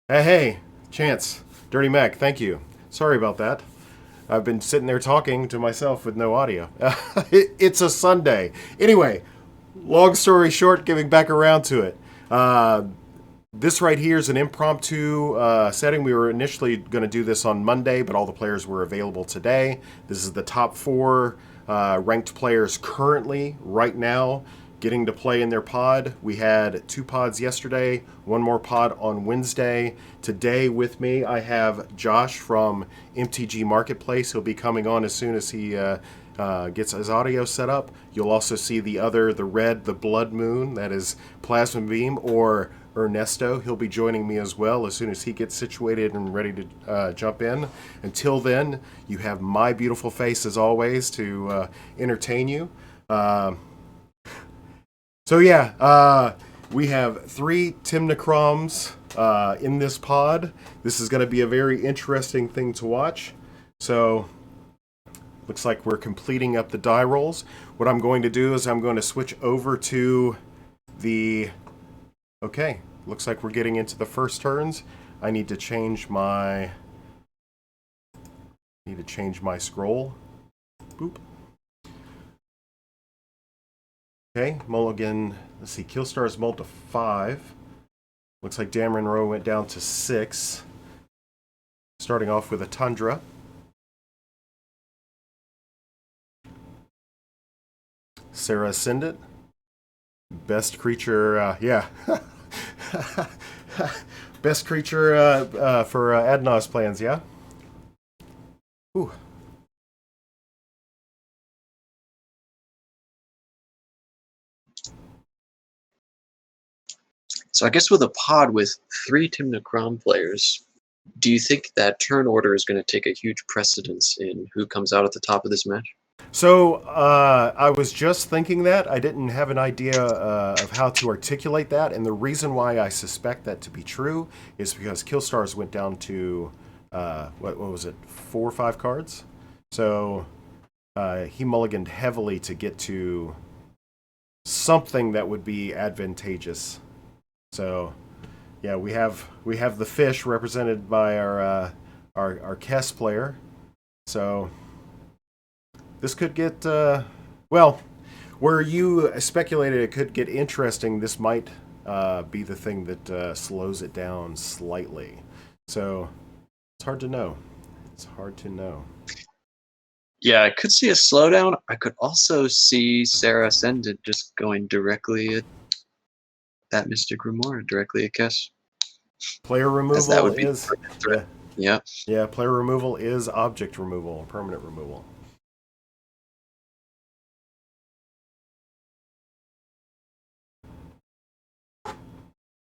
Hey, Chance, Dirty Mac, thank you. Sorry about that. I've been sitting there talking to myself with no audio. It's a Sunday. Anyway, long story short, getting back around to it. Uh, this right here is an impromptu setting. We were initially going to do this on Monday, but all the players were available today. This is the top four ranked players currently, right now, getting to play in their pod. We had two pods yesterday, one more pod on Wednesday. Today with me, I have Josh from MTG Marketplace. He'll be coming on as soon as he gets his audio set up. You'll also see the red, the Blood Moon, that is Plasma Beam, or Ernesto. He'll be joining me as well as soon as he gets situated and ready to jump in. Until then, you have my beautiful face as always to entertain you. We have three Timnacroms in this pod. This is going to be a very interesting thing to watch. So, looks like we're completing up the die rolls. What I'm going to do is I'm going to switch over to the... Okay, looks like we're getting into the first turns. I need to change my... scroll. Boop. Okay, Mulligan, let's see, Killstar's mulled to 5. Looks like Dameron Rowe went down to 6. Starting off with a Tundra. Sarah Ascendant. Best creature, Best creature for Adnos plans, yeah? Ooh. So I guess with a pod with 3 Timnacrom players, do you think that turn order is going to take a huge precedence in who comes out at the top of this match? So I was just thinking that. I didn't have an idea of how to articulate that, and the reason why I suspect that to be true is because Killstars went down to what was it, 4 or 5 cards. So he mulliganed heavily to get to something that would be advantageous. So yeah, we have the fish represented by our Kess player. So this could get well, where you speculated it could get interesting. This might be the thing that slows it down slightly. So it's hard to know. It's hard to know. Yeah, I could see a slowdown. I could also see Sarah Ascendant just going directly at that Mystic Remora, directly at Kess. Player As that removal would be the is perfect yeah, threat. Yeah. yeah. Player removal is object removal, permanent removal.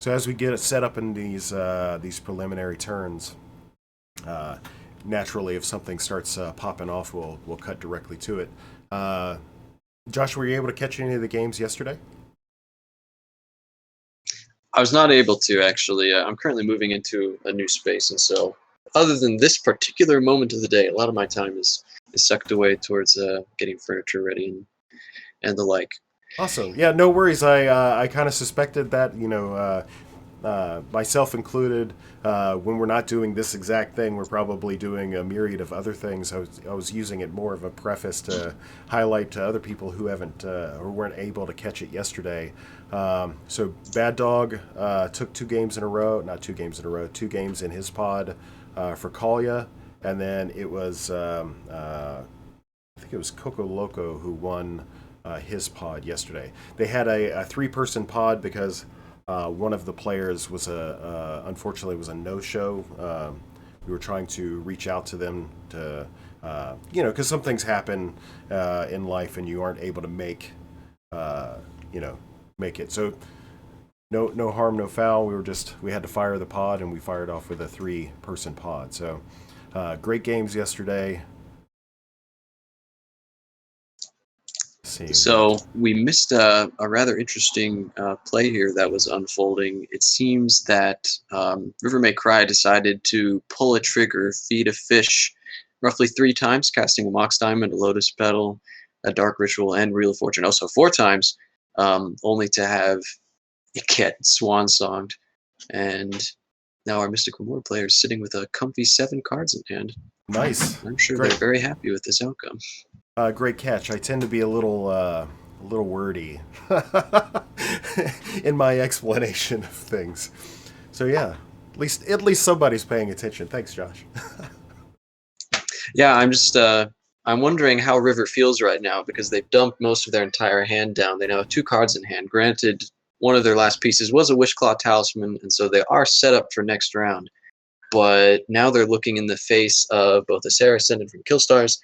So as we get it set up in these preliminary turns, naturally, if something starts popping off, we'll cut directly to it. Josh, were you able to catch any of the games yesterday? I was not able to, actually. I'm currently moving into a new space, and so other than this particular moment of the day, a lot of my time is sucked away towards getting furniture ready and the like. Awesome. Yeah, no worries. I kind of suspected that, myself included, when we're not doing this exact thing, we're probably doing a myriad of other things. I was using it more of a preface to highlight to other people who haven't or weren't able to catch it yesterday. So Bad Dog took 2 games in a row, not 2 games in a row, 2 games in his pod for Kalia, and then it was I think it was Coco Loco who won his pod yesterday. They had a 3-person pod because one of the players was unfortunately was a no-show. We were trying to reach out to them to because some things happen in life and you aren't able to make make it. So no harm, no foul. We had to fire the pod, and we fired off with a 3-person pod. So great games yesterday. So we missed a rather interesting play here that was unfolding. It seems that River May Cry decided to pull a trigger, feed a fish roughly 3 times, casting a Mox Diamond, a Lotus Petal, a Dark Ritual, and Reel of Fortune. Also 4 times, only to have it get swan-songed. And Now our Mystic Remora player is sitting with a comfy 7 cards in hand. Nice. I'm sure Great. they're very happy with this outcome. Great catch. I tend to be a little wordy in my explanation of things. So yeah, at least somebody's paying attention. Thanks, Josh. Yeah, I'm wondering how River feels right now because they've dumped most of their entire hand down. They now have 2 cards in hand. Granted, one of their last pieces was a Wishclaw Talisman, and so they are set up for next round. But now they're looking in the face of both a Sarah Ascendant from Killstars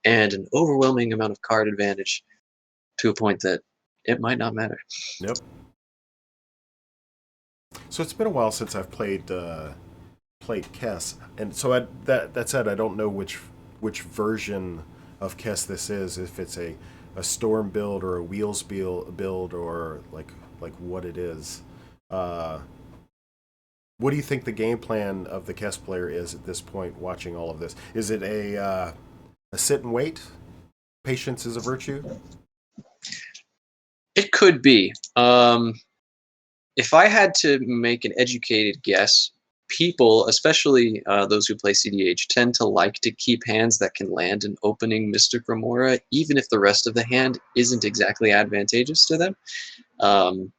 and an overwhelming amount of card advantage to a point that it might not matter. Yep. So it's been a while since I've played Kess, and so that said, I don't know which version of Kess this is. If it's a storm build or a wheels build or like what it is. What do you think the game plan of the Kess player is at this point? Watching all of this, is it a sit and wait? Patience is a virtue. It could be. If I had to make an educated guess, people, especially those who play CDH, tend to like to keep hands that can land an opening Mystic Remora, even if the rest of the hand isn't exactly advantageous to them. Um,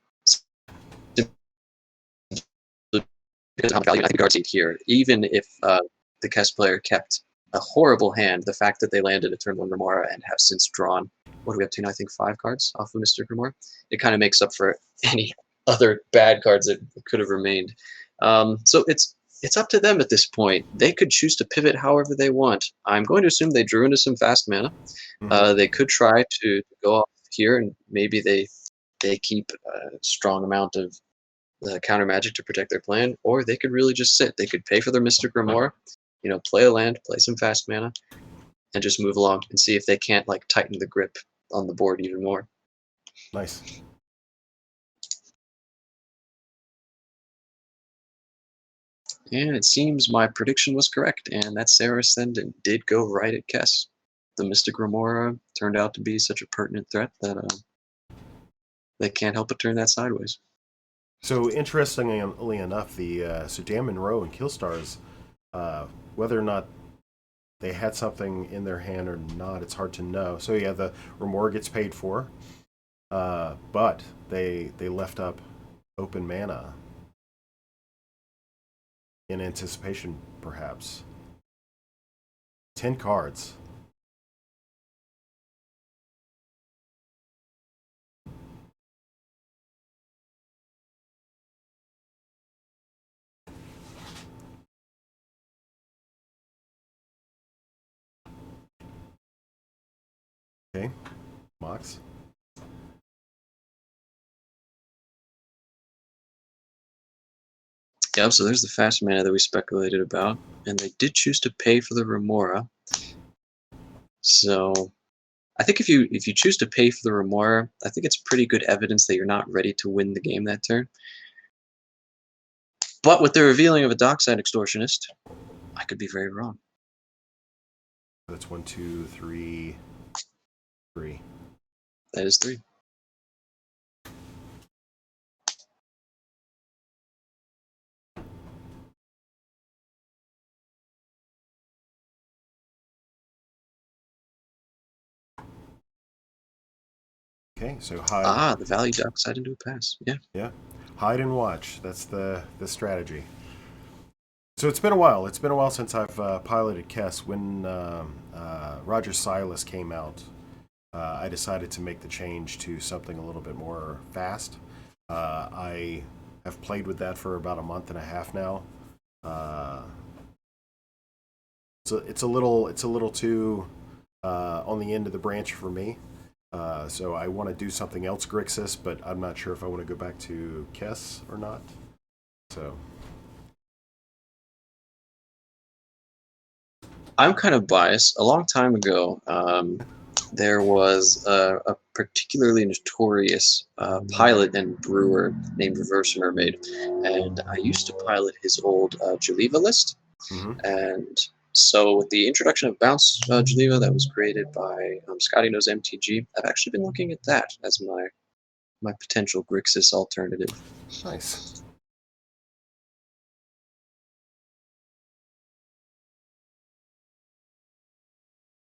because of how valued I think guards here, even if the Kess player kept a horrible hand, the fact that they landed a turn 1 Remora and have since drawn, what do we have to now? I think 5 cards off of Mystic Remora. It kind of makes up for any other bad cards that could have remained. So it's up to them at this point. They could choose to pivot however they want. I'm going to assume they drew into some fast mana. They could try to go off here, and maybe they keep a strong amount of counter magic to protect their plan, or they could really just sit. They could pay for their Mystic Remora, play a land, play some fast mana, and just move along and see if they can't like tighten the grip on the board even more. Nice. And it seems my prediction was correct, and that Sarah Ascendant did go right at Kess. The Mystic Remora turned out to be such a pertinent threat that they can't help but turn that sideways. So interestingly enough, so Dan Monroe and Killstars, whether or not they had something in their hand or not, it's hard to know. So yeah, the Remora gets paid for, but they left up open mana in anticipation, perhaps. 10 cards. Okay, Mox. Yeah, so there's the fast mana that we speculated about, and they did choose to pay for the Remora. So I think if you choose to pay for the Remora, I think it's pretty good evidence that you're not ready to win the game that turn. But with the revealing of a Dockside Extortionist, I could be very wrong. That's 1, 2, 3, 3. That is 3. Okay, so hide. The value Dockside into a pass. Yeah. Yeah, hide and watch. That's the strategy. So it's been a while. It's been a while since I've piloted Kess. When Roger Silas came out, I decided to make the change to something a little bit more fast. I have played with that for about a month and a half now. So it's a little too on the end of the branch for me. So I want to do something else Grixis, but I'm not sure if I want to go back to Kess or not. So I'm kind of biased. A long time ago, there was a particularly notorious pilot and brewer named Reverse Mermaid, and I used to pilot his old Geneva list. mm-hmm. And so with the introduction of Bounce Geneva that was created by Scotty Knows MTG, I've actually been looking at that as my potential Grixis alternative. Nice.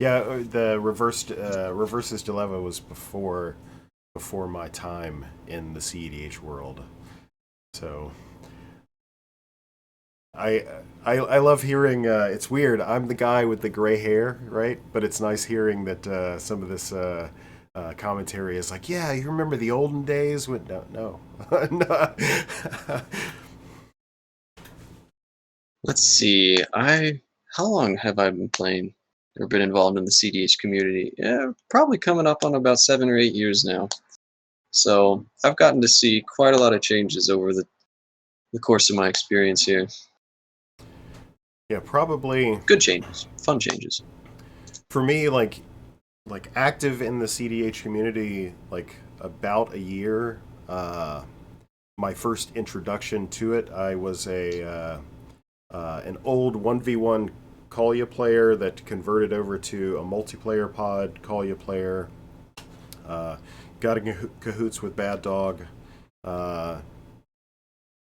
Yeah, the reverses dilemma was before my time in the CEDH world. So I love hearing. It's weird. I'm the guy with the gray hair, right? But it's nice hearing that some of this commentary is like, yeah, you remember the olden days? When no, no. Let's see. How long have I been playing or been involved in the CDH community? Yeah, probably coming up on about 7 or 8 years now. So I've gotten to see quite a lot of changes over the course of my experience here. Yeah, probably Good changes, fun changes. for me, like active in the CDH community, like about a year. My first introduction to it, I was an old 1v1 Collia player that converted over to a multiplayer pod Collia player. Got in cahoots with Bad Dog.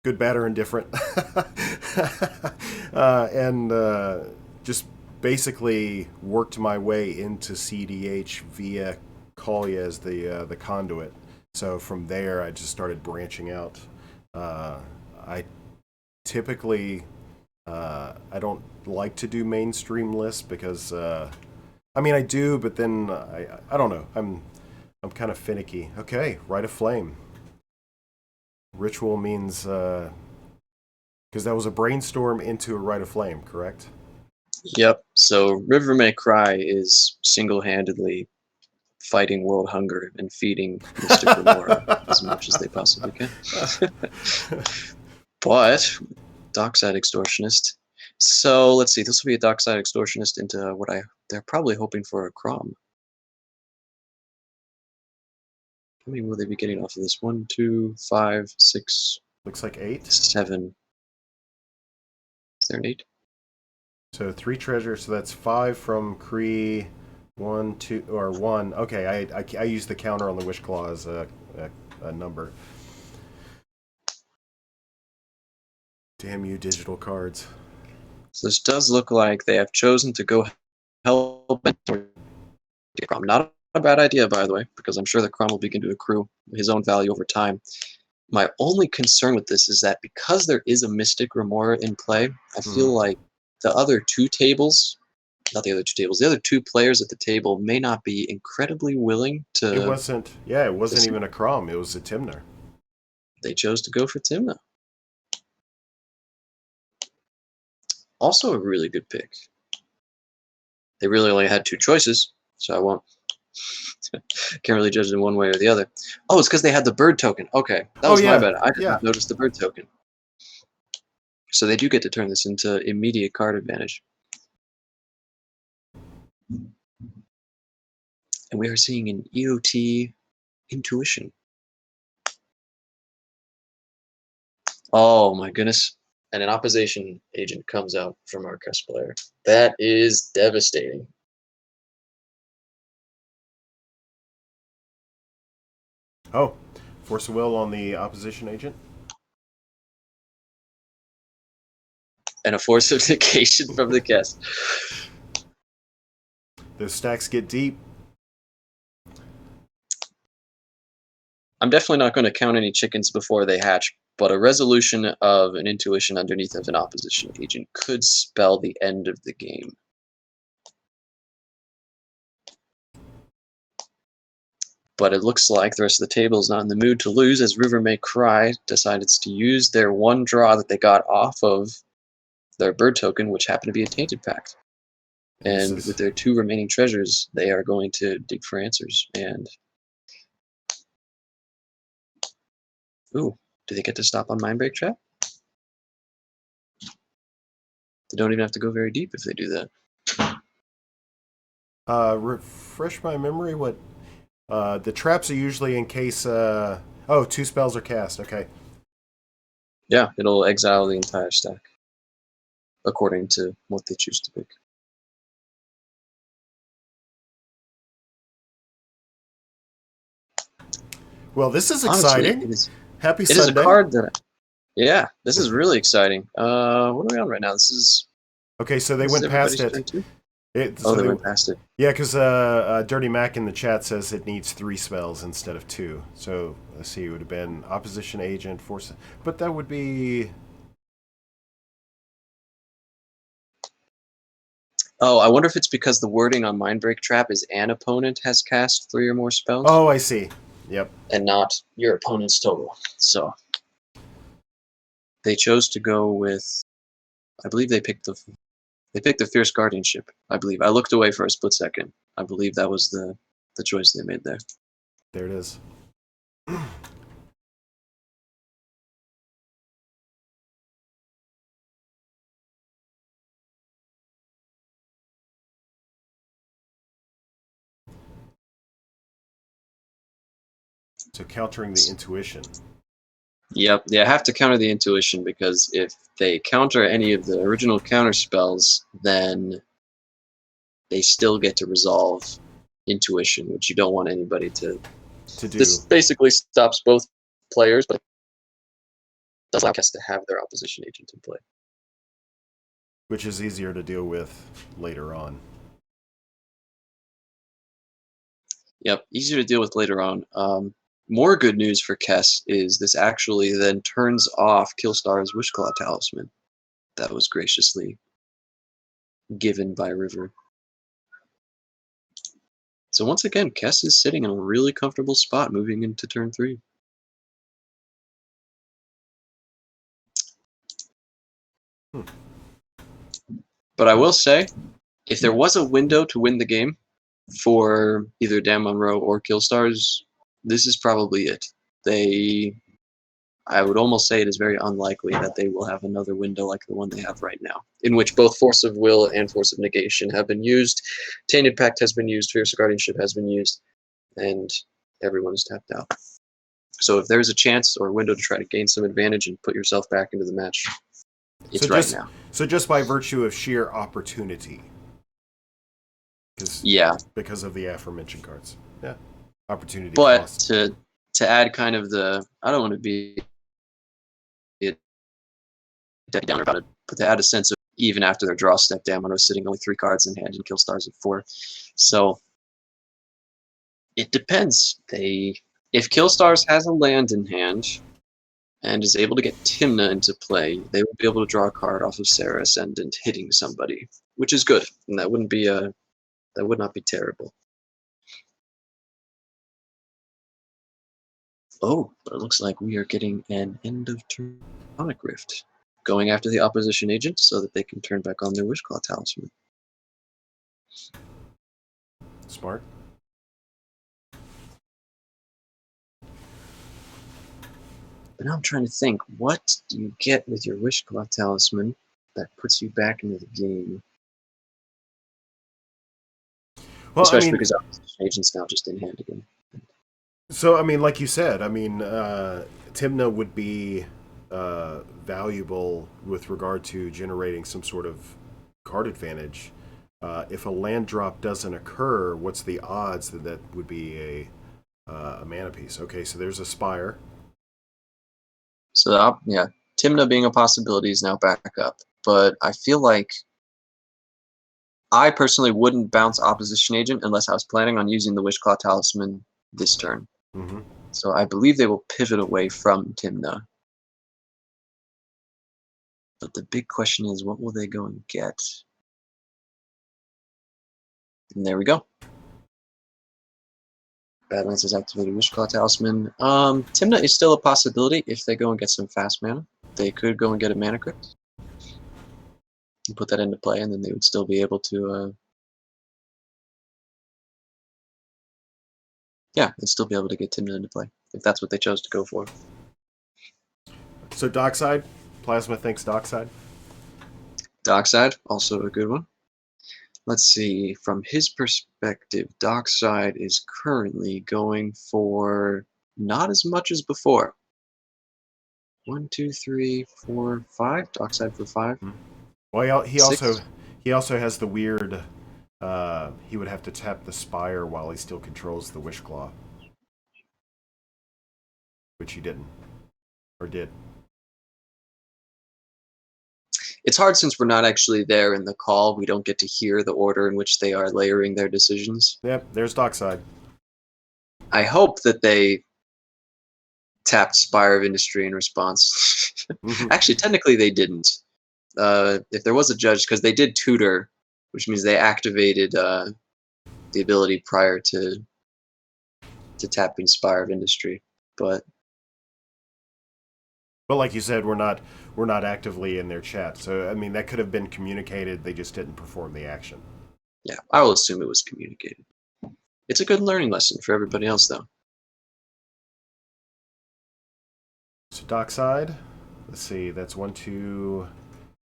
Good, bad, or indifferent. And just basically worked my way into CDH via Collia as the conduit. So from there, I just started branching out. I typically I don't like to do mainstream lists because I mean I do, but then I don't know. I'm kind of finicky. Okay, Rite of Flame. Ritual means because that was a brainstorm into a Rite of Flame, correct? Yep. So River May Cry is single-handedly fighting world hunger and feeding Mystic Remora as much as they possibly can. But Dockside Extortionist. So let's see. This will be a Dockside Extortionist into what they're probably hoping for a Crom. How many will they be getting off of this? 1, 2, 5, 6. Looks like 8. 7. Is there an 8? So 3 treasures. So that's 5 from Kree. 1, 2, or 1. Okay, I use the counter on the Wish Claw as a number. Damn you, digital cards. So this does look like they have chosen to go help Crom. Not a bad idea, by the way, because I'm sure that Crom will begin to accrue his own value over time. My only concern with this is that because there is a Mystic Remora in play, I feel like the other two tables, not the other two tables, the other two players at the table may not be incredibly willing to... It wasn't even a Crom, it was a Timner. They chose to go for Timna. Also a really good pick. They really only had 2 choices, so I won't... Can't really judge them one way or the other. Oh, it's because they had the bird token. Okay, that was my bad. I did not notice the bird token. So they do get to turn this into immediate card advantage. And we are seeing an EOT Intuition. Oh my goodness. And an opposition agent comes out from our quest player. That is devastating. Oh, Force of Will on the opposition agent? And a Force of Negation from the cast. Those stacks get deep. I'm definitely not going to count any chickens before they hatch, but a resolution of an intuition underneath of an opposition agent could spell the end of the game. But it looks like the rest of the table is not in the mood to lose, as River May Cry decided to use their one draw that they got off of their bird token, which happened to be a Tainted Pact. And with their 2 remaining treasures, they are going to dig for answers. And ooh, do they get to stop on Mindbreak Trap? They don't even have to go very deep if they do that. Refresh my memory. What the traps are usually in case. 2 spells are cast. Okay. Yeah, it'll exile the entire stack, according to what they choose to pick. Well, this is exciting. Honestly, Happy Sunday. It is a card that... Yeah, this is really exciting. What are we on right now? This is... Okay, so they went past it. Oh, they went past it. Yeah, because Dirty Mac in the chat says it needs 3 spells instead of 2. So let's see, it would have been opposition agent, force, but that would be. Oh, I wonder if it's because the wording on Mindbreak Trap is an opponent has cast 3 or more spells. Oh, I see. Yep. And not your opponent's total. So they chose to go with. I believe they picked the Fierce Guardianship. I believe I looked away for a split second. I believe that was the choice they made there. There it is. So countering the intuition. Yep, they have to counter the intuition because if they counter any of the original counter spells, then they still get to resolve intuition, which you don't want anybody to do. This basically stops both players, but does allow us to have their opposition agent in play. Which is easier to deal with later on. Yep, easier to deal with later on. More good news for Kess is this actually then turns off Killstar's Wishclaw Talisman that was graciously given by River. So once again, Kess is sitting in a really comfortable spot moving into turn 3. But I will say, if there was a window to win the game for either Dan Monroe or Killstars, this is probably it. I would almost say it is very unlikely that they will have another window like the one they have right now, in which both Force of Will and Force of Negation have been used, Tainted Pact has been used, Fierce Guardianship has been used, and everyone is tapped out. So if there's a chance or a window to try to gain some advantage and put yourself back into the match, it's right now. So just by virtue of sheer opportunity. Yeah. Because of the aforementioned cards. Yeah. Opportunity but cost. to add kind of I don't want to be downer about it, but to add a sense of even after their draw step down, when I was sitting only 3 cards in hand and Killstars at 4. So it depends. If Killstars has a land in hand and is able to get Timna into play, they will be able to draw a card off of Sarah Ascendant hitting somebody, which is good, and that would not be terrible. Oh, but it looks like we are getting an end of turn Sonic Rift, going after the opposition agent so that they can turn back on their Wishclaw Talisman. Smart. But now I'm trying to think, what do you get with your Wishclaw Talisman that puts you back into the game? Well, especially because opposition agent's now just in hand again. So, I mean, like you said, I mean, Timna would be valuable with regard to generating some sort of card advantage. If a land drop doesn't occur, what's the odds that that would be a mana piece? Okay, so there's a Spire. So, yeah, Timna being a possibility is now back up. But I feel like I personally wouldn't bounce opposition agent unless I was planning on using the Wishclaw Talisman this turn. Mm-hmm. So I believe they will pivot away from Timna. But the big question is, what will they go and get? And there we go. Badlands has activated Wishclaw Talisman. Timna is still a possibility if they go and get some fast mana. They could go and get a Mana Crypt and put that into play, and then they would still be able to yeah, they'd still be able to get Timna into play if that's what they chose to go for. So Dockside, Plasma thinks Dockside. Dockside, also a good one. Let's see, from his perspective, Dockside is currently going for not as much as before. 1, 2, 3, 4, 5. Dockside for 5. Well, he also has the weird. He would have to tap the Spire while he still controls the Wishclaw, which he didn't, or did. It's hard since we're not actually there in the call. We don't get to hear the order in which they are layering their decisions. Yep, there's dockside. I hope that they tapped Spire of Industry in response. Mhm. Actually, technically they didn't. If there was a judge, because they did tutor, which means they activated the ability prior to tapping Spire of Industry. But like you said, we're not actively in their chat. So I mean, that could have been communicated. They just didn't perform the action. yeah, I will assume it was communicated. It's a good learning lesson for everybody else, though. So dockside. Let's see. That's 1, 2,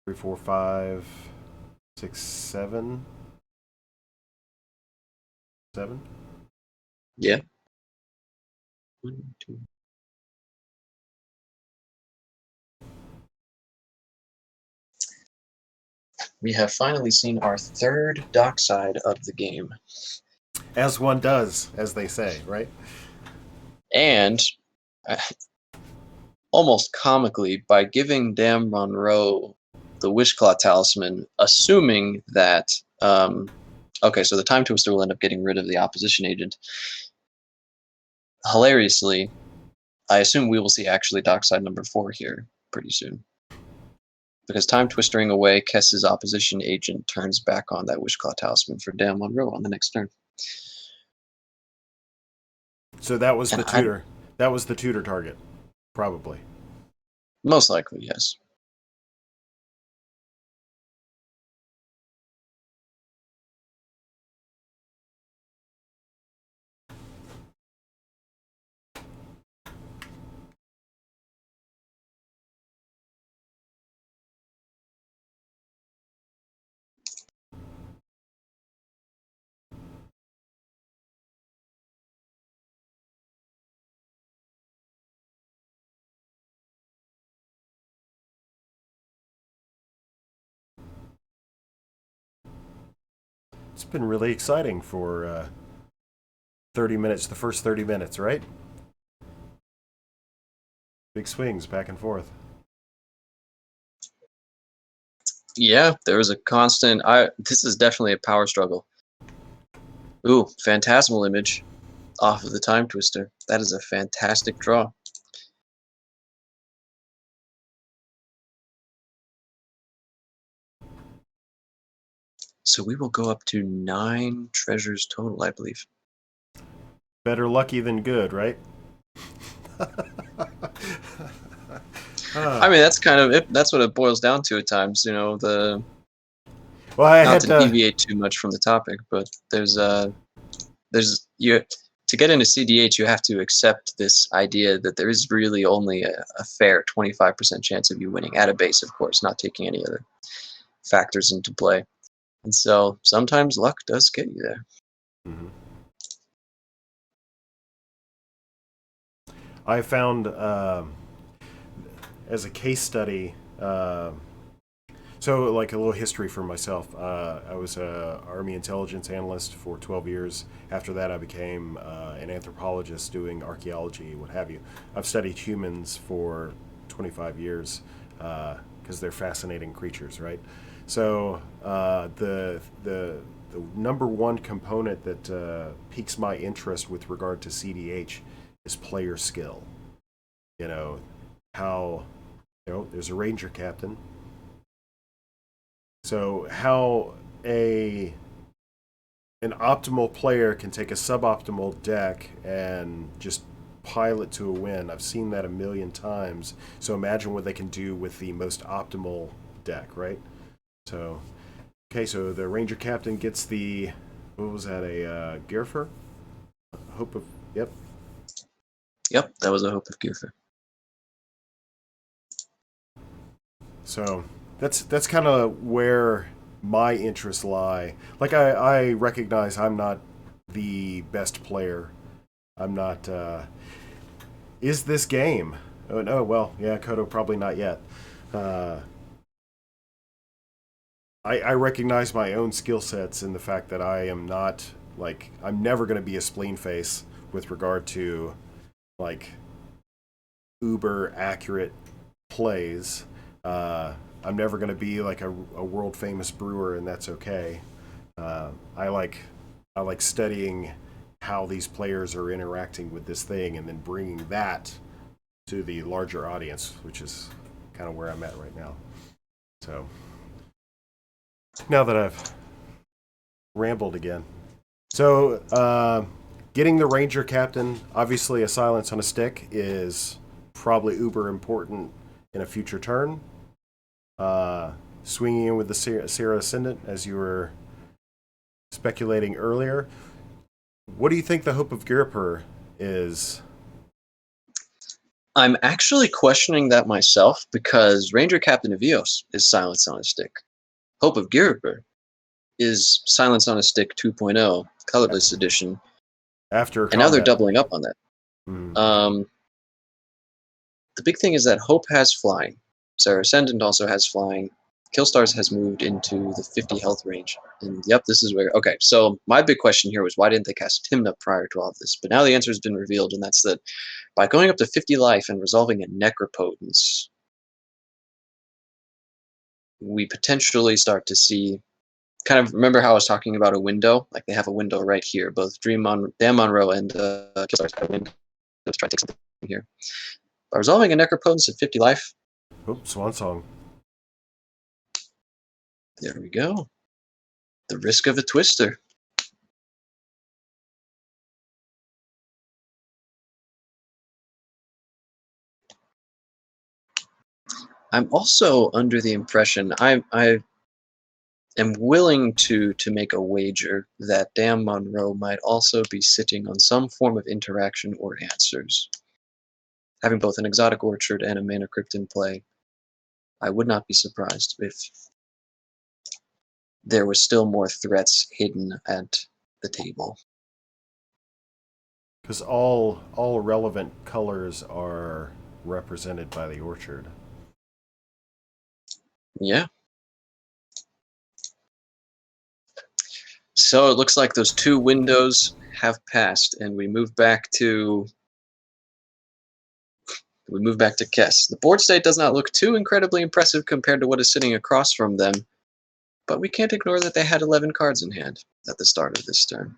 3, 4, 5, 6, 7. 7. Yeah. 1, 2. We have finally seen our third dockside of the game. As one does, as they say, right? And almost comically, by giving Dan Monroe the Wishclaw Talisman, assuming that okay, so the Time Twister will end up getting rid of the opposition agent. Hilariously, I assume we will see actually dockside number 4 here pretty soon. Because Time Twistering away Kess's opposition agent turns back on that Wishclaw Talisman for Dan Monroe on the next turn. So that was the tutor. That was the tutor target, probably. Most likely, yes. It's been really exciting for 30 minutes, the first 30 minutes, right? Big swings back and forth. Yeah, there was a constant. This is definitely a power struggle. Ooh, Phantasmal Image off of the Time Twister. That is a fantastic draw. So we will go up to 9 treasures total, I believe. Better lucky than good, right? I mean, that's kind of it. That's what it boils down to at times. You know, Well, I not had to deviate too much from the topic, but there's you to get into CDH, you have to accept this idea that there is really only a fair 25% chance of you winning at a base, of course, not taking any other factors into play. And so sometimes luck does get you there. Mm-hmm. I found as a case study. So, like a little history for myself. I was an Army intelligence analyst for 12 years. After that, I became an anthropologist doing archaeology, what have you. I've studied humans for 25 years because they're fascinating creatures, right? So, the number one component that piques my interest with regard to CDH is player skill. You know, how, there's a ranger captain. So how an optimal player can take a suboptimal deck and just pile it to a win. I've seen that a million times. So imagine what they can do with the most optimal deck, right? So, okay, so the Ranger Captain gets the, what was that, a Girfer? Hope of, yep. Yep, that was a Hope of Gufer. So that's kind of where my interests lie. Like I recognize I'm not the best player. I'm not. Is this game? Oh no. Well, yeah, Kodo probably not yet. I recognize my own skill sets in the fact that I am not like I'm never going to be a spleen face with regard to like uber accurate plays. I'm never going to be like a world famous brewer, and that's okay. I like studying how these players are interacting with this thing, and then bringing that to the larger audience, which is kind of where I'm at right now. So now that I've rambled again, so getting the Ranger Captain, obviously a silence on a stick, is probably uber important in a future turn. Swinging in with the Sierra Ascendant, as you were speculating earlier. What do you think the Hope of Giripur is? I'm actually questioning that myself because Ranger Captain Avios is Silence on a Stick. Hope of Giripur is Silence on a Stick 2.0, Colorless Edition. After and now they're combat. doubling up on that. The big thing is that Hope has flying. Sarah Ascendant also has flying. Killstars has moved into the 50 health range. And yep, this is where... Okay, so my big question here was why didn't they cast Timna prior to all of this? But now the answer has been revealed, and that's that by going up to 50 life and resolving a Necropotence, we potentially start to see... Kind of remember how I was talking about a window? Like they have a window right here. Both Dan Monroe and Killstars have a window. Let's try to take something here. By resolving a Necropotence at 50 life... Oh, Swan Song. There we go. The risk of a Twister. I'm also under the impression I am willing to make a wager that Dan Monroe might also be sitting on some form of interaction or answers. Having both an Exotic Orchard and a Mana Crypt in play, I would not be surprised if there were still more threats hidden at the table. Because all relevant colors are represented by the orchard. Yeah. So it looks like those two windows have passed, and we move back to Kess. The board state does not look too incredibly impressive compared to what is sitting across from them, but we can't ignore that they had 11 cards in hand at the start of this turn.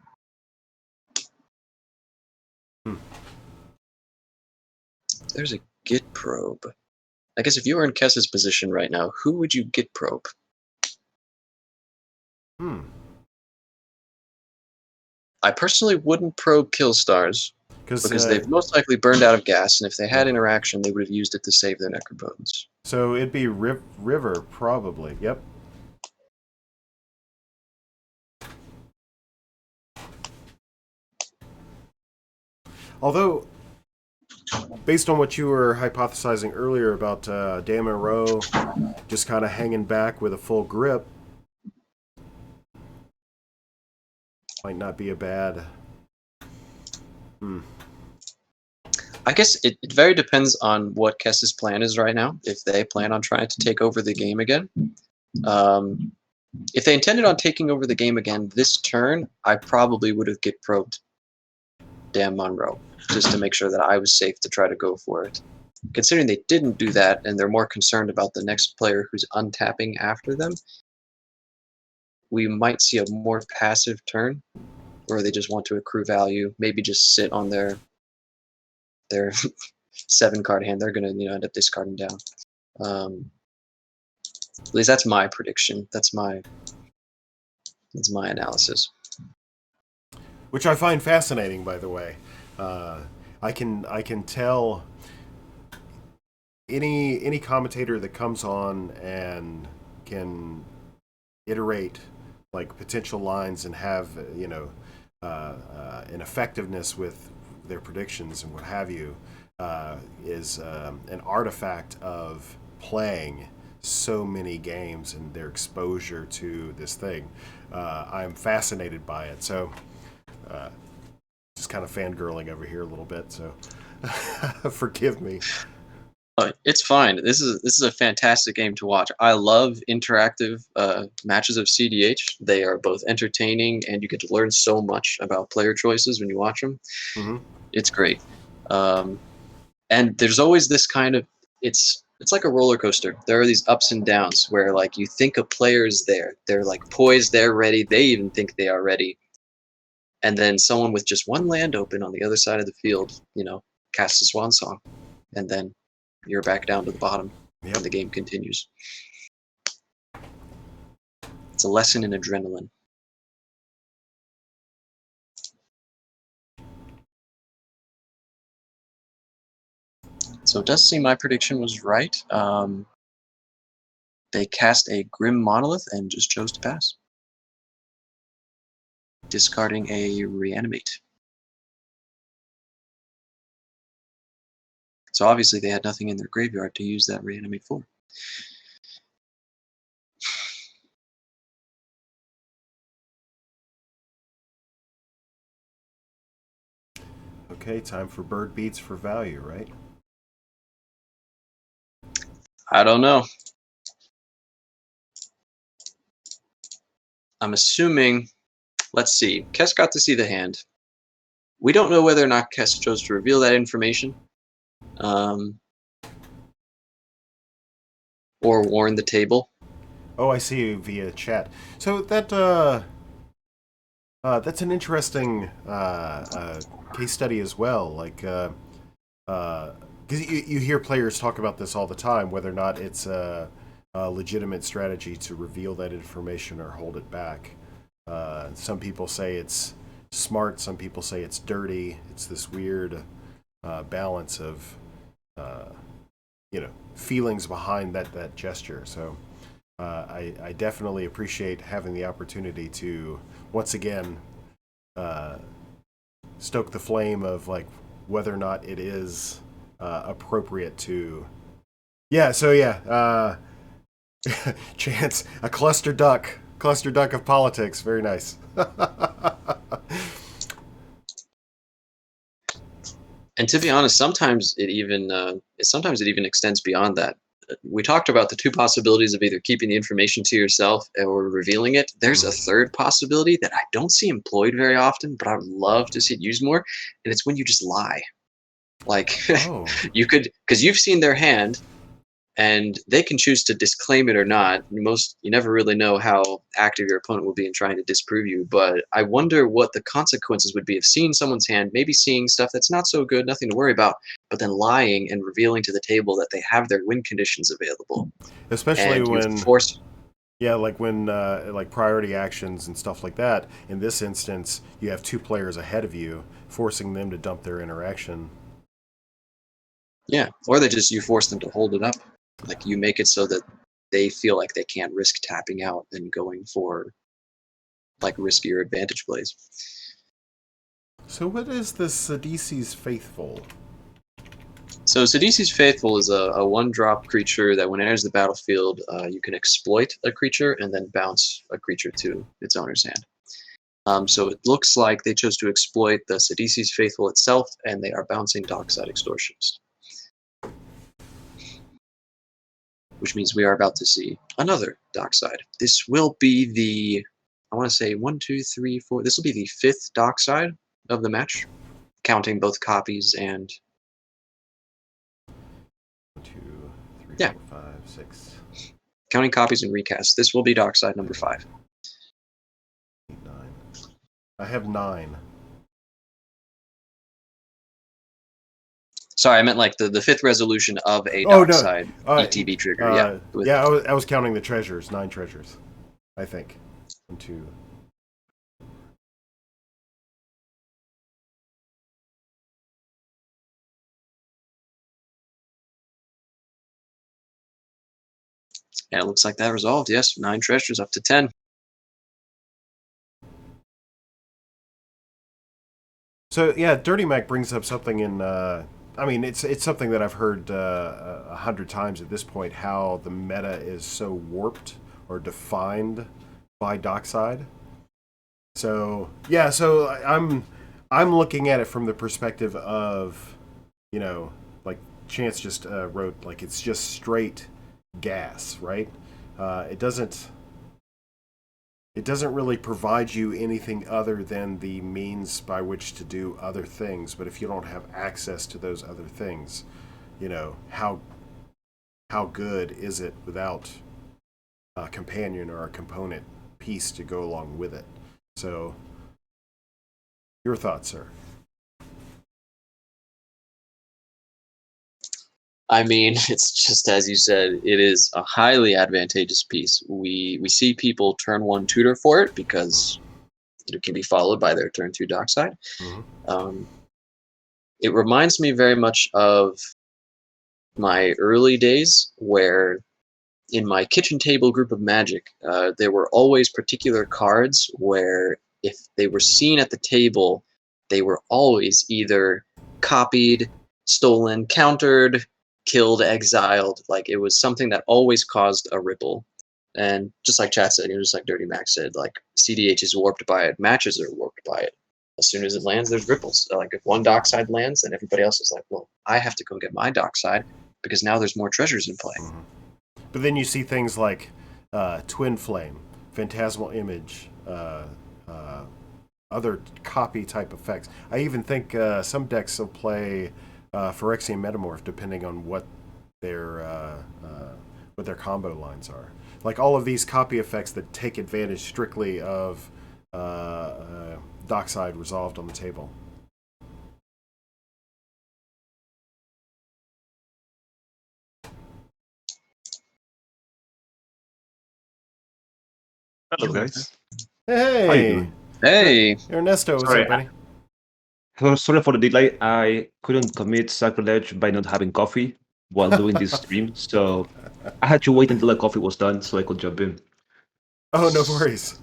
There's a Git Probe. I guess if you were in Kess's position right now, who would you Git Probe? I personally wouldn't probe Killstars because they've most likely burned out of gas, and if they had interaction, they would have used it to save their Necropotence. So it'd be River, probably. Yep. Although, based on what you were hypothesizing earlier about Dan Monroe just kind of hanging back with a full grip, might not be a bad... I guess it very depends on what Kess's plan is right now, if they plan on trying to take over the game again. If they intended on taking over the game again this turn, I probably would have Git probed Dan Monroe, just to make sure that I was safe to try to go for it. Considering they didn't do that, and they're more concerned about the next player who's untapping after them, we might see a more passive turn, where they just want to accrue value, maybe just sit on their 7-card hand. They're going to end up discarding down. At least that's my prediction. That's my analysis. Which I find fascinating, by the way. I can tell any commentator that comes on and can iterate like potential lines and have an effectiveness with their predictions and what have you is an artifact of playing so many games and their exposure to this thing. I'm fascinated by it. So just kind of fangirling over here a little bit. So forgive me. It's fine. This is a fantastic game to watch. I love interactive matches of CEDH. They are both entertaining, and you get to learn so much about player choices when you watch them. Mm-hmm. It's great. And there's always this kind of... It's It's like a roller coaster. There are these ups and downs where like you think a player is there. They're like poised, they're ready. They even think they are ready. And then someone with just one land open on the other side of the field, casts a swan song. And then you're back down to the bottom and the game continues. It's a lesson in adrenaline. So it does seem my prediction was right. They cast a Grim Monolith and just chose to pass, discarding a Reanimate. So obviously they had nothing in their graveyard to use that Reanimate for. Okay, time for bird beats for value, right? I don't know. I'm assuming, let's see, Kess got to see the hand. We don't know whether or not Kess chose to reveal that information, or warn the table. Oh, I see you via chat. So that's an interesting case study as well. Like, because you hear players talk about this all the time, whether or not it's a legitimate strategy to reveal that information or hold it back. Some people say it's smart. Some people say it's dirty. It's this weird balance of feelings behind that gesture. So I definitely appreciate having the opportunity to once again stoke the flame of like whether or not it is appropriate to. Yeah. So yeah. Chance, a cluster duck of politics. Very nice. And to be honest, sometimes it even extends beyond that. We talked about the two possibilities of either keeping the information to yourself or revealing it. There's a third possibility that I don't see employed very often, but I would love to see it used more, and it's when you just lie. Like, you could, because you've seen their hand, and they can choose to disclaim it or not. You never really know how active your opponent will be in trying to disprove you, but I wonder what the consequences would be of seeing someone's hand, maybe seeing stuff that's not so good, nothing to worry about, but then lying and revealing to the table that they have their win conditions available. Especially and when forced. Yeah, like when like priority actions and stuff like that. In this instance, you have two players ahead of you, forcing them to dump their interaction. Yeah, or you force them to hold it up. Like you make it so that they feel like they can't risk tapping out and going for like riskier advantage plays. So what is this cEDH's Faithful? So cEDH's Faithful is a 1-drop creature that when it enters the battlefield, you can exploit a creature and then bounce a creature to its owner's hand. So it looks like they chose to exploit the cEDH's Faithful itself, and they are bouncing Dockside Extortionist. Which means we are about to see another Dockside. This will be the, I want to say 1, 2, 3, 4, this will be the 5th Dockside of the match, counting both copies and 1, 2, 3, yeah, 4, 5, 6. Counting copies and recasts. This will be Dockside number 5. 8, 9. I have 9. Sorry, I meant like the 5th resolution of a Dockside ETB trigger. Yeah, I was counting the treasures. 9 treasures, I think. 1, 2. And it looks like that resolved. Yes, 9 treasures up to 10. So yeah, Dirty Mac brings up something in. I mean, it's something that I've heard 100 times at this point. How the meta is so warped or defined by Dockside. So yeah, so I'm looking at it from the perspective of, like Chance just wrote, like it's just straight gas, right? It doesn't really provide you anything other than the means by which to do other things. But if you don't have access to those other things, how how good is it without a companion or a component piece to go along with it. So, your thoughts, sir? I mean, it's just as you said, it is a highly advantageous piece. We see people turn one tutor for it because it can be followed by their turn two dockside. Mm-hmm. Um, it reminds me very much of my early days where in my kitchen table group of Magic, there were always particular cards where if they were seen at the table, they were always either copied, stolen, countered, killed, exiled. Like it was something that always caused a ripple. And just like Chat said, just like Dirty Mac said, like CDH is warped by it, matches are warped by it. As soon as it lands, there's ripples. Like if one dockside lands, then everybody else is like, well, I have to go get my dockside because now there's more treasures in play. Mm-hmm. But then you see things like Twin Flame, Phantasmal Image, other copy type effects. I even think some decks will play Phyrexian Metamorph depending on what their combo lines are. Like all of these copy effects that take advantage strictly of dockside resolved on the table. Hello, guys. How you Hey, doing? Hey, Ernesto, what's Sorry, up, buddy? sorry for the delay. I couldn't commit sacrilege by not having coffee while doing this stream, so I had to wait until the coffee was done so I could jump in. Oh, no worries.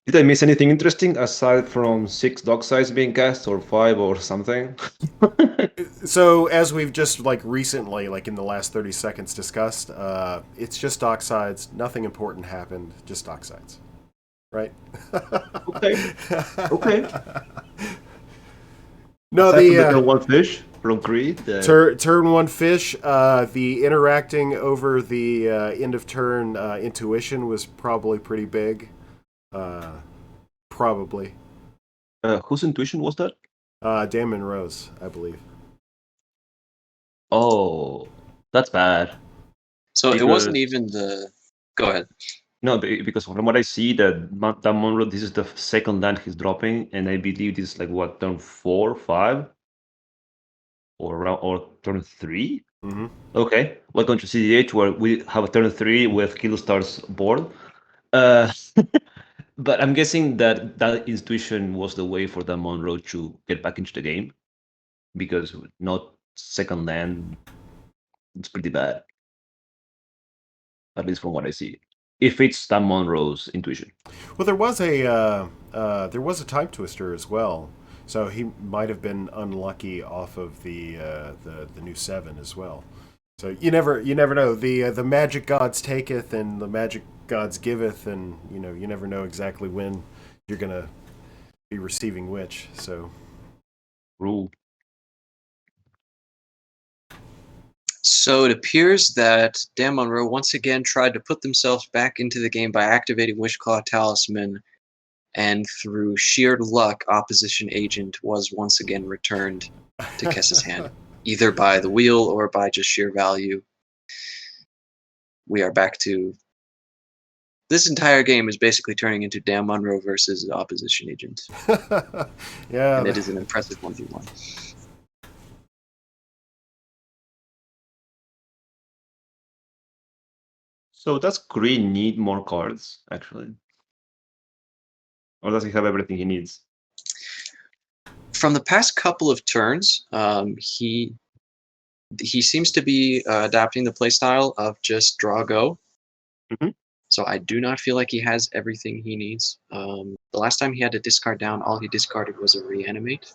Did I miss anything interesting aside from 6 dog sides being cast or 5 or something? So, as we've just like recently, like in the last 30 seconds, discussed, it's just docksides. Nothing important happened. Just docksides, right? Okay, okay. No, Aside from the the turn 1 fish from Creed, turn one fish. The interacting over the end of turn intuition was probably pretty big. Probably. whose intuition was that? Dan Monroe's, I believe. Oh, that's bad. so it wasn't Because, even the. Go ahead. no, because from what I see, that Monroe, this is the second land he's dropping, and I believe this is like what, turn 4, 5? Or turn 3? Mm-hmm. Okay, welcome to CDH, where we have a turn 3 with Killstar's board. Uh, but I'm guessing that that intuition was the way for the Monroe to get back into the game, because not second land, it's pretty bad, at least from what I see. If it's Dan Monroe's intuition. Well, there was a time twister as well, so he might have been unlucky off of the new 7 as well. So you never know. The magic gods taketh and the magic gods giveth, and you never know exactly when you're gonna be receiving which. So Rule. So it appears that Dan Monroe once again tried to put themselves back into the game by activating Wishclaw Talisman, and through sheer luck, Opposition Agent was once again returned to Kess's hand, either by the wheel or by just sheer value. We are back to. This entire game is basically turning into Dan Monroe versus Opposition Agent, yeah, and it is an impressive 1v1. So does Green need more cards, actually? Or does he have everything he needs? From the past couple of turns, he seems to be adapting the playstyle of just draw go. Mhm. So I do not feel like he has everything he needs. The last time he had to discard down, all he discarded was a reanimate,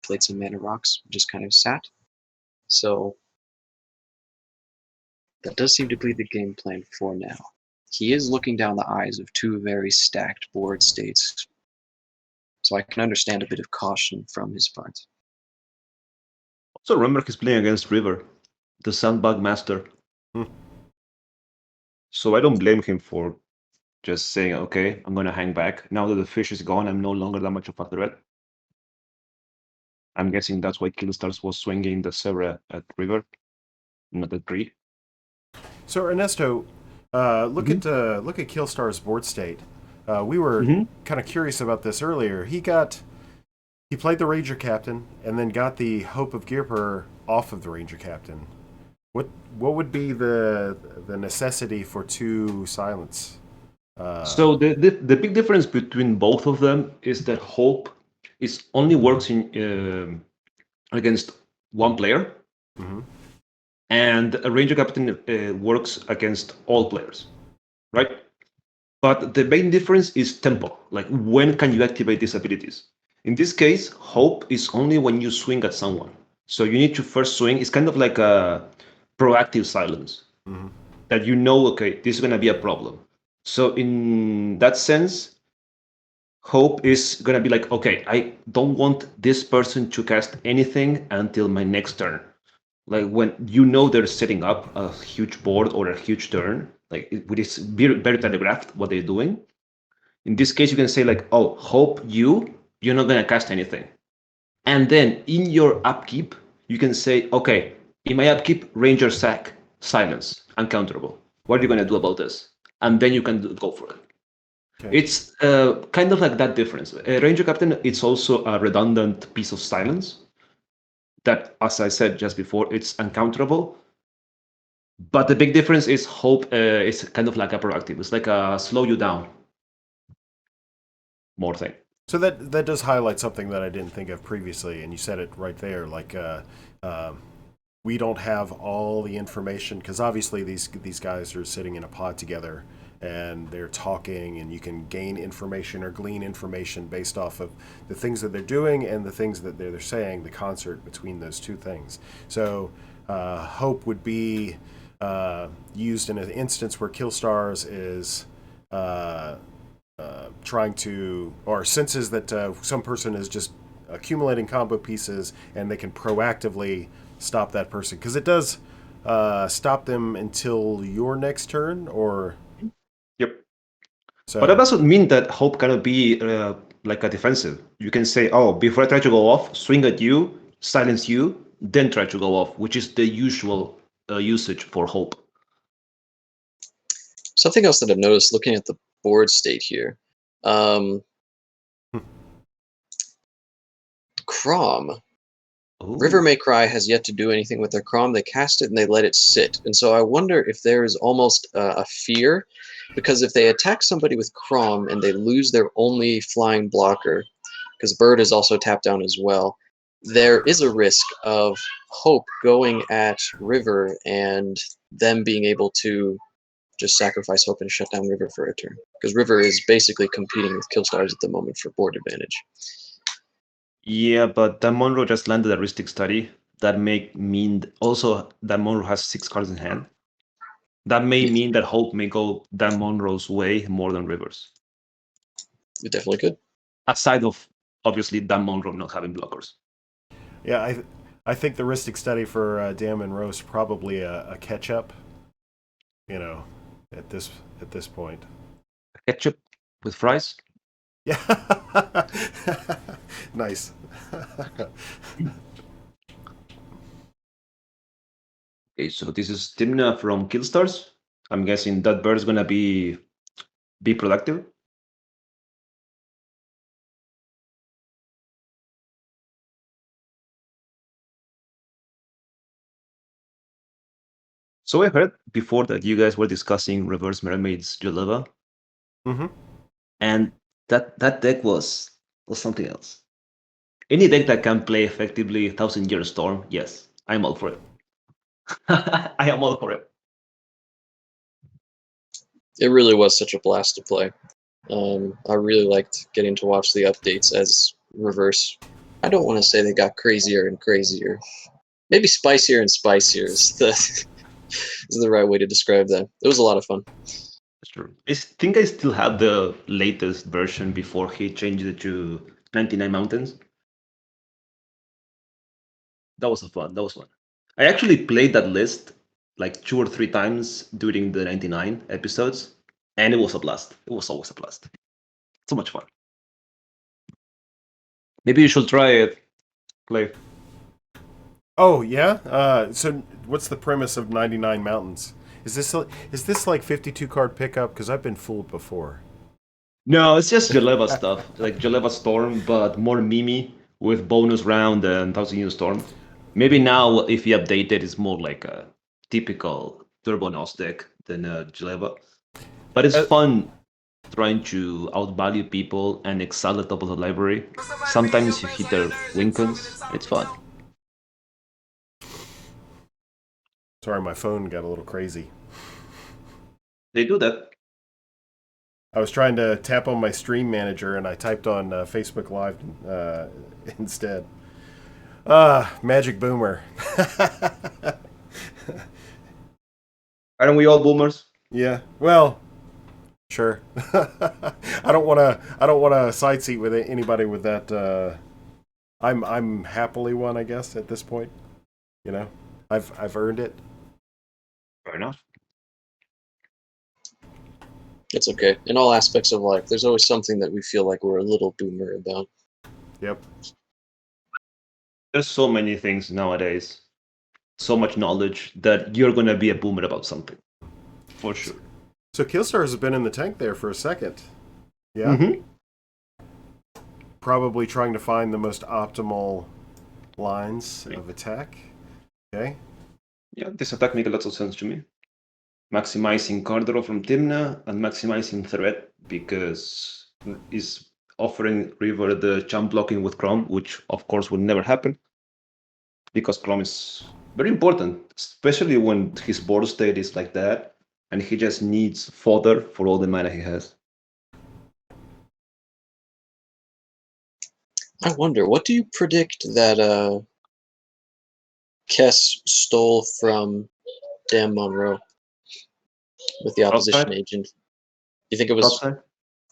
played some mana rocks, just kind of sat. So that does seem to be the game plan for now. He is looking down the eyes of two very stacked board states, so I can understand a bit of caution from his part. Also, remember he's playing against River, the Sandbag Master. Hmm. So I don't blame him for just saying, okay, I'm going to hang back. Now that the fish is gone, I'm no longer that much of a threat. I'm guessing that's why Killstars was swinging the Zebra at River, not at Tree. So Ernesto, look Mhm. at Killstar's board state. We were Mhm. kind of curious about this earlier. He played the Ranger Captain and then got the Hope of Gearper off of the Ranger Captain. What what would be the necessity for two silence? Uh, So the big difference between both of them is that hope is only works in against one player, mhm. and a ranger captain works against all players, right? But the main difference is tempo. Like when can you activate these abilities? In this case, hope is only when you swing at someone. So you need to first swing. It's kind of like a proactive silence Mhm. that you know, okay, this is going to be a problem. So in that sense, hope is going to be like, okay, I don't want this person to cast anything until my next turn. Like when you know they're setting up a huge board or a huge turn, like it's very telegraphed what they're doing. In this case, you can say like, oh, hope you're not going to cast anything. And then in your upkeep, you can say, okay, in my upkeep, ranger sack, silence, uncounterable. What are you going to do about this? And then you can go for it. Okay. It's kind of like that difference. Ranger Captain, it's also a redundant piece of silence that, as I said just before, it's uncounterable. But the big difference is hope is kind of like a proactive. It's like a slow you down more thing. So that does highlight something that I didn't think of previously, and you said it right there. Like we don't have all the information because obviously these guys are sitting in a pod together and they're talking, and you can gain information or glean information based off of the things that they're doing and the things that they're saying. The concert between those two things. So hope would be used in an instance where Killstars is. Trying to, or senses that some person is just accumulating combo pieces and they can proactively stop that person because it does stop them until your next turn, or Yep. But that so. doesn't mean that hope cannot be like a defensive. You can say, oh, before I try to go off, swing at you, silence you, then try to go off, which is the usual usage for hope. Something else that I've noticed looking at the board state here, um, Crom. River Oh. May Cry has yet to do anything with their Crom. They cast it and they let it sit. And so I wonder if there is almost a fear, because if they attack somebody with Crom and they lose their only flying blocker, because Bird is also tapped down as well, there is a risk of Hope going at River and them being able to just sacrifice Hope and shut down River for a turn. Because River is basically competing with Killstars at the moment for board advantage. Yeah, but Dan Monroe just landed a Ristic study that may mean also Dan Monroe has 6 cards in hand. That may mean that hope may go Dan Monroe's way more than Rivers. It definitely could. Aside of obviously Dan Monroe not having blockers. Yeah, I think the Ristic study for Dan Monroe is probably a catch up. You know, at this point. Ketchup with fries. Yeah. Nice. Okay, so this is Timna from Killstars. I'm guessing that bird's gonna be productive. So I heard before that you guys were discussing Reverse Mermaid's Joleva, Mm-hmm. and that deck was something else. Any deck that can play effectively Thousand Year Storm, yes, I'm all for it. I am all for it. It really was such a blast to play. I really liked getting to watch the updates as Reverse. I don't want to say they got crazier and crazier. Maybe spicier and spicier is the right way to describe that. It was a lot of fun. That's true. I think I still have the latest version before he changed it to 99 Mountains. That was fun. That was fun. I actually played that list like 2 or 3 times during the 99 episodes, and it was a blast. It was always a blast. So much fun. Maybe you should try it, Clay. Oh yeah. So what's the premise of 99 Mountains? Is this like 52 card pickup? Because I've been fooled before. No, it's just Jaleva stuff, like Jaleva Storm, but more memey with bonus round and 1000 Storm. Maybe now, if you update it, it's more like a typical Turbo Nos deck than Jaleva. But it's fun trying to outvalue people and excel the top of the library. Sometimes you hit their Lincolns. It's fun. Sorry, my phone got a little crazy. They do that. I was trying to tap on my stream manager and I typed on Facebook Live instead. Magic Boomer. Aren't we all boomers? Yeah. Well, sure. I don't want to side seat with anybody with that. I'm happily one, I guess, at this point. You know, I've earned it. Fair enough. It's okay. In all aspects of life, there's always something that we feel like we're a little boomer about. Yep. There's so many things nowadays, so much knowledge that you're gonna be a boomer about something, for sure. So Killstars has been in the tank there for a second. Yeah. Mm-hmm. Probably trying to find the most optimal lines of attack. Okay. Yeah, this attack makes a lot of sense to me. Maximizing card draw from Timna and maximizing threat because is offering River the champ blocking with Chrome, which of course will never happen because Chrome is very important, especially when his board state is like that and he just needs fodder for all the mana he has. I wonder, what do you predict that Kess stole from Dan Monroe with the opposition Outside? agent? You think it was? Outside?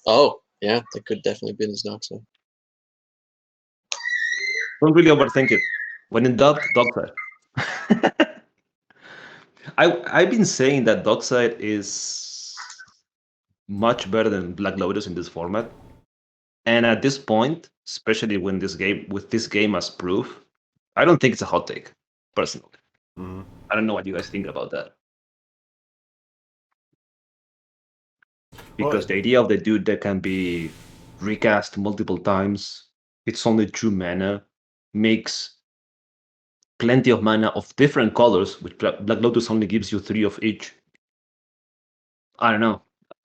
Oh, yeah, that could definitely be his dockside. Don't really overthink it. When in doubt, Dockside. I've been saying that Dockside is much better than Black Lotus in this format. And at this point, especially when this game as proof, I don't think it's a hot take, personally. Mm-hmm. I don't know what you guys think about that. Because the idea of the dude that can be recast multiple times, it's only 2 mana, makes plenty of mana of different colors, which Black Lotus only gives you 3 of each. I don't know.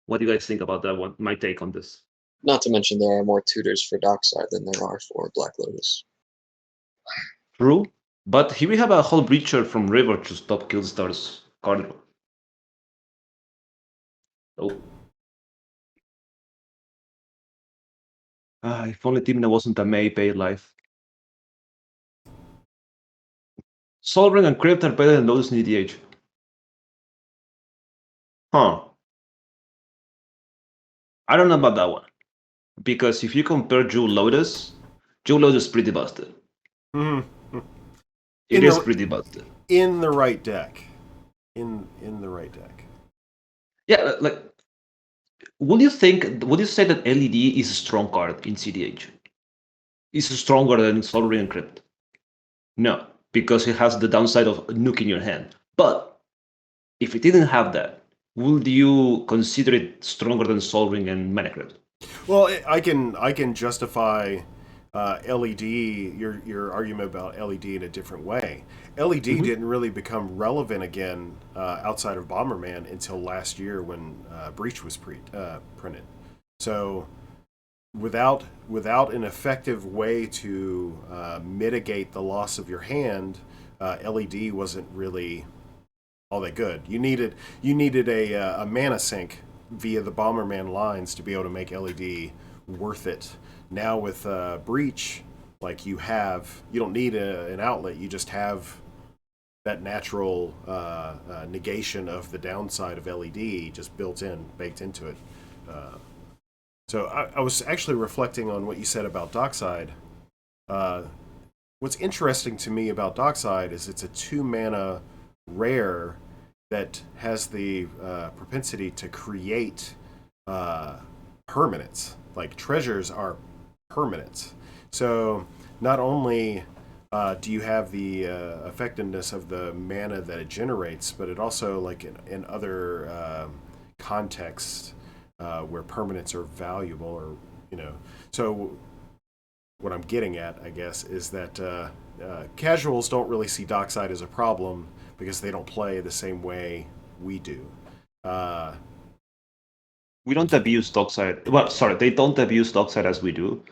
What do you guys think about that one? My take on this. Not to mention there are more tutors for dockside than there are for Black Lotus. True, but here we have a whole breacher from River to stop Killstar's card draw. Oh. If only Timna wasn't a May paid life. Sol Ring and Crypt are better than Lotus in cEDH. Huh. I don't know about that one. Because if you compare Jewel Lotus is pretty busted. Mm-hmm. It is pretty busted. In the right deck. In the right deck. Yeah, like, would you say that LED is a strong card in cEDH? Is it stronger than Sol Ring and Crypt? No, because it has the downside of nuking your hand. But if it didn't have that, would you consider it stronger than Sol Ring and Mana Crypt? Well, I can justify LED, your argument about LED in a different way. LED didn't really become relevant again outside of Bomberman until last year when Breach was printed. So without an effective way to mitigate the loss of your hand, LED wasn't really all that good. You needed a mana sink via the Bomberman lines to be able to make LED worth it. Now with Breach, like you don't need an outlet. You just have that natural negation of the downside of LED just baked into it. So I was actually reflecting on what you said about Dockside. What's interesting to me about Dockside is it's a 2 mana rare that has the propensity to create permanents. Like treasures are permanents. So not only do you have the effectiveness of the mana that it generates, but it also, like in other contexts where permanents are valuable, or so what I'm getting at, I guess, is that casuals don't really see Dockside as a problem because they don't play the same way we do. We don't abuse Dockside. Well, sorry, they don't abuse Dockside as we do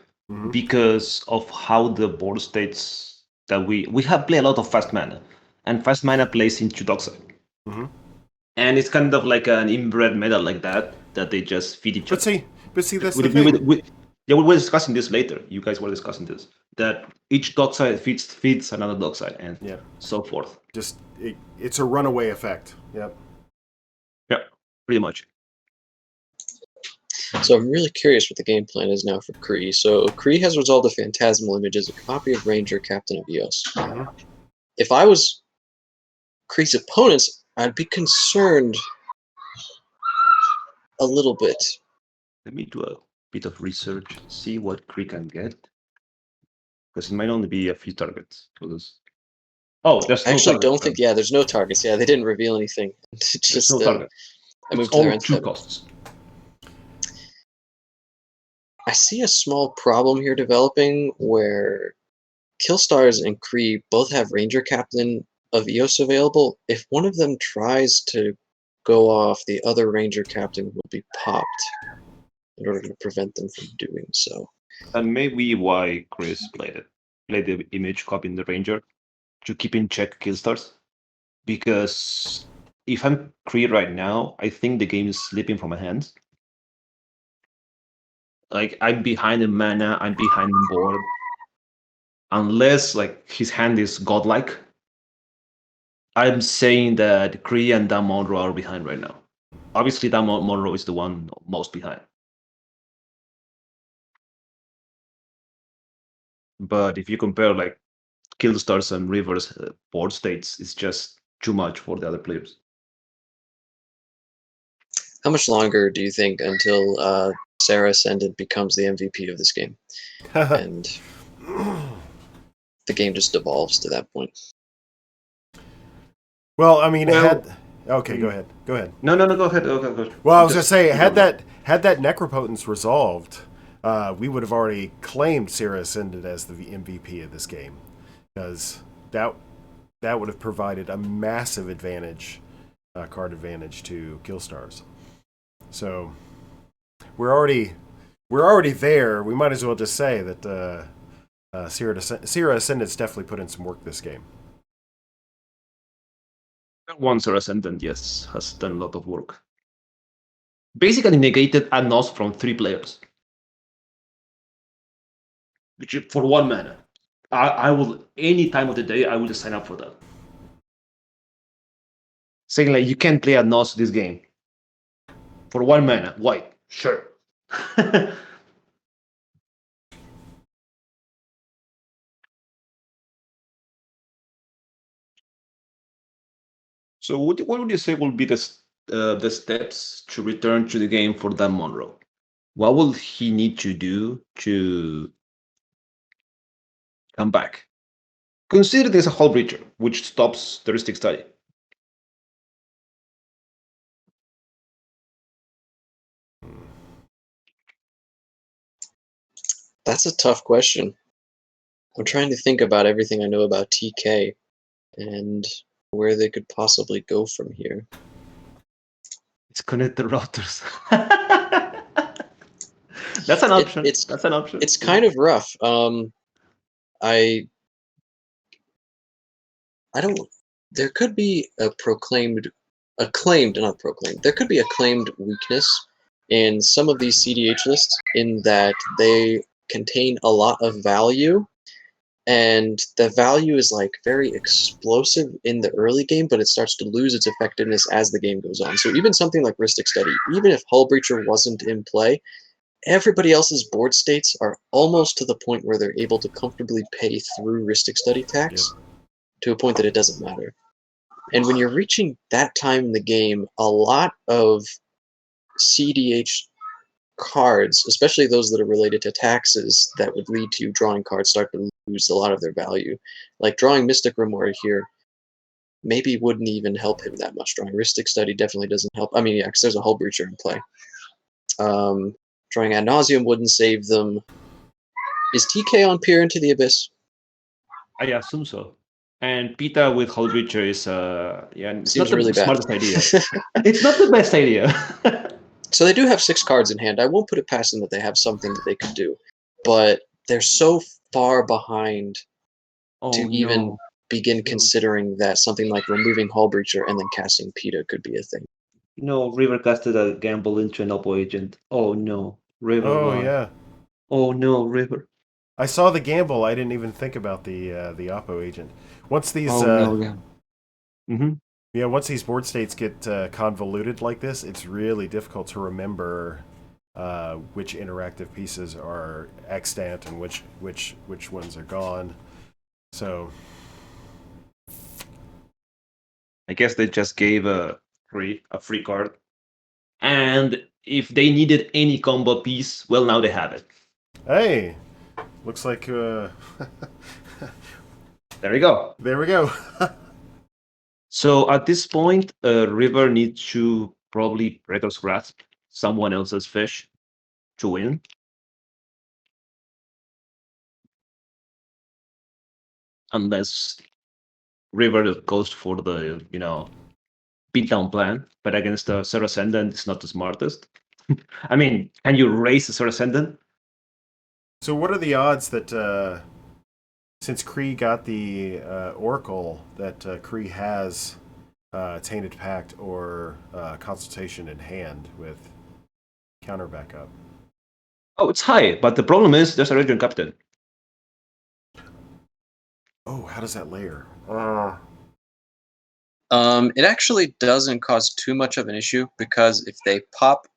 because of how the board states that we have played a lot of fast mana, and fast mana plays into Dockside. And it's kind of like an inbred meta like that they just feed each other. But see, that's the thing. Yeah, we were discussing this later. You guys were discussing this. That each Dockside feeds another Dockside, and so forth. Just it's a runaway effect. Yep. Yeah, pretty much. So I'm really curious what the game plan is now for Kree. So Kree has resolved a Phantasmal Image as a copy of Ranger Captain of Eos. If I was Kree's opponents, I'd be concerned a little bit. Let me do a bit of research, see what Kree can get. Because it might only be a few targets. Oh, there's I actually no don't think. Yeah, there's no targets. Yeah, they didn't reveal anything. It's just no target. I moved It's to all 2 costs. I see a small problem here developing where Killstars and Kree both have Ranger Captain of Eos available. If one of them tries to go off, the other Ranger Captain will be popped in order to prevent them from doing so. And maybe why Chris played the image copying the Ranger to keep in check Killstars. Because if I'm Kree right now, I think the game is slipping from my hands. Like, I'm behind in mana, I'm behind in board. Unless, like, his hand is godlike, I'm saying that Kree and Dan Monroe are behind right now. Obviously, Dan Monroe is the one most behind. But if you compare, like, Killstars and Rivers board states, it's just too much for the other players. How much longer do you think until Sarah Ascendant becomes the MVP of this game? And the game just devolves to that point. Well, I mean, okay, go ahead. No, go ahead. Okay. Well, I was gonna say, had that Necropotence resolved, we would have already claimed Sarah Ascendant as the MVP of this game, because that would have provided a massive advantage, card advantage to Killstars. So we're already there. We might as well just say that Sarah Ascendant's definitely put in some work this game. One Sarah Ascendant, yes, has done a lot of work. Basically negated a NOS from 3 players. Which, for 1 mana. I will, any time of the day, I will just sign up for that. Saying, like, you can't play a NOS this game. For 1 mana. Why? Sure. So what would you say will be the steps to return to the game for Dan Monroe? What will he need to do to come back? Consider there's a Hull Breacher, which stops the Rhystic Study. That's a tough question. I'm trying to think about everything I know about TK and where they could possibly go from here. It's connect the routers. That's an option. That's an option. It's kind of rough. I don't. There could be there could be a claimed weakness in some of these CEDH lists in that they contain a lot of value, and the value is like very explosive in the early game, but it starts to lose its effectiveness as the game goes on. So even something like Rhystic Study, even if Hull Breacher wasn't in play, everybody else's board states are almost to the point where they're able to comfortably pay through Rhystic Study tax to a point that it doesn't matter. And when you're reaching that time in the game, a lot of cEDH cards, especially those that are related to taxes that would lead to you drawing cards, start to lose a lot of their value. Like drawing Mystic Remora here maybe wouldn't even help him that much. Drawing Rhystic Study definitely doesn't help. I mean, yeah, because there's a Hull Breacher in play. Drawing Ad Nauseam wouldn't save them. Is TK on Peer into the Abyss? I assume so. And Pita with Hull Breacher is it's Seems not the really bad. smartest idea. It's not the best idea. So they do have 6 cards in hand. I won't put it past them that they have something that they could do, but they're so far behind to even begin considering that something like removing Hull Breacher and then casting Pita could be a thing. No, River casted a gamble into an Oppo agent. Oh no, River. Oh why? yeah. Oh no, River. I saw the gamble. I didn't even think about the Oppo agent. Once these Yeah. once these board states get convoluted like this, it's really difficult to remember which interactive pieces are extant and which ones are gone. So I guess they just gave a free card, and if they needed any combo piece, well, now they have it. hey, looks like There we go. there we go. So at this point, River needs to probably Predator's Grasp someone else's fish to win. Unless River goes for the, beatdown plan, but against the Zero Ascendant, it's not the smartest. I mean, can you raise the Zero Ascendant? So what are the odds that since Kree got the Oracle, that Kree has Tainted Pact or Consultation in hand with counter backup? Oh, it's high, but the problem is there's a Region Captain. Oh, how does that layer? It actually doesn't cause too much of an issue because if they pop,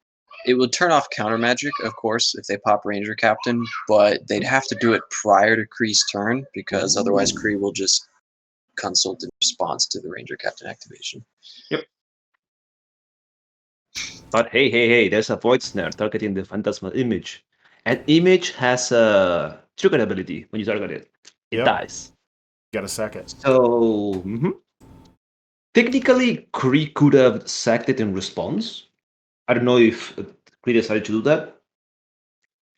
it would turn off counter magic, of course, if they pop Ranger Captain, but they'd have to do it prior to Kree's turn because otherwise Kree will just consult in response to the Ranger Captain activation. Yep. But hey, there's a Void Snare targeting the Phantasmal Image. And Image has a trigger ability when you target it. It dies. Got a second. So, technically, Kree could have sacked it in response. I don't know if Kree decided to do that.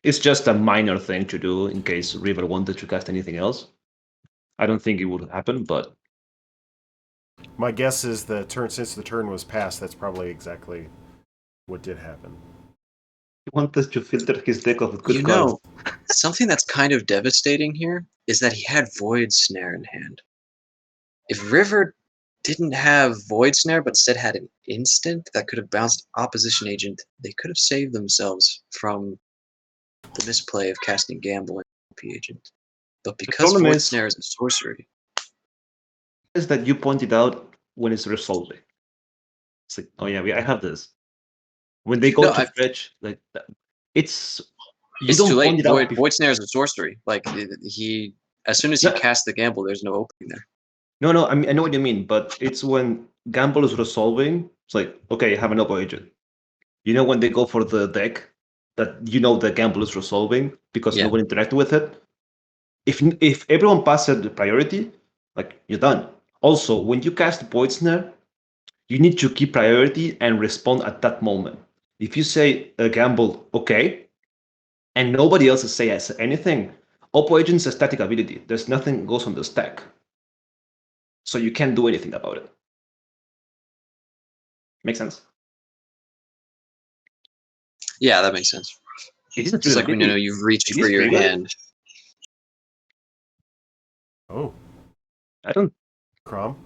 It's just a minor thing to do in case River wanted to cast anything else. I don't think it would happen, but my guess is since the turn was passed, that's probably exactly what did happen. He wanted to filter his deck of good cards. Something that's kind of devastating here is that he had Void Snare in hand. If River didn't have Void Snare, but instead had an instant that could have bounced Opposition Agent, they could have saved themselves from the misplay of casting Gamble and OP Agent. But because Void Snare is a sorcery, is that you pointed out when it's resolving. It's like, oh yeah, I have this. When they go to fetch, like it's too late. Void Snare is a sorcery. Like as soon as he casts the Gamble, there's no opening there. No, I mean I know what you mean, but it's when Gamble is resolving. It's like, okay, I have an Oppo agent. You know when they go for the deck, that the Gamble is resolving because no one interacted with it. If everyone passes the priority, like you're done. Also, when you cast Void Snare, you need to keep priority and respond at that moment. If you say a Gamble, okay, and nobody else says anything, Oppo Agent's a static ability. There's nothing goes on the stack. So you can't do anything about it. Make sense? Yeah, that makes sense. It's like when you've reached for your hand. Oh. I don't... Crom?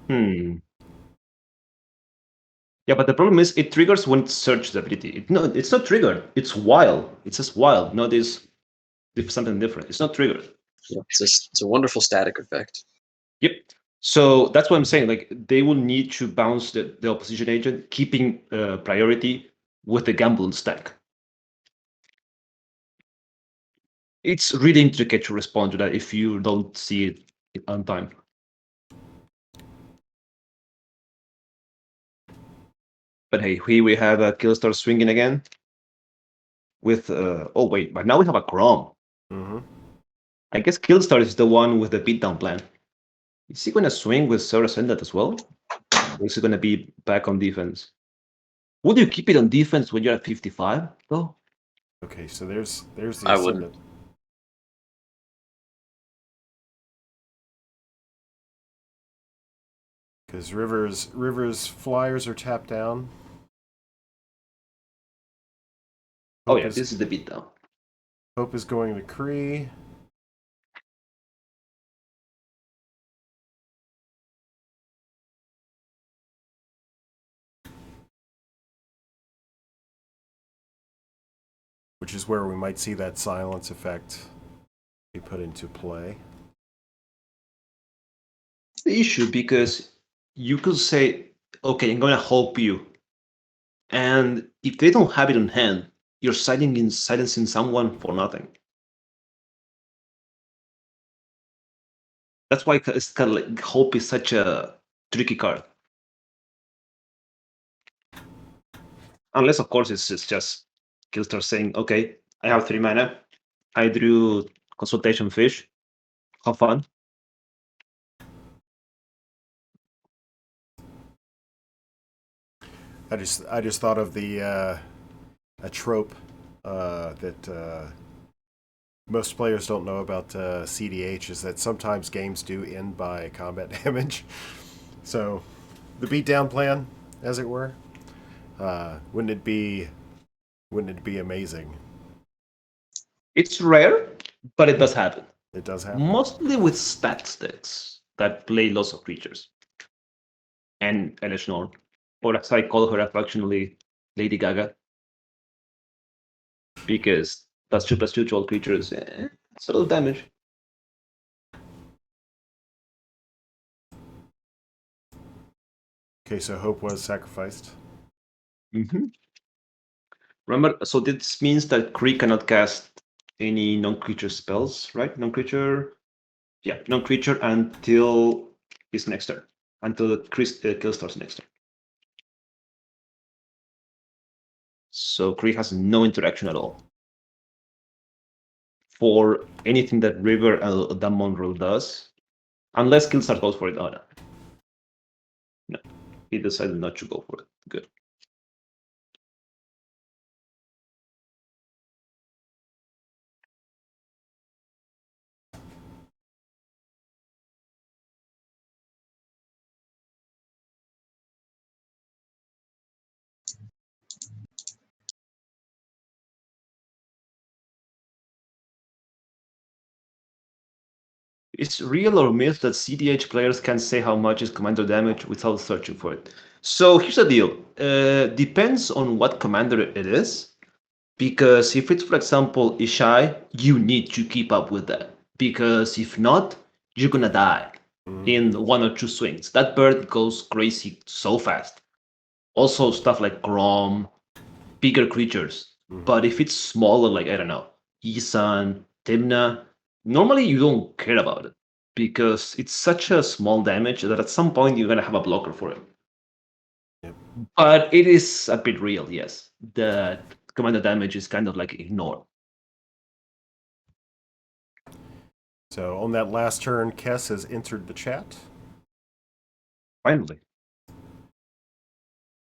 Yeah, but the problem is it triggers when it searches the ability. No, it's not triggered. It's wild. It's just wild. Not this something different. It's not triggered. Yeah, it's a wonderful static effect. Yep. So that's what I'm saying. Like they will need to bounce the opposition agent, keeping priority with the Gamble stack. It's really intricate to respond to that if you don't see it on time. But hey, here we have a Killstar swinging again. With oh wait, but now we have a Crom. I guess Killstar is the one with the beatdown plan. Is he gonna swing with Sarah Sendat as well? Or is he gonna be back on defense? Would you keep it on defense when you're at 55 though? Okay, so there's the I wouldn't. ascendant. Because Rivers Flyers are tapped down. Oh yeah, this is the beatdown. Hope is going to Cree. Which is where we might see that silence effect be put into play. The issue, because you could say, okay, I'm gonna help you. And if they don't have it on hand, you're silencing someone for nothing. That's why it's kind of like hope is such a tricky card. Unless, of course, it's just Killstar saying, okay, I have 3 mana. I drew Consultation Fish. Have fun. I just thought of the a trope that most players don't know about CDH is that sometimes games do end by combat damage. So the beatdown plan, as it were, wouldn't it be amazing? It's rare, but it does happen. It does happen. Mostly with stat sticks that play lots of creatures. And Elish Norn. Or as I call her affectionately, Lady Gaga. Because +2/+2 to all creatures, it's a little damage. Okay, so Hope was sacrificed. Mm-hmm. Remember, so this means that Kree cannot cast any non-creature spells, right? Non-creature until his next turn. Until Killstar's next turn. So Kree has no interaction at all. For anything that River and Damon Rule does, unless Killstar goes for it. Oh, no. No, he decided not to go for it. Good. It's real or myth that CDH players can say how much is commander damage without searching for it. So here's the deal. Depends on what commander it is. Because if it's, for example, Ishai, you need to keep up with that. Because if not, you're gonna die in 1 or 2 swings. That bird goes crazy so fast. Also, stuff like Grom, bigger creatures. But if it's smaller, like, I don't know, Isan, Timna, normally you don't care about it. Because it's such a small damage that at some point you're gonna have a blocker for it. Yep. But it is a bit real, yes. That commander damage is kind of like ignored. So on that last turn, Kess has entered the chat. Finally.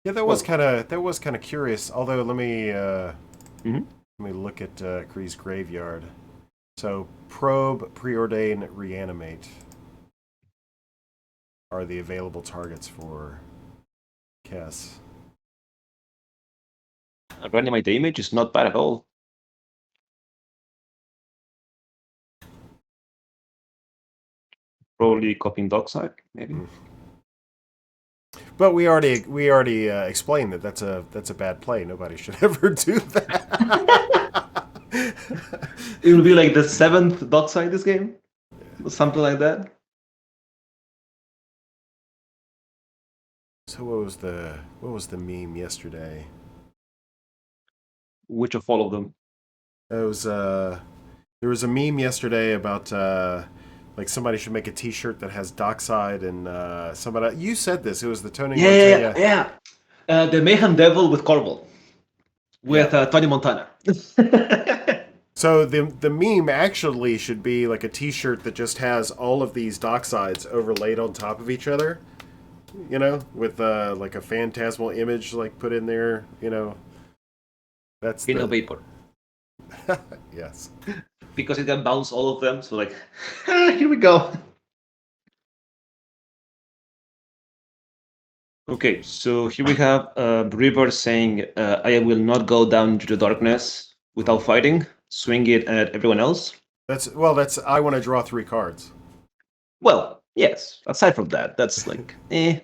Yeah, that was kind of curious. Although let me look at Kree's graveyard. So probe, preordain, reanimate are the available targets for Kess. Reanimate the image is not bad at all. Probably copying Dockside, maybe. But we already explained that that's a bad play. Nobody should ever do that. It will be like the 7th Dockside this game, or something like that. So what was the meme yesterday? Which of all of them? It was there was a meme yesterday about like somebody should make a T-shirt that has Dockside and somebody you said this. It was the Tony Montana. Yeah. The Mayhem Devil with Corval. With Tony Montana. So the meme actually should be like a T-shirt that just has all of these docksides overlaid on top of each other, you know, with like a phantasmal image like put in there, you know. That's In a the vapor. yes. Because it can bounce all of them, so like, here we go. Okay, so here we have River saying, I will not go down into the darkness without fighting, swing it at everyone else. That's I want to draw 3 cards. Well, yes, aside from that, that's like, eh.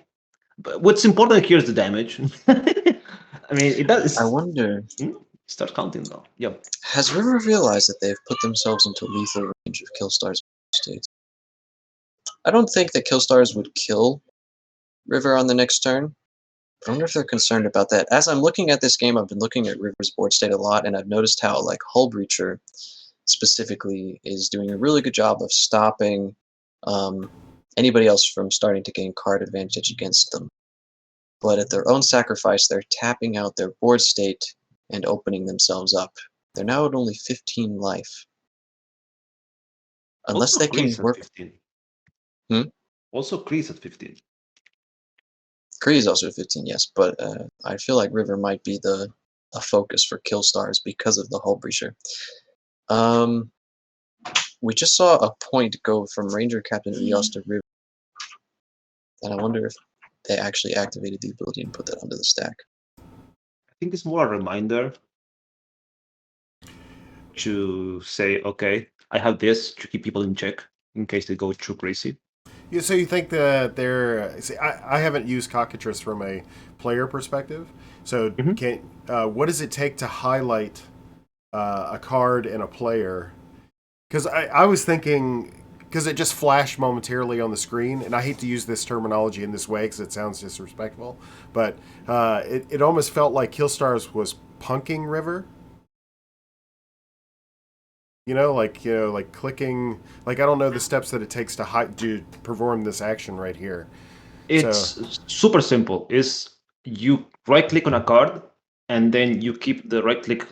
But what's important here is the damage. I mean, it does. I wonder, Start counting though. Yep. has River realized that they've put themselves into lethal range of Killstar's states? I don't think that Killstars would kill River on the next turn. I wonder if they're concerned about that. As I'm looking at this game, I've been looking at River's board state a lot, and I've noticed how, like, Hull Breacher specifically is doing a really good job of stopping anybody else from starting to gain card advantage against them. But at their own sacrifice, they're tapping out their board state and opening themselves up. They're now at only 15 life. Unless Also, they can Chris at work. 15. Hmm? Also, Chris at 15. Kree is also 15, yes, but I feel like River might be a focus for Killstars because of the Hull Breacher. We just saw a point go from Ranger Captain Eos to River, and I wonder if they actually activated the ability and put that onto the stack. I think it's more a reminder to say, okay, I have this to keep people in check in case they go too crazy. Yeah, so you think that they're? See, I haven't used cockatrice from a player perspective. So can what does it take to highlight a card and a player? Because I was thinking because it just flashed momentarily on the screen, and I hate to use this terminology in this way because it sounds disrespectful, but it almost felt like Killstars was punking River. Like clicking. Like I don't know the steps that it takes to perform this action right here. So, It's super simple. Is you right click on a card and then you keep the right click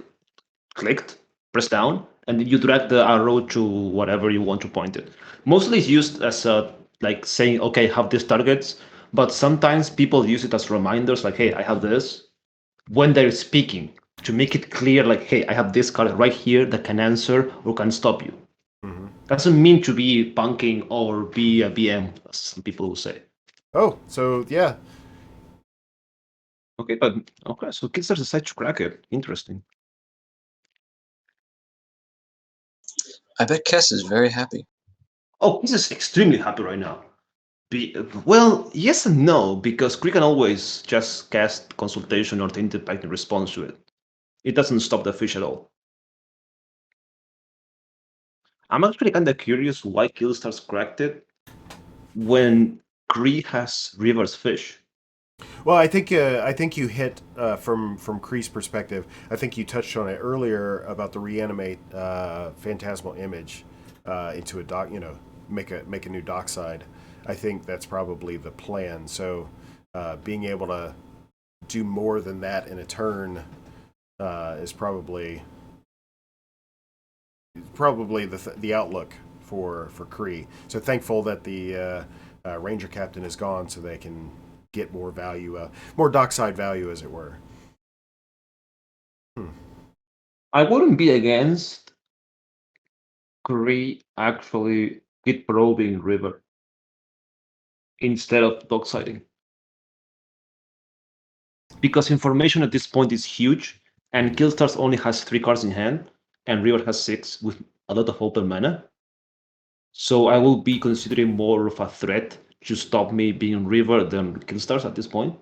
clicked, press down, and then you drag the arrow to whatever you want to point it. Mostly it's used as a like saying, okay, have these targets, but sometimes people use it as reminders, like, hey, I have this, when they're speaking, to make it clear, like, hey, I have this card right here that can answer or can stop you. Doesn't mean to be punking or be a BM, as some people will say. oh, so yeah, Okay, but okay, so kids decide to crack it. Interesting. I bet Kess is very happy. Oh, he's just extremely happy right now. Well, yes and no, because Kree can always just cast consultation or tainted pact in response to it. It doesn't stop the fish at all. I'm actually kind of curious why Killstars cracked it when Kree has River's fish. well, I think you hit from Kree's perspective. I think you touched on it earlier about the reanimate phantasmal image into a dock. Make a new dockside. I think that's probably the plan. So being able to do more than that in a turn is probably the outlook for Kree. So thankful that the Ranger Captain is gone, so they can get more value, more dockside value, as it were. I wouldn't be against Kree actually hit probing River instead of docksiding. Because information at this point is huge, and Killstars only has 3 cards in hand, and River has 6 with a lot of open mana. So I will be considering more of a threat to stop me being River than Killstars at this point.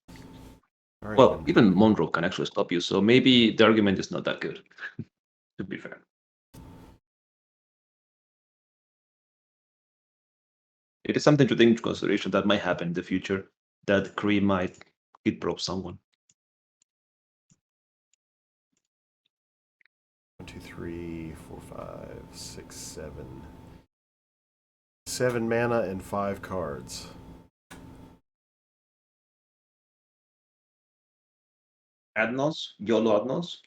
All right, Well, then. even Monroe can actually stop you, so maybe the argument is not that good, to be fair. It is something to take into consideration that might happen in the future, that Kree might hit probe someone. 1, 2, 3, 4, 5, 6, 7. 7 mana and 5 cards. Adnos, YOLO Adnos.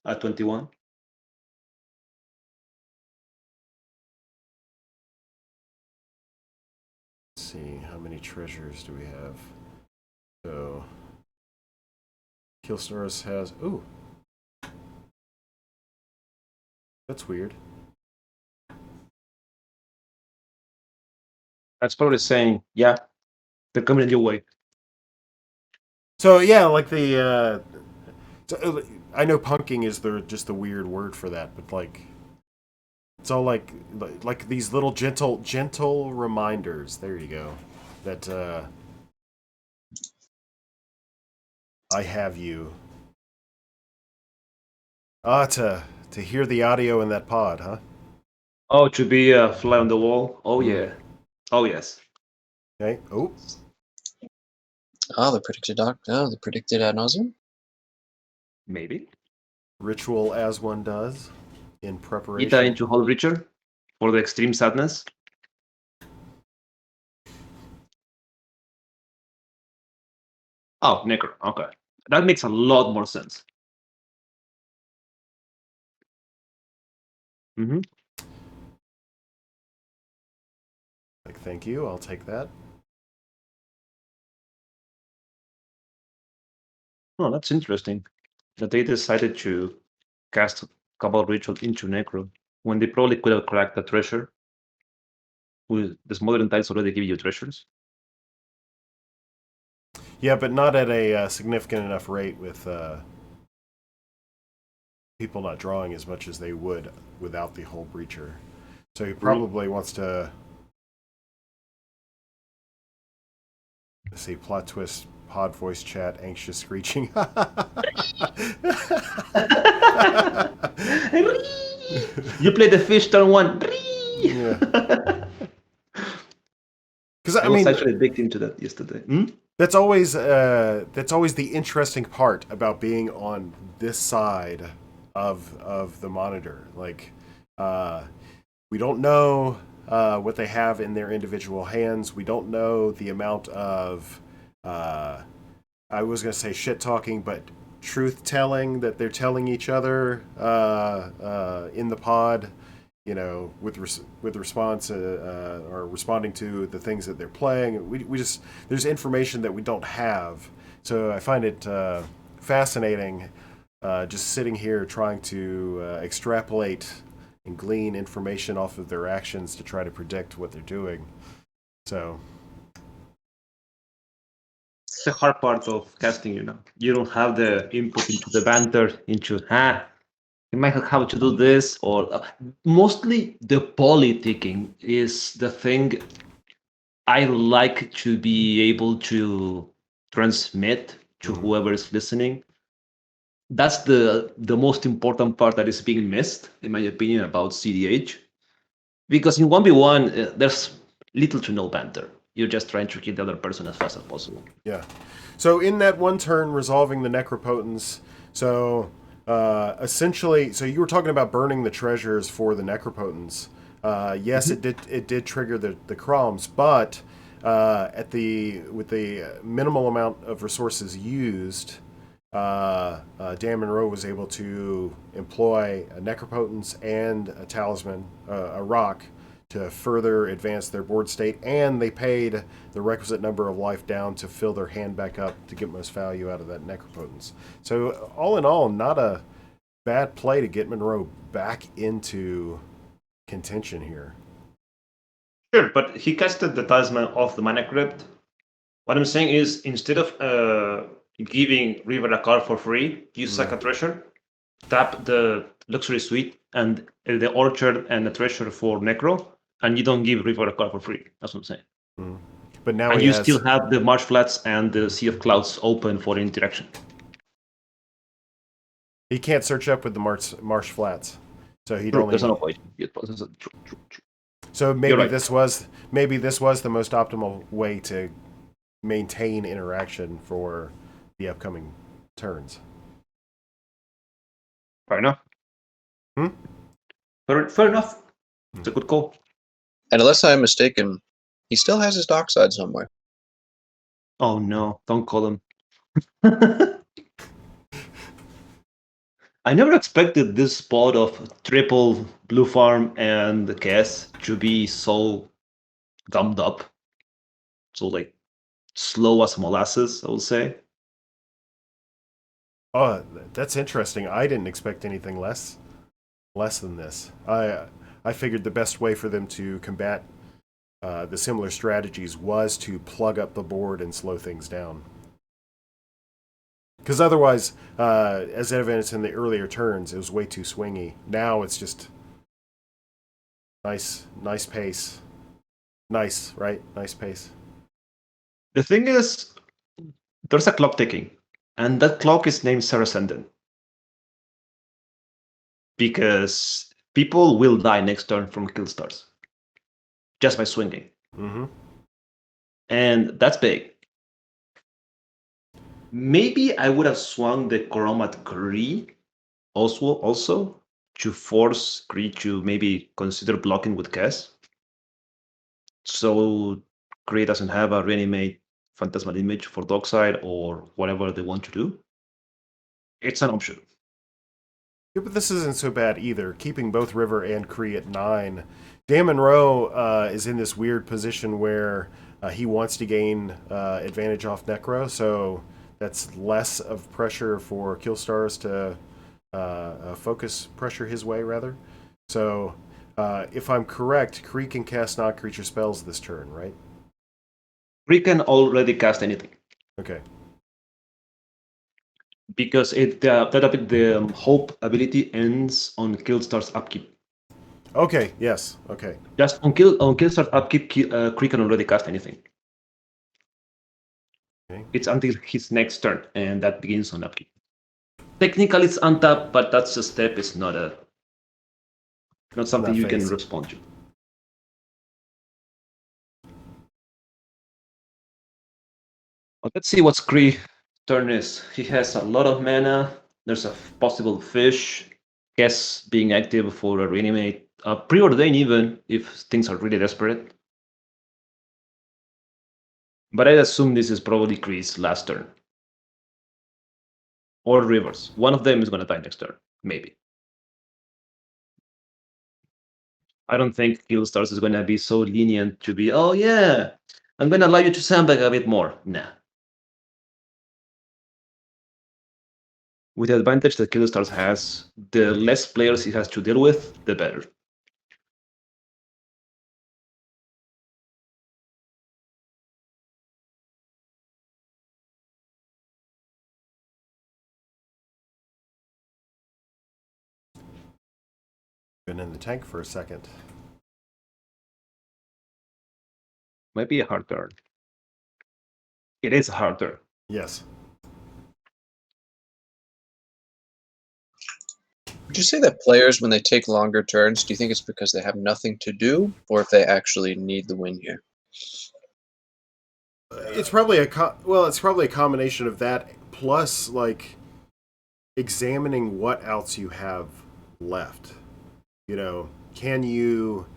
at 21. Let's see, how many treasures do we have? So, Killstars has... Ooh. That's weird. That's probably saying, yeah, they're coming your way. So, yeah, like the... I know punking is just the weird word for that, but like... It's all like these little gentle reminders. There you go. That I have you. To hear the audio in that pod, huh? Oh, to be a fly on the wall. Oh yeah. Oh yes. Okay. Oh. Oh, the predicted ad nauseum. Maybe. Ritual as one does in Ita preparation. into Hall Reacher for the extreme sadness. Oh, Necro. Okay. That makes a lot more sense. Mm-hmm. Like, thank you. I'll take that. Oh, that's interesting. That they decided to cast Cabal Ritual into Necro when they probably could have cracked the treasure. With the modern tiles already give you treasures. Yeah, but not at a significant enough rate with people not drawing as much as they would without the Hull Breacher. So he probably wants to... Let's see, plot twist, pod voice chat, anxious screeching. You play the fish turn 1. Yeah. Because I was actually victim to that yesterday. That's always the interesting part about being on this side of the monitor. Like, we don't know what they have in their individual hands. We don't know the amount of I was gonna say shit talking, but truth telling that they're telling each other in the pod. You know, with response or responding to the things that they're playing. We just, there's information that we don't have. So I find it fascinating just sitting here trying to extrapolate and glean information off of their actions to try to predict what they're doing. So it's the hard part of casting, You don't have the input into the banter, into, you might have to do this, or mostly the politicking is the thing I like to be able to transmit to whoever is listening. That's the most important part that is being missed, in my opinion, about CEDH. Because in 1v1, there's little to no banter. You're just trying to kill the other person as fast as possible. yeah. So in that one turn, resolving the Necropotence, so essentially, so you were talking about burning the treasures for the Necropotence. Yes, it did trigger the Chroms, but with the minimal amount of resources used, Dan Monroe was able to employ a Necropotence and a Talisman, a rock, to further advance their board state, and they paid the requisite number of life down to fill their hand back up to get most value out of that Necropotence. So all in all, not a bad play to get Monroe back into contention here. Sure, but he casted the Talisman off the Mana Crypt. What I'm saying is, instead of giving River a card for free, you sack a treasure, tap the Luxury Suite and the Orchard and the treasure for Necro, and you don't give River a card for free. That's what I'm saying. But now and you still have the Marsh Flats and the Sea of Clouds open for interaction. He can't search up with the Marsh Flats, so he'd True, only. there's no point. So maybe right. this was the most optimal way to maintain interaction for the upcoming turns. Fair enough. Fair enough. It's a good call. And unless I'm mistaken, he still has his dark side somewhere. Oh no, don't call him. I never expected this spot of triple blue farm and the cast to be so gummed up. So like slow as molasses, I would say. Oh, that's interesting. I didn't expect anything less than this. I figured the best way for them to combat the similar strategies was to plug up the board and slow things down. Because otherwise, as evidenced in the earlier turns, it was way too swingy. Now it's just nice pace. Nice, right? Nice pace. The thing is, there's a clock ticking, and that clock is named Saracenden. Because people will die next turn from kill stars just by swinging. Mm-hmm. And that's big. Maybe I would have swung the Chromat Kree also to force Kree to maybe consider blocking with Cass. So Kree doesn't have a reanimate Phantasmal Image for Dockside or whatever they want to do. It's an option. Yeah, but this isn't so bad either. Keeping both River and Kree at 9. Dan Monroe is in this weird position where he wants to gain advantage off Necro, so that's less of pressure for Killstars to focus pressure his way, rather. So, if I'm correct, Kree can cast non-creature spells this turn, right? Kree can already cast anything. Okay. Because the Hope ability ends on Killstar's upkeep. Okay, yes, okay. Just on Killstar's upkeep, Kree can already cast anything. Okay. It's until his next turn, and that begins on upkeep. Technically, it's untapped, but that's a step. It's not something you can respond to. But let's see what Kree turn is. He has a lot of mana. There's a possible fish. Guess being active for a reanimate. Preordain even if things are really desperate. But I assume this is probably Kree's last turn. Or Rivers. One of them is going to die next turn. Maybe. I don't think Killstars is going to be so lenient to be, oh yeah, I'm going to allow you to sandbag a bit more. Nah. With the advantage that Killstars has, the less players he has to deal with, the better. Been in the tank for a second. Might be a hard turn. It is a hard turn. Yes. Would you say that players, when they take longer turns, do you think it's because they have nothing to do, or if they actually need the win here? It's probably it's probably a combination of that plus like examining what else you have left. You know, can you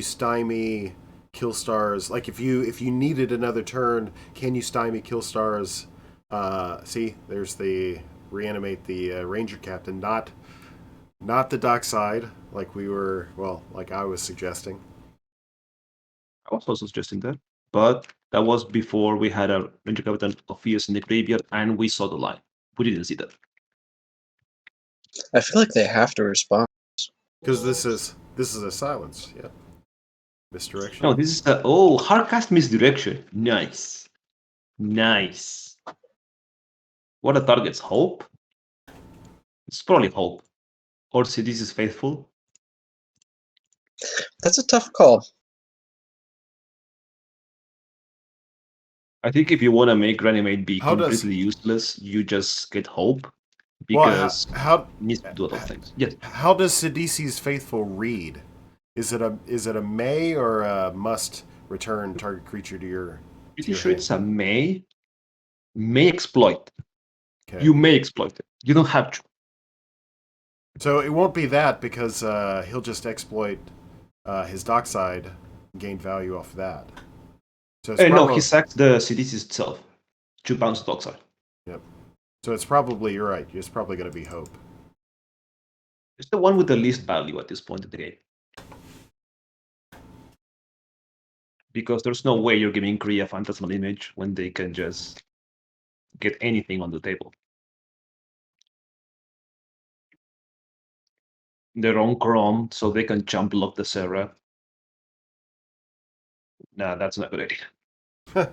stymie Killstars? Like if you needed another turn, can you stymie Killstars? See, there's the reanimate the Ranger Captain, not the Dockside, like like I was suggesting. I was also suggesting that. But that was before we had a Ranger Captain Ophius in the graveyard and we saw the line. We didn't see that. I feel like they have to respond. Because this is a silence, yeah. Misdirection. No, this is hardcast misdirection. Nice. Nice. What are targets? Hope? It's probably Hope. Or Cities is Faithful. That's a tough call. I think if you want to make Reanimate be completely useless, you just get Hope. Because it needs to do a lot of things. Yes. How does Sidisi's Faithful read? Is it a may or a must return target creature to your? Pretty sure it's a may. May exploit. Okay. You may exploit it. You don't have to. So it won't be that because he'll just exploit his Dockside, gain value off of that. So no, he sacks the Sidisi itself to bounce Dockside. Yep. So it's probably, you're right, it's probably going to be Hope. It's the one with the least value at this point in the game. Because there's no way you're giving Kree a phantasmal image when they can just get anything on the table. Their own Chrome, so they can jump block the Serra. Nah, that's not a good idea.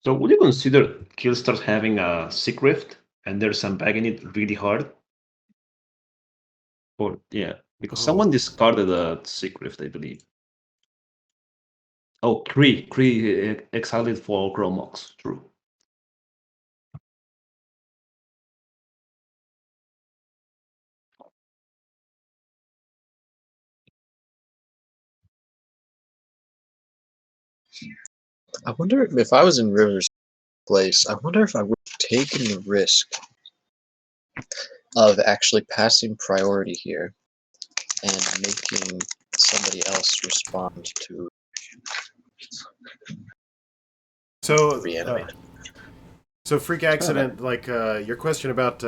So would you consider Killstars having a Sick Rift and they're sandbagging it really hard? Or yeah, because someone discarded a Sick Rift, I believe. Oh, Kree exiled for Chromox, true. I wonder if I was in River's place, I wonder if I would have taken the risk of actually passing priority here and making somebody else respond to So, reanimate. so freak accident, like your question about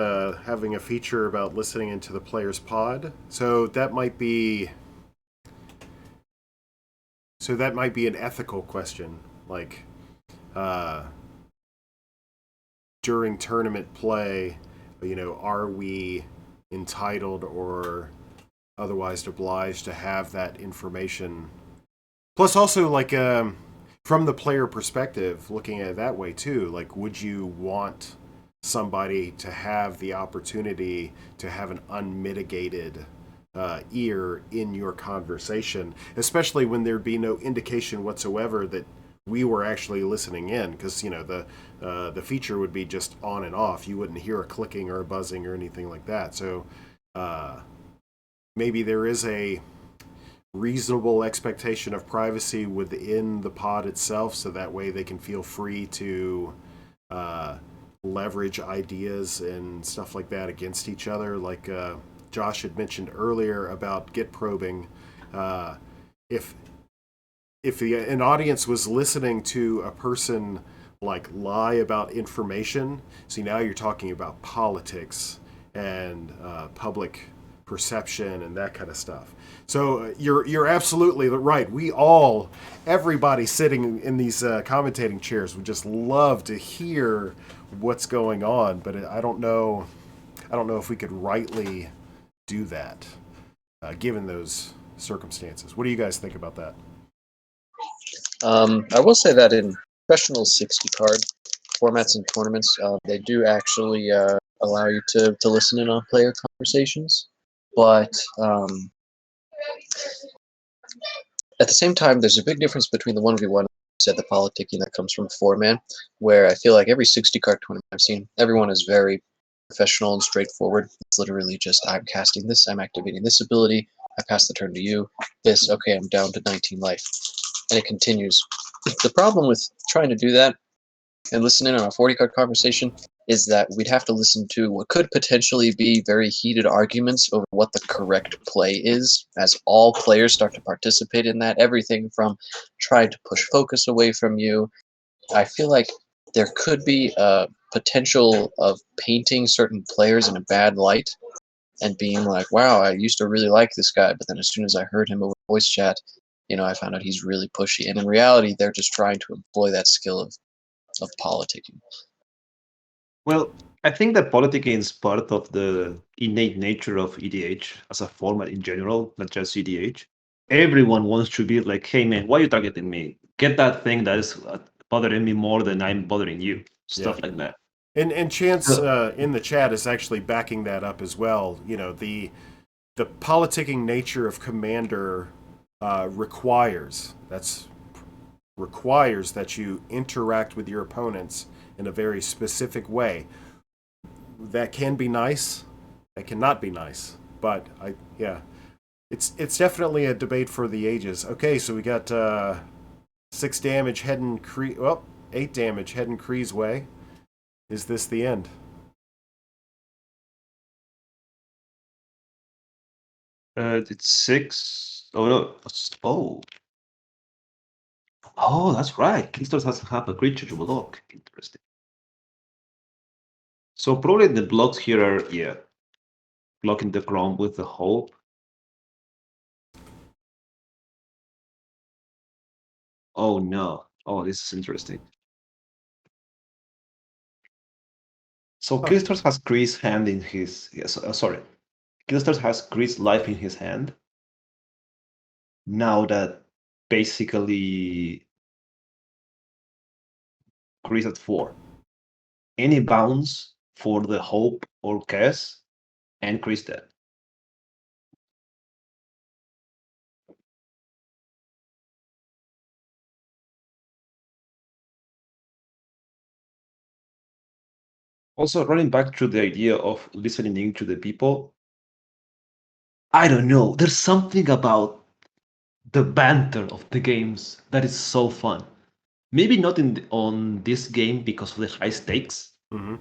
having a feature about listening into the player's pod. So that might be an ethical question, like during tournament play, are we entitled or otherwise obliged to have that information? Plus, also, like, from the player perspective, looking at it that way too, like, would you want somebody to have the opportunity to have an unmitigated ear in your conversation, especially when there'd be no indication whatsoever that we were actually listening in, because the feature would be just on and off. You wouldn't hear a clicking or a buzzing or anything like that. So maybe there is a reasonable expectation of privacy within the pod itself, so that way they can feel free to leverage ideas and stuff like that against each other. Like Josh had mentioned earlier about Git probing. If an audience was listening to a person like lie about information, see, now you're talking about politics and public perception and that kind of stuff. So you're absolutely right. Everybody sitting in these commentating chairs would just love to hear what's going on, but I don't know if we could rightly do that given those circumstances. What do you guys think about that? I will say that in professional 60 card formats and tournaments, they do actually allow you to listen in on player conversations, but at the same time, there's a big difference between the 1v1 said the politicking that comes from 4-man, where I feel like every 60 card tournament I've seen, everyone is very professional and straightforward. It's literally just, I'm casting this, I'm activating this ability, I pass the turn to you, this, okay, I'm down to 19 life. And it continues. The problem with trying to do that and listen in on a 40 card conversation is that we'd have to listen to what could potentially be very heated arguments over what the correct play is, as all players start to participate in that. Everything from trying to push focus away from you. I feel like there could be a potential of painting certain players in a bad light and being like, wow, I used to really like this guy, but then as soon as I heard him over voice chat, I found out he's really pushy. And in reality, they're just trying to employ that skill of politicking. Well, I think that politicking is part of the innate nature of EDH as a format in general, not just CEDH. Everyone wants to be like, hey man, why are you targeting me? Get that thing that is bothering me more than I'm bothering you. Stuff like that. And Chance in the chat is actually backing that up as well. The politicking nature of Commander requires that you interact with your opponents in a very specific way. That can be nice. That cannot be nice. But it's definitely a debate for the ages. Okay, so we got 6 damage heading 8 damage heading Kree's way. Is this the end? It's 6. Oh no. Oh, that's right. Killstars has have a creature to block. Interesting. So probably the blocks here are, yeah, blocking the Chrome with the Hope. Oh no. Oh, this is interesting. So Killstars has Chris' hand in his. Yes, sorry. Killstars has Chris' life in his hand. Now that basically Chris at 4. Any bounce for the Hope or Cass, and Chris dead. Also, running back to the idea of listening to the people, I don't know. There's something about the banter of the games that is so fun. Maybe not on this game because of the high stakes, Mm-hmm.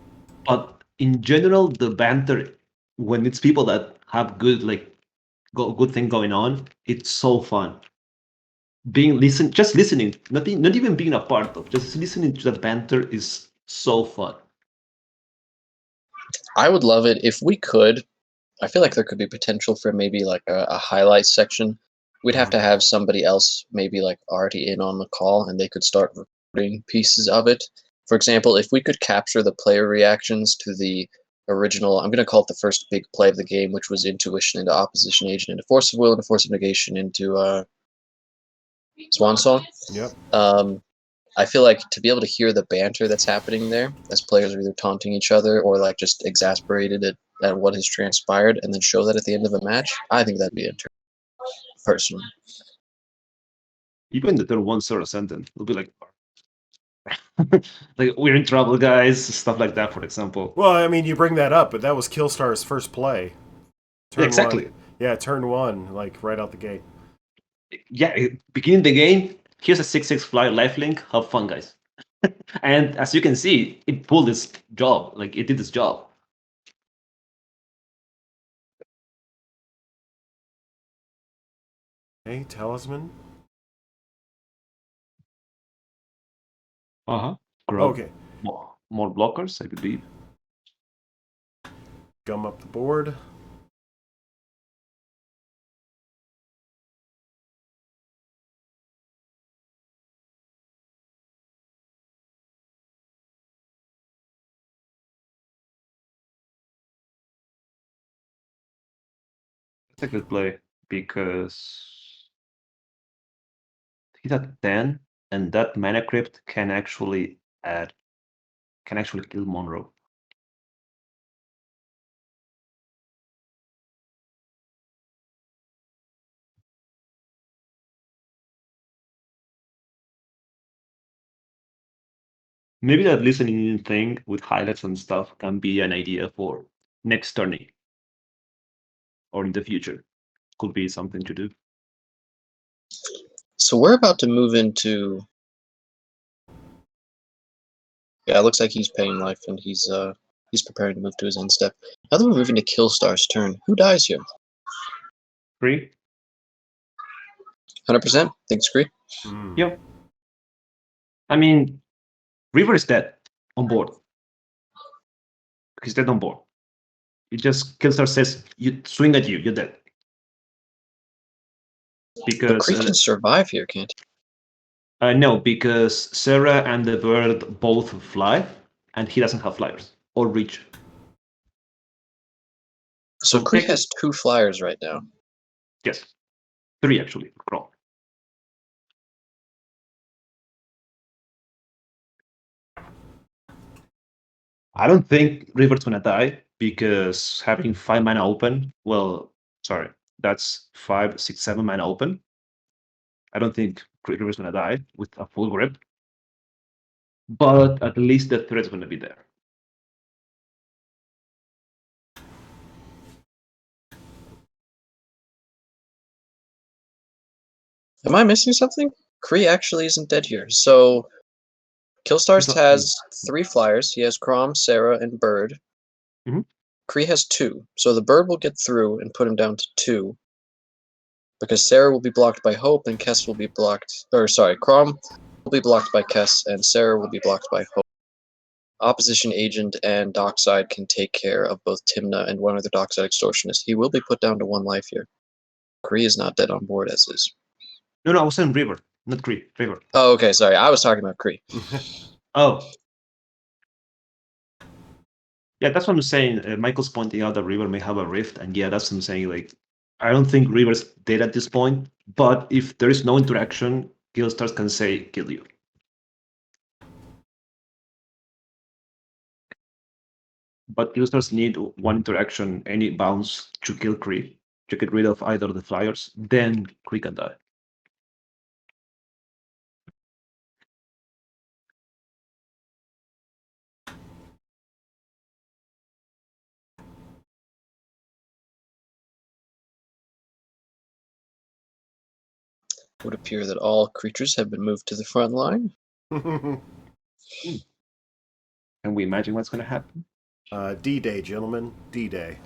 but in general, the banter when it's people that have good good thing going on, it's so fun. Just listening, not even being a part of, just listening to the banter is so fun. I would love it if we could. I feel like there could be potential for maybe like a highlight section. We'd have to have somebody else maybe like already in on the call and they could start recording pieces of it. For example, if we could capture the player reactions to the original, I'm going to call it the first big play of the game, which was intuition into opposition agent into force of will into force of negation into swan song. Yep. I feel like to be able to hear the banter that's happening there as players are either taunting each other or like just exasperated at what has transpired and then show that at the end of a match, I think that'd be interesting, personally. Even the third one sort of sentence will be like, like we're in trouble, guys, stuff like that, for example. Well, I mean, you bring that up, but that was Killstar's first play. Turn Exactly. 1. Yeah, turn 1, like right out the gate. Yeah, beginning the game, here's a 6/6 fly lifelink. Have fun, guys. And as you can see, it pulled its job. Like it did its job. Hey, Talisman. Uh-huh. Grub. Okay. More blockers, I believe. Gum up the board. It's a good play because he's at 10, and that mana crypt can actually kill Monroe. Maybe that listening thing with highlights and stuff can be an idea for next tourney or in the future. Could be something to do. So we're about to move into. Yeah, it looks like he's paying life and he's preparing to move to his end step. Now that we're moving to Killstar's turn, who dies here? 3? 100%? Think Scree? Mm. Yep. I mean, River is dead on board. He's dead on board. It just Killstar says, "You swing at you, you're dead." But Because Cree can survive here, can't he? no, because Sarah and the bird both fly, and he doesn't have flyers or reach. So Cree has 2 flyers right now. Yes, 3 actually. Wrong. I don't think River's gonna die because having 5 mana open. Well, sorry, that's 5, 6, 7 mana open. I don't think River's gonna die with a full grip, but at least the threat's gonna be there. Am I missing something? Cree actually isn't dead here. So Killstars has 3 flyers. He has Crom, Sarah, and Bird. Mhm. Cree has 2. So the Bird will get through and put him down to 2. Because Sarah will be blocked by Hope and Kess will be blocked. Or sorry, Crom will be blocked by Kess and Sarah will be blocked by Hope. opposition agent and dockside can take care of both Timna and one other dockside extortionist. He will be put down to 1 life here. Kree is not dead on board as is. No, I was saying River, not Kree. River. Oh, okay, sorry. I was talking about Kree. Oh. Yeah, that's what I'm saying. Michael's pointing out that River may have a rift, and yeah, that's what I'm saying. Like, I don't think River's dead at this point, but if there is no interaction, Killstars can say, kill you. But Killstars need one interaction, any bounce to kill Kree, to get rid of either of the flyers, then Kree can die. It would appear that all creatures have been moved to the front line. Can we imagine what's going to happen? D-Day, gentlemen. D-Day.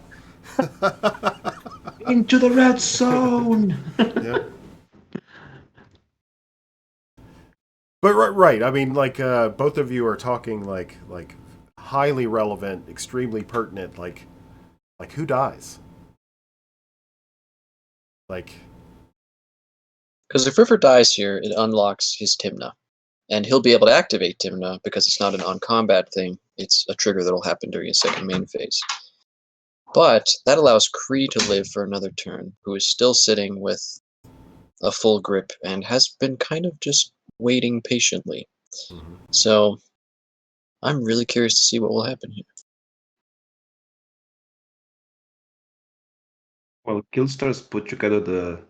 Into the red zone! Yep. But right. I mean, like both of you are talking like highly relevant, extremely pertinent. Like who dies? Like, Because if River dies here, it unlocks his Timna. And he'll be able to activate Timna because it's not an on-combat thing. It's a trigger that'll happen during his second main phase. But that allows Kree to live for another turn, who is still sitting with a full grip and has been kind of just waiting patiently. mhm. So I'm really curious to see what will happen here. Well, Killstars put together the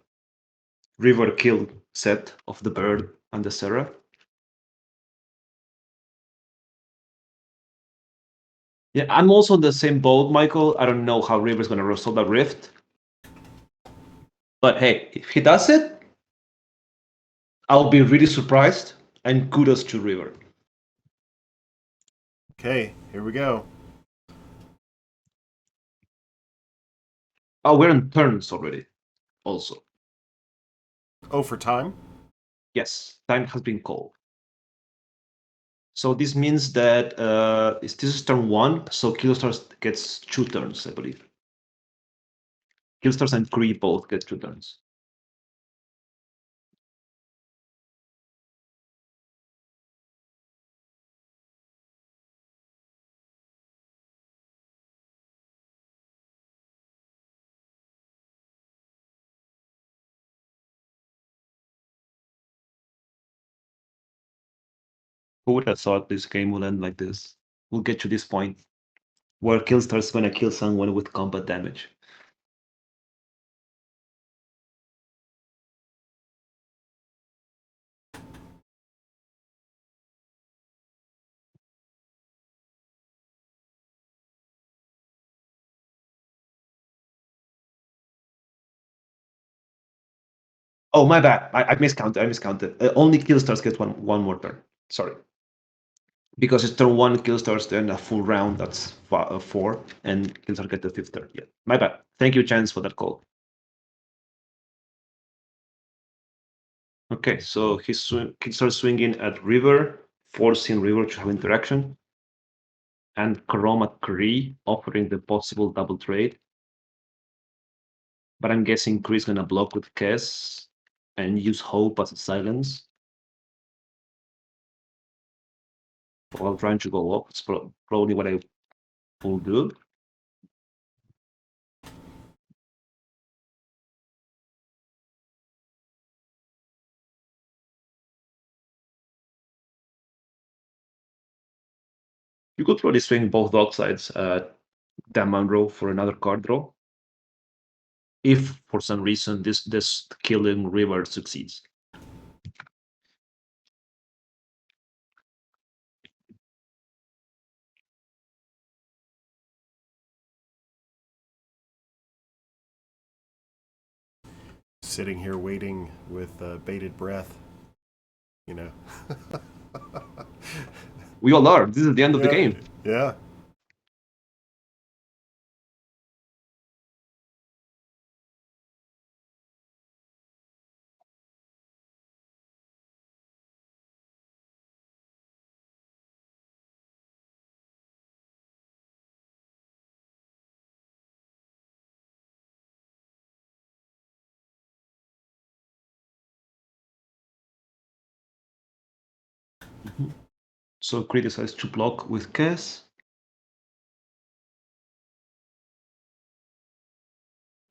River Kill set of the Bird and the Seraph. Yeah, I'm also in the same boat, Michael. I don't know how River's going to resolve that rift. But hey, if he does it, I'll be really surprised, and kudos to River. Okay, here we go. Oh, we're on turns already, also. Oh, for time? Yes, time has been called. So this means that this is turn 1, so Killstars gets 2 turns, I believe. Killstars and Kree both get 2 turns. Who would have thought this game would end like this? We'll get to this point where Killstar's gonna kill someone with combat damage. Oh, my bad. I miscounted. Only Killstars get one more turn. Sorry. Because it's turn 1 Killstars, then a full round, that's 4, and Killstars get the 5th turn. Yeah, my bad. Thank you, Chance, for that call. Okay, so he starts swinging at River, forcing River to have interaction, and Chroma Kree, offering the possible double trade. But I'm guessing Kree's gonna block with Kess and use Hope as a silence while trying to go up. It's probably what I will do. You could probably swing both dog sides at Dan Monroe for another card draw. If for some reason this killing River succeeds. Sitting here waiting with bated breath. You know. We all are. This is the end of the Yeah. game. Yeah. So Kree decides to block with Kess.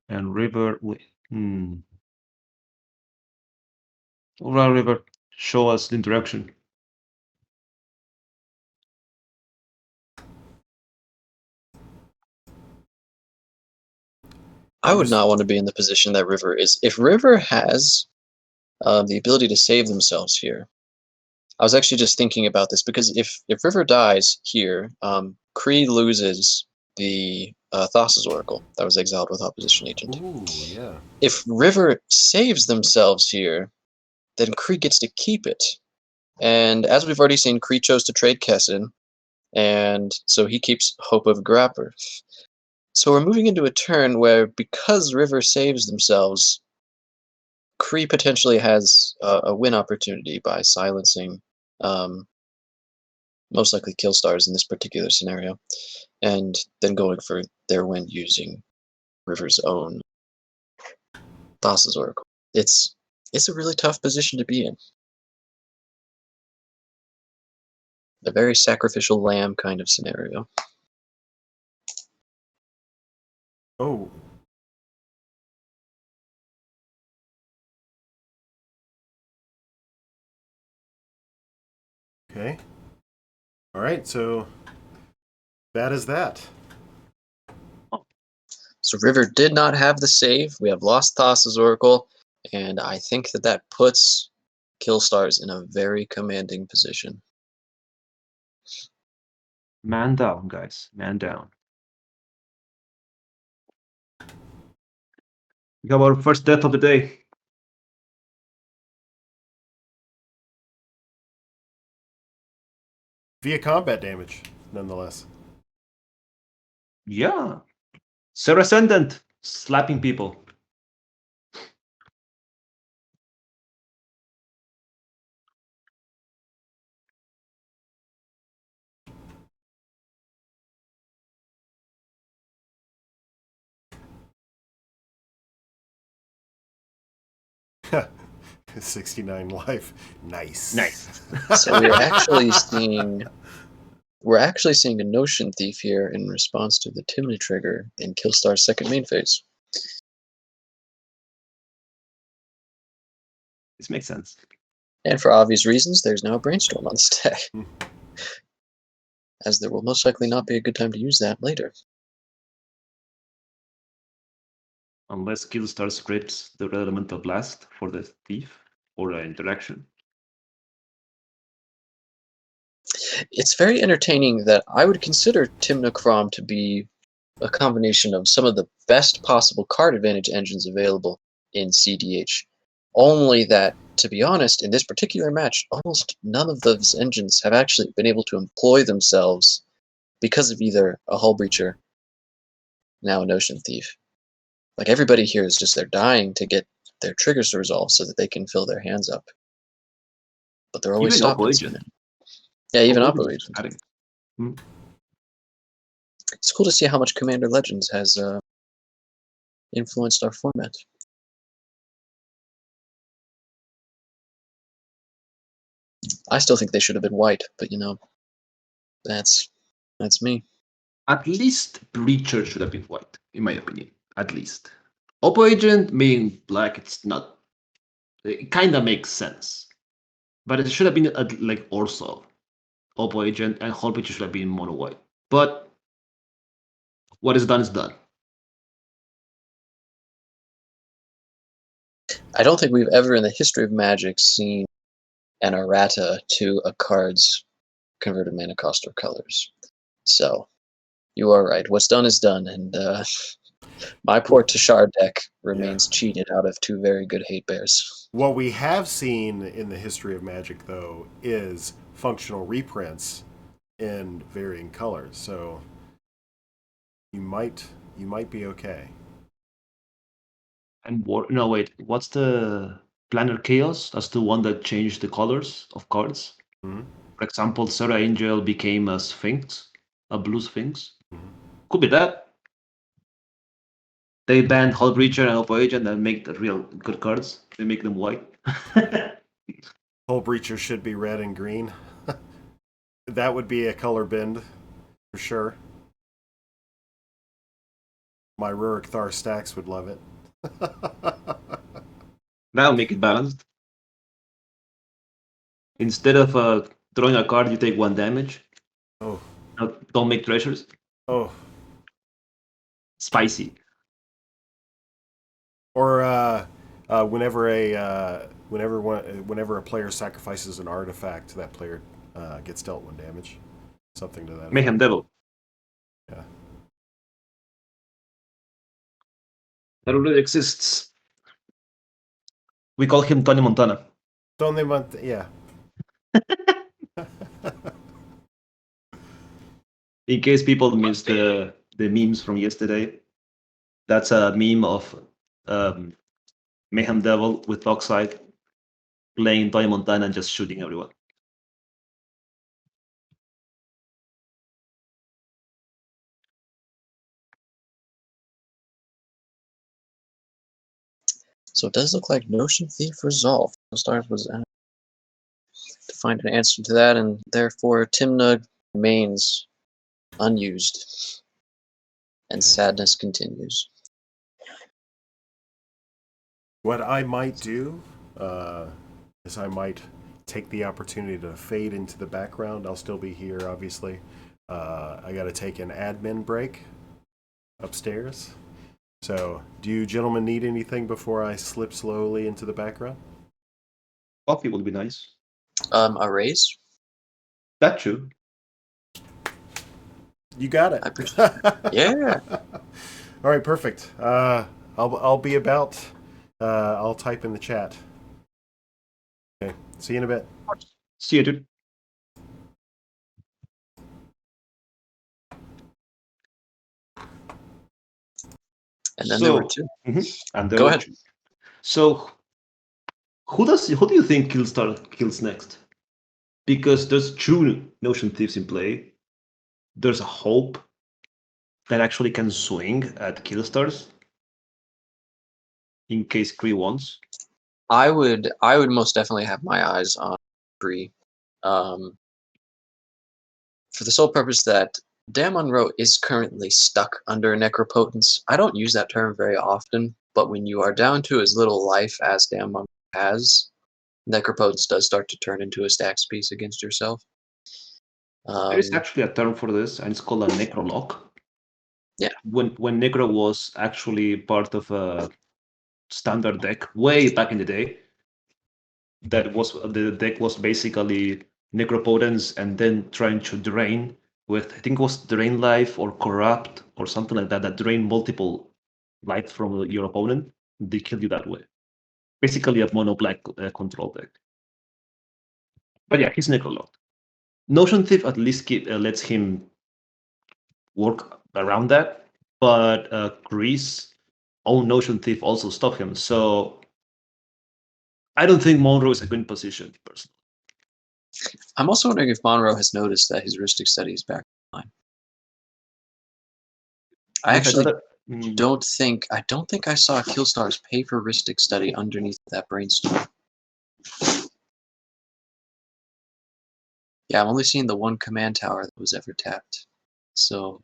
And River with Alright, River, show us the interaction. I would not want to be in the position that River is. If River has the ability to save themselves here, I was actually just thinking about this because if River dies here, Kree loses the Thassa's Oracle that was exiled with Opposition Agent. Ooh, yeah. If River saves themselves here, then Kree gets to keep it. And as we've already seen, Kree chose to trade Kessin, and so he keeps Hope of Grapper. So we're moving into a turn where, because River saves themselves, Kree potentially has a win opportunity by silencing most likely Killstars in this particular scenario, and then going for their win using River's own Thassa's Oracle. It's a really tough position to be in. A very sacrificial lamb kind of scenario. Oh. Okay. All right, so that is that. So River did not have the save. We have lost Thassa's Oracle, and I think that puts Killstars in a very commanding position. Man down, guys. Man down. We have our first death of the day. Via combat damage, nonetheless. Yeah. Sarah Ascendant, slapping people. Ha. 69 life. Nice. Nice. So we're actually seeing a Notion Thief here in response to the Timely trigger in Killstar's second main phase. This makes sense. And for obvious reasons, there's now a Brainstorm on this deck, as there will most likely not be a good time to use that later. Unless Killstar scripts the Red Elemental Blast for the thief or an interaction. It's very entertaining that I would consider Timnachrom to be a combination of some of the best possible card advantage engines available in cEDH. Only that, to be honest, in this particular match, almost none of those engines have actually been able to employ themselves because of either a Hull Breacher, now a Notion Thief. Like, everybody here is just, they're dying to get their triggers to resolve so that they can fill their hands up. But they're always Even stopped Oppo at Agent. something. Yeah, even Oppo Oppo Agent. Agent. It's cool to see how much Commander Legends has influenced our format. I still think they should have been white, but you know, that's me. At least Breacher should have been white, in my opinion. At least. Oppo Agent being black, it's not. It kind of makes sense. But it should have been like Orso. Oppo Agent and Hull Breacher should have been mono white. But what is done is done. I don't think we've ever in the history of Magic seen an errata to a card's converted mana cost or colors. So, you are right. What's done is done, and my poor Tashard deck remains cheated out of two very good hate bears. What we have seen in the history of Magic, though, is functional reprints in varying colors. So you might be okay. And no, wait. What's the Planar Chaos? That's the one that changed the colors of cards. Mm-hmm. For example, Sarah Angel became a Sphinx, a blue Sphinx. Mm-hmm. Could be that. They ban Hull Breacher and Oppo Agent and make the real good cards. They make them white. Hull Breacher should be red and green. That would be a color bend for sure. My Rurik Thar stacks would love it. That'll make it balanced. Instead of drawing a card, you take 1 damage. Oh, Don't make treasures. oh. Spicy. Or whenever a player sacrifices an artifact, that player gets dealt 1 damage. Something to that. Mayhem Devil. Yeah. That already exists. We call him Tony Montana. Yeah. In case people missed the memes from yesterday, that's a meme of Mayhem Devil with Oxide playing Tony Montana and just shooting everyone. So it does look like Notion Thief resolved. Stars was to find an answer to that, and therefore Timna remains unused, and sadness continues. What I might do is I might take the opportunity to fade into the background. I'll still be here, obviously. I got to take an admin break upstairs. So, do you gentlemen need anything before I slip slowly into the background? Coffee would be nice. A raise? That too. You got it. I appreciate it. Yeah. All right, perfect. I'll be about. I'll type in the chat. Okay. See you in a bit. See you, dude. And then there were 2. And Go ahead. So, who do you think Killstar kills next? Because there's 2 Notion Thieves in play. There's a Hope that actually can swing at Killstars in case Kree wants. I would most definitely have my eyes on Kree, for the sole purpose that Dan Monroe is currently stuck under necropotence. I don't use that term very often, but when you are down to as little life as Dan Monroe has, necropotence does start to turn into a stacks piece against yourself. There is actually a term for this, and it's called a necrolock. Yeah. When Necro was actually part of a standard deck way back in the day, the deck was basically necropotence and then trying to drain with, I think it was drain life or corrupt or something like that, that drain multiple life from your opponent. They kill you that way. Basically a mono black control deck. But yeah, he's necrolocked. Notion Thief at least lets him work around that, but Kree's own Notion Thief also stopped him. So I don't think Monroe is a good position, personally. I'm also wondering if Monroe has noticed that his heuristic study is back online. I actually don't think I saw Killstars pay for heuristic study underneath that brainstorm. Yeah, I'm only seeing the 1 command tower that was ever tapped. So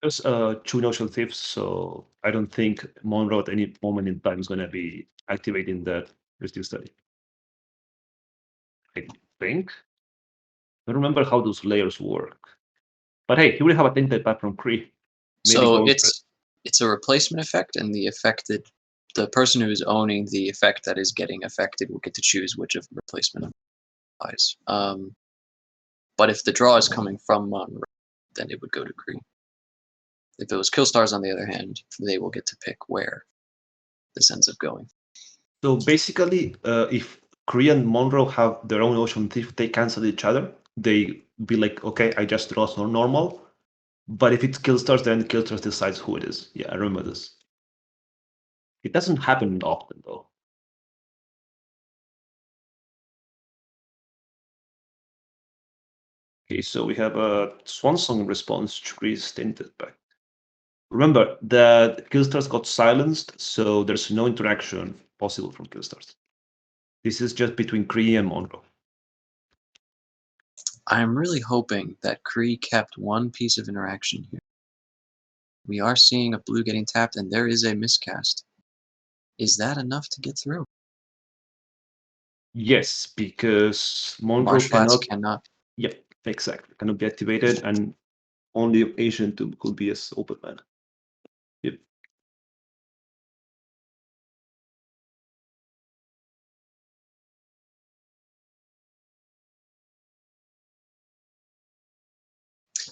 there's 2 Notion Thieves, so I don't think Monroe at any moment in time is going to be activating that heuristic study. I think. I don't remember how those layers work. But hey, he will have a tinted back from Kree. So it's a replacement effect, and the person who is owning the effect that is getting affected will get to choose which of the replacement applies. But if the draw is coming from Monroe, then it would go to Kree. If it was Killstars, on the other hand, they will get to pick where this ends up going. So basically, if Kree and Monroe have their own Ocean Thief, they cancel each other. They be like, okay, I just draw so normal. But if it's Killstars, then Killstars decides who it is. Yeah, I remember this. It doesn't happen often, though. Okay, so we have a Swansong response to Kree's tinted back. Remember that Killstars got silenced, so there's no interaction possible from Killstars. This is just between Kree and Monroe. I'm really hoping that Kree kept one piece of interaction here. We are seeing a blue getting tapped, and there is a miscast. Is that enough to get through? Yes, because Monroe Martial arts cannot. cannot. Yep, exactly. Cannot be activated, and only Ancient Tomb could be as open mana. Yep.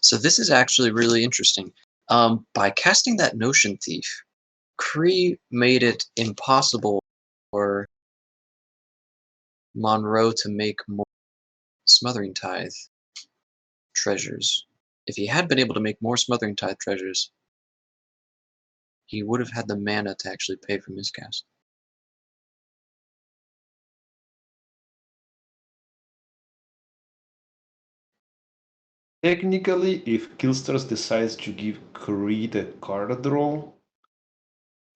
So this is actually really interesting. By casting that Notion Thief, Kree made it impossible for Monroe to make more Smothering Tithe treasures. If he had been able to make more Smothering Tithe treasures, he would have had the mana to actually pay for miscast. Technically, if Killstars decides to give Kree the card draw,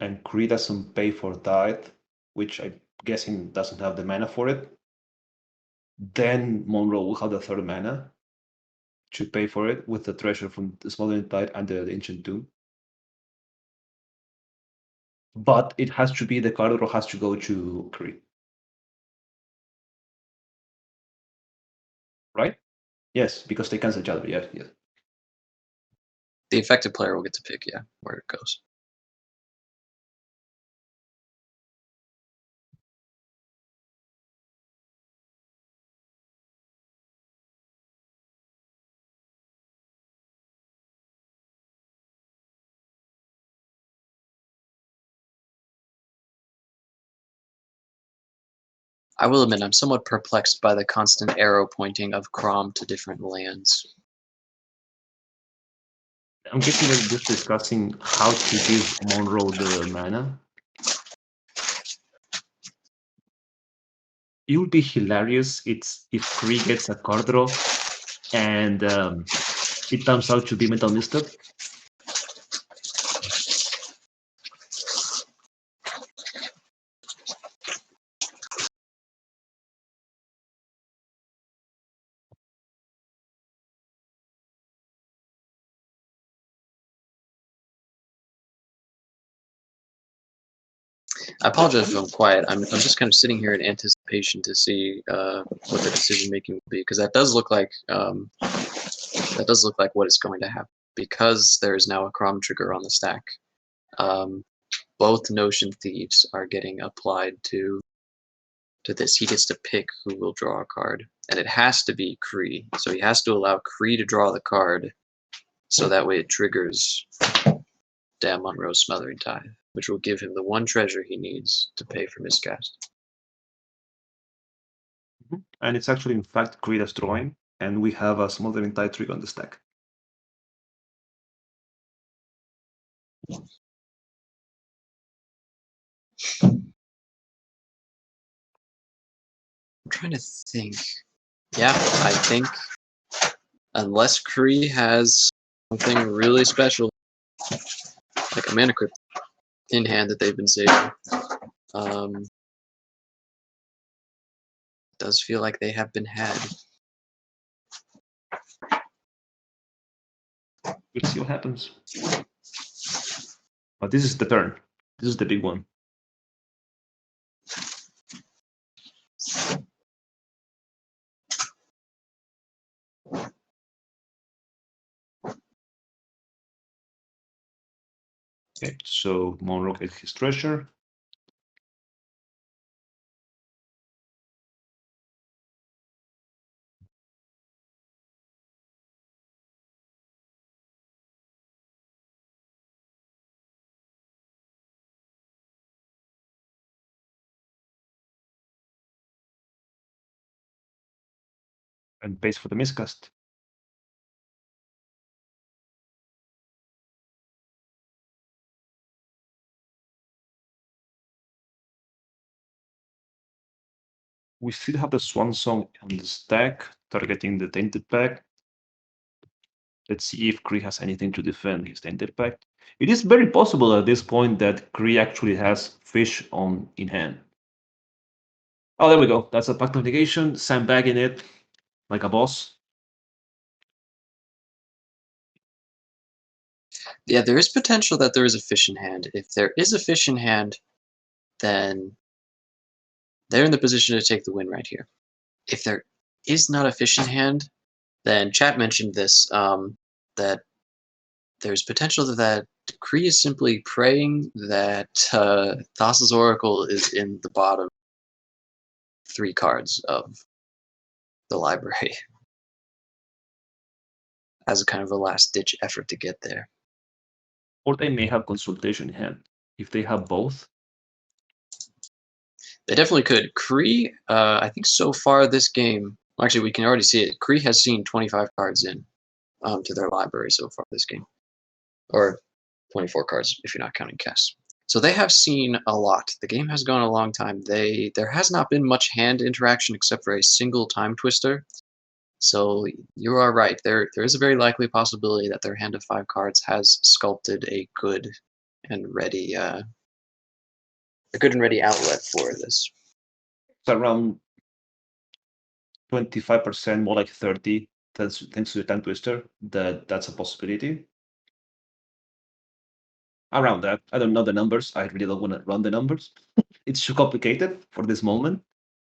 and Kree doesn't pay for Tithe, which I'm guessing doesn't have the mana for it, then Monroe will have the third mana to pay for it with the treasure from the Smothering Tide and the Ancient Tomb. But it has to be, the card draw has to go to Kree. Right? Yes, because they cancel each other. Yes, yes. The affected player will get to pick, yeah, where it goes. I will admit I'm somewhat perplexed by the constant arrow pointing of Crom to different lands. I'm guessing they're just discussing how to give Monroe the mana. It would be hilarious if Kree gets a card draw and it turns out to be Metal Misstep. I apologize if I'm quiet. I'm just kind of sitting here in anticipation to see what the decision making will be, because that does look like what is going to happen, because there is now a Crom trigger on the stack. Both Notion Thieves are getting applied to this. He gets to pick who will draw a card, and it has to be Kree. So he has to allow Kree to draw the card, so that way it triggers Damn Monroe's Smothering Tithe, which will give him the one treasure he needs to pay for miscast. And it's actually, in fact, Kree that's drawing, and we have a Smothering Tide trigger on the stack. I'm trying to think. Yeah, I think unless Kree has something really special, like a mana crypt in hand that they've been saving, it does feel like they have been had. We'll see what happens. But this is the turn. This is the big one. Okay, so Monroe gets his treasure. And pays for the miscast. We still have the Swan Song on the stack, targeting the Tainted Pact. Let's see if Kree has anything to defend his Tainted Pact. It is very possible at this point that Kree actually has fish in hand. Oh, there we go. That's a Pact of Negation, sandbagging it like a boss. Yeah, there is potential that there is a fish in hand. If there is a fish in hand, then they're in the position to take the win right here. If there is not a fish in hand, then chat mentioned this, that there's potential that Kree is simply praying that Thassa's Oracle is in the bottom 3 cards of the library as a kind of a last-ditch effort to get there. Or they may have consultation in hand. If they have both, They definitely could. Kree, I think so far this game, actually we can already see it, Kree has seen 25 cards in to their library so far this game. Or 24 cards if you're not counting Kess. So they have seen a lot. The game has gone a long time. There has not been much hand interaction except for a single time twister. So you are right. There is a very likely possibility that their hand of 5 cards has sculpted a good and ready outlet for this. it's around 25%, more like 30, thanks to the time twister. That's a possibility. Around that, I don't know the numbers. I really don't want to run the numbers. It's too complicated for this moment.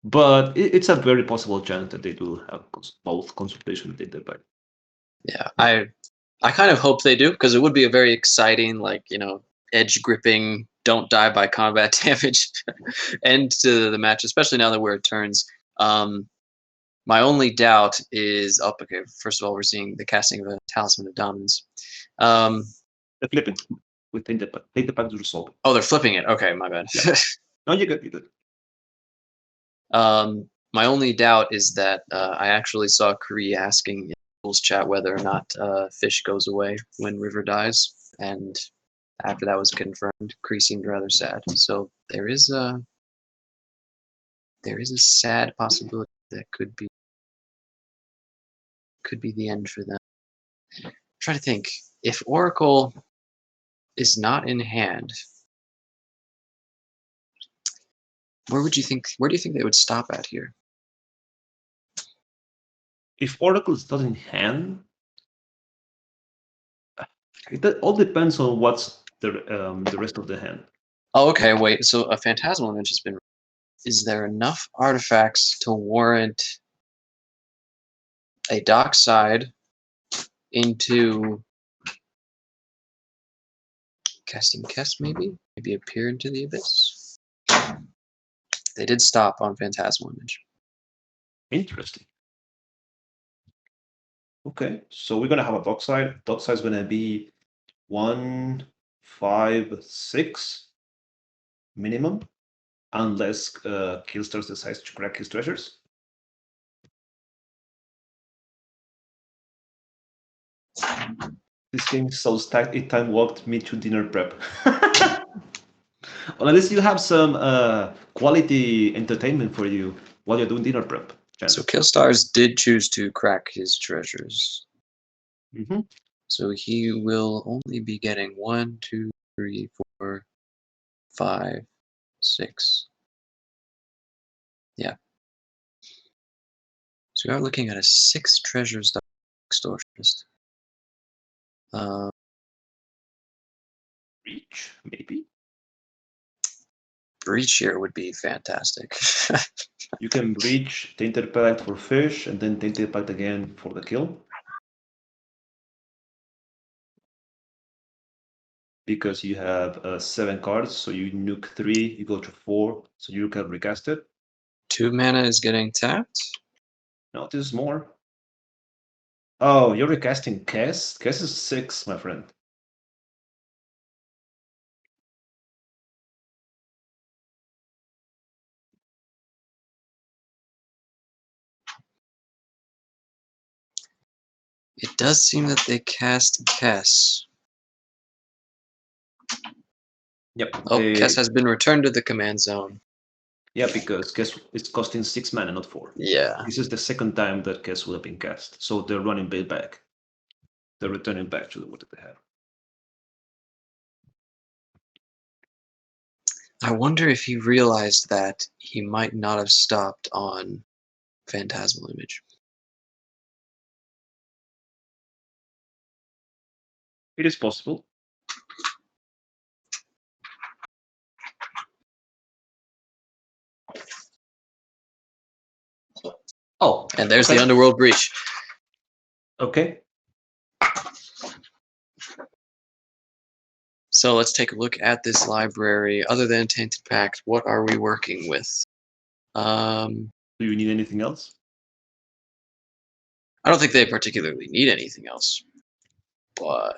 But it's a very possible chance that they do have both consultation and data back. Yeah, I kind of hope they do, because it would be a very exciting, like, edge gripping, don't die by combat damage end to the match, especially now that we're at turns. My only doubt is okay. First of all, we're seeing the casting of a Talisman of Dominance. The flipping with take the pack to resolve. Oh, they're flipping it. Okay, my bad. Yeah. No, you're good. You're good. My only doubt is that I actually saw Kree asking in Rules chat whether or not Fish goes away when River dies, and after that was confirmed, Kree seemed rather sad. So there is a sad possibility that could be the end for them. I'm trying to think, if Oracle is not in hand, where do you think they would stop at here? If Oracle is not in hand, it all depends on what's the rest of the hand. Oh, okay, wait. So a Phantasmal Image has been. Is there enough artifacts to warrant a dockside into casting Kess, maybe appear into the abyss? They did stop on Phantasmal Image. Interesting. Okay, so we're gonna have a dockside. Dockside is gonna be 1, 5, 6 minimum, unless Killstars decides to crack his treasures. This game is so stacked, it time walked me to dinner prep. Well, at least you have some quality entertainment for you while you're doing dinner prep. Chance. So Killstars did choose to crack his treasures. Mm-hmm. So he will only be getting 1, 2, 3, 4, 5, 6. Yeah. So we are looking at a 6 treasures extortionist. Reach, maybe. Breach here would be fantastic. You can breach Tainted Pact for fish, and then Tainted Pact again for the kill. Because you have 7 cards, so you nuke 3, you go to 4, so you can recast it. 2 mana is getting tapped? No, this is more. Oh, you're recasting Kess? Kess is 6, my friend. It does seem that they cast Kess. Yep. Oh, Kess has been returned to the command zone. Yeah, because Kess is costing 6 mana, not 4. Yeah. This is the second time that Kess will have been cast, so they're running bait back. They're returning back to what they have. I wonder if he realized that he might not have stopped on Phantasmal Image. It is possible. Oh, And there's okay. the Underworld Breach. Okay. So let's take a look at this library. Other than Tainted Pact, what are we working with? Do you need anything else? I don't think they particularly need anything else, but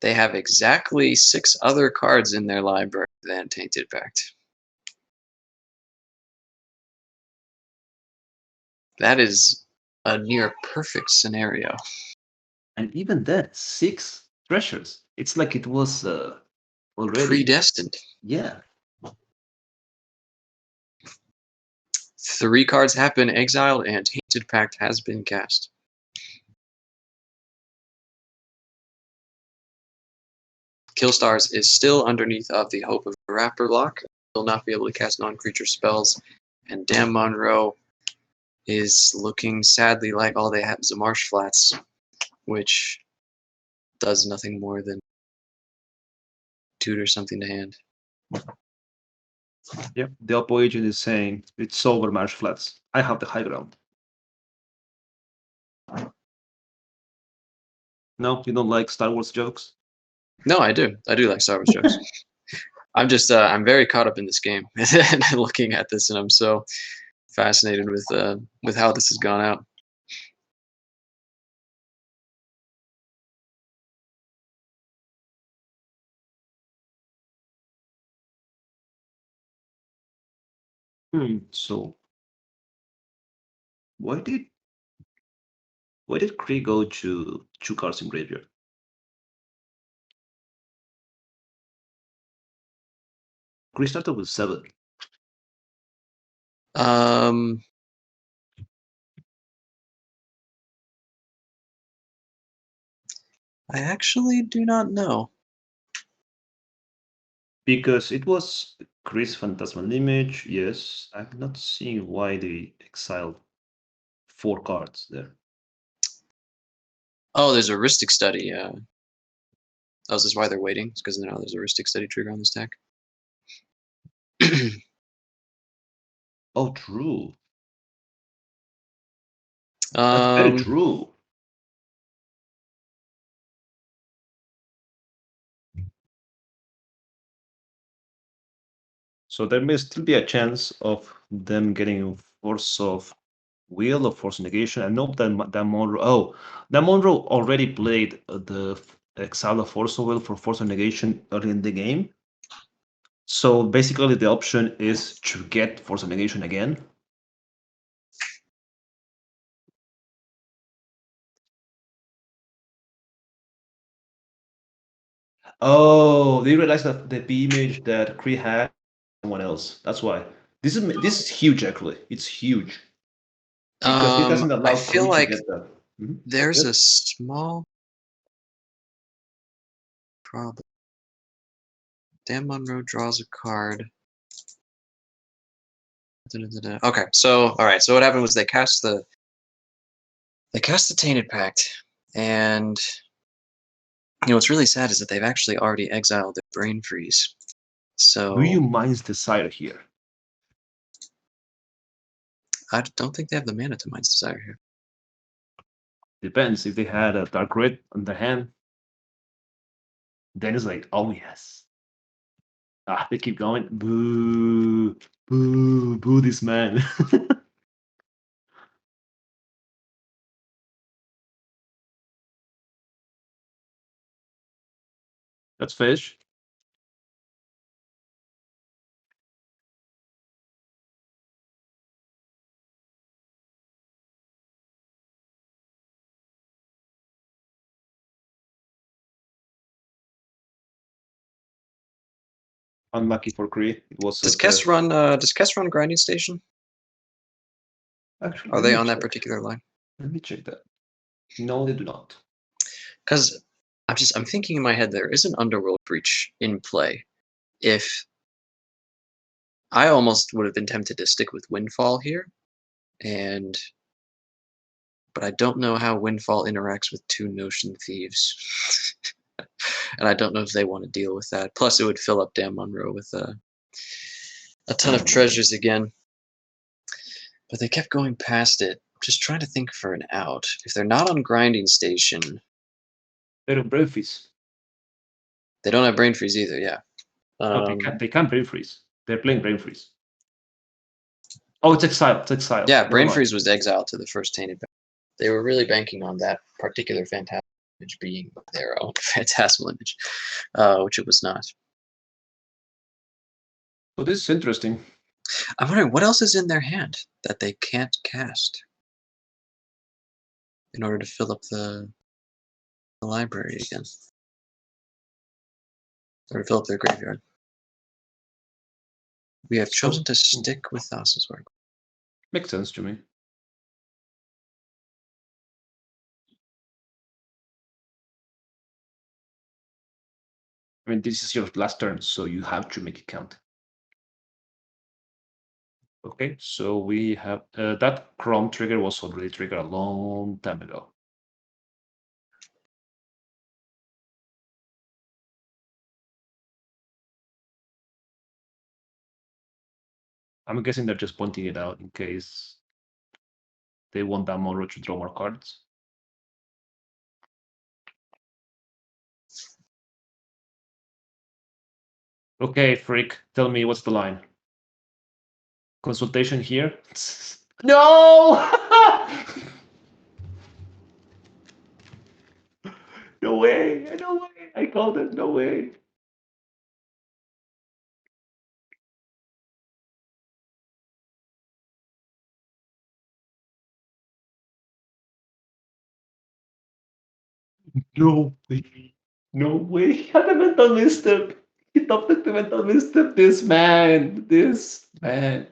they have exactly 6 other cards in their library than Tainted Pact. That is a near perfect scenario. And even then, 6 treasures. It's like it was already Predestined. Yeah. 3 cards have been exiled, and Tainted Pact has been cast. Killstars is still underneath of the Hope of the Rapper lock. Will not be able to cast non-creature spells. And Damn Monroe is looking sadly like all they have is a Marsh Flats, which does nothing more than tutor something to hand. Yeah. The Oppo agent is saying it's over Marsh Flats. I have the high ground. No, you don't like Star Wars jokes? No, I do. I do like Star Wars jokes. I'm just I'm very caught up in this game and looking at this, and I'm so fascinated with how this has gone out. So why did Kree go to 2 cards in graveyard? Kree started with 7. I actually do not know. Because it was Kree's Phantasmal Image, yes. I'm not seeing why they exiled 4 cards there. Oh, there's a heuristic study. Oh, is this why they're waiting? It's because now there's a heuristic study trigger on this deck. Oh, true. That's very true. So there may still be a chance of them getting Force of Will or Force Negation. I know that Monroe. Oh, that Monroe already played the Exile of Force of Will for Force of Negation early in the game. So basically, the option is to get Force of Negation again. Oh, they realized that the B image that Kree had someone else. That's why. This is huge actually. It's huge. Because it doesn't I allow feel Kree like to get that. there's Yes. a small problem. Dan Monroe draws a card. Okay, so all right. So what happened was they cast the Tainted Pact, and what's really sad is that they've actually already exiled their Brain Freeze. So Do you Mind's Desire here? I don't think they have the mana to Mind's Desire here. Depends. If they had a Dark Red on the hand, then it's like, oh yes. Ah, they keep going. Boo, boo, boo this man. That's fish. Unlucky for Kree. It was Does Kess run Grinding Station? Actually, Are let they me on that check. particular line? Let me check that. No, they do not. Because I'm thinking in my head there is an Underworld Breach in play. If I almost would have been tempted to stick with Windfall here, but I don't know how Windfall interacts with 2 Notion Thieves. And I don't know if they want to deal with that. Plus, it would fill up Dan Monroe with a ton of treasures again. But they kept going past it. Just trying to think for an out. If they're not on grinding station, They're on brain freeze. they don't have brain freeze either. Yeah. No, they can't brain freeze. They're playing brain freeze. Oh, it's exile. It's exile. Yeah, Never brain mind. freeze was exiled to the first tainted. They were really banking on that particular phantasmal image being their own phantasmal image, which it was not. So this is interesting. I'm wondering what else is in their hand that they can't cast in order to fill up the library again, or to fill up their graveyard. We have chosen to stick with Thassa's work. Makes sense to me. I mean, this is your last turn, so you have to make it count. Okay, so we have that Chrome trigger was already triggered a long time ago. I'm guessing they're just pointing it out in case they want that Monroe to draw more cards. Okay, Freak, tell me what's the line. Consultation here. No! No way! No way! I called it. No way! No way! No way! He had a mental misstep. He topped the mental misstep. This man. This man.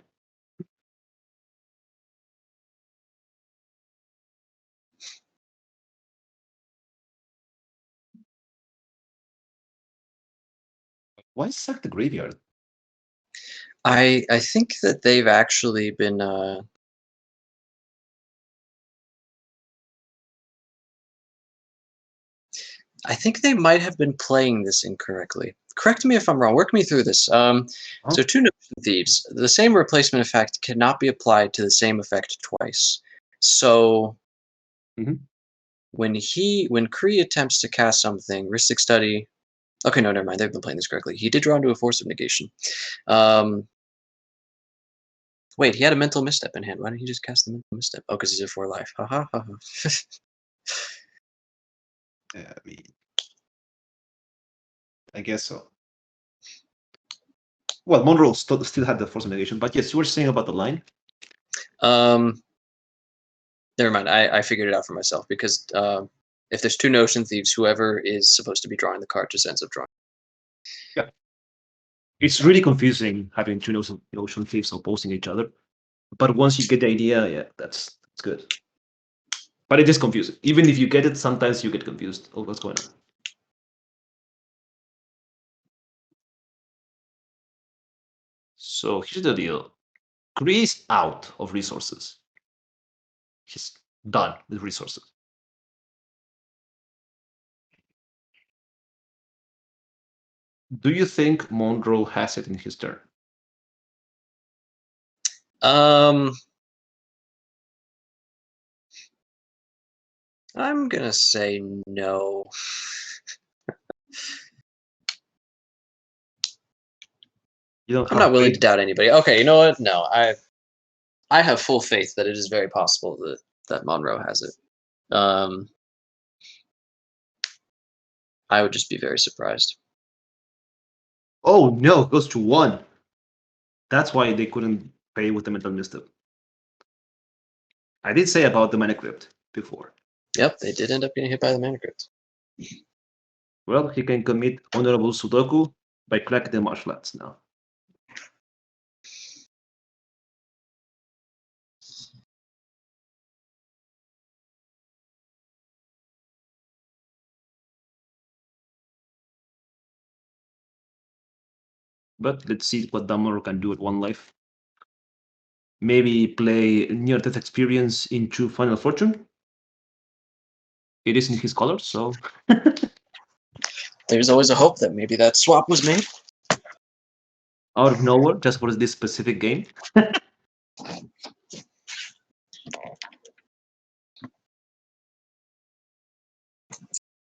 Why sack the graveyard? I think that they've actually been. I think they might have been playing this incorrectly. Correct me if I'm wrong. Work me through this. So 2 Notion Thieves. The same replacement effect cannot be applied to the same effect twice. So when Kree attempts to cast something, Ristic Study. Okay, no, never mind. They've been playing this correctly. He did draw into a Force of Negation. Wait, he had a mental misstep in hand. Why didn't he just cast the mental misstep? Oh, because he's at 4 life. Ha ha ha ha. Yeah, I mean, I guess so. Well, Monroe still had the force of negation, but yes, you were saying about the line. Never mind. I figured it out for myself because if there's 2 Notion Thieves, whoever is supposed to be drawing the card just ends up drawing. Yeah, it's really confusing having 2 Notion Thieves opposing each other. But once you get the idea, yeah, that's good. But it is confusing. Even if you get it, sometimes you get confused. Oh, what's going on? So here's the deal. Kree is out of resources. He's done with resources. Do you think Monroe has it in his turn? I'm gonna say no. I'm not willing to doubt anybody. Okay, you know what? No, I have full faith that it is very possible that Monroe has it. I would just be very surprised. Oh no, it goes to 1. That's why they couldn't pay with the mental misstep. I did say about the Mana Crypt before. Yep, they did end up getting hit by the Mana Crypt. Well, he can commit honorable Sudoku by cracking the martial arts now. But let's see what Damoro can do at 1 life. Maybe play near-death experience into Final Fortune. It is in his colors, so... There's always a hope that maybe that swap was made. Out of nowhere, just for this specific game.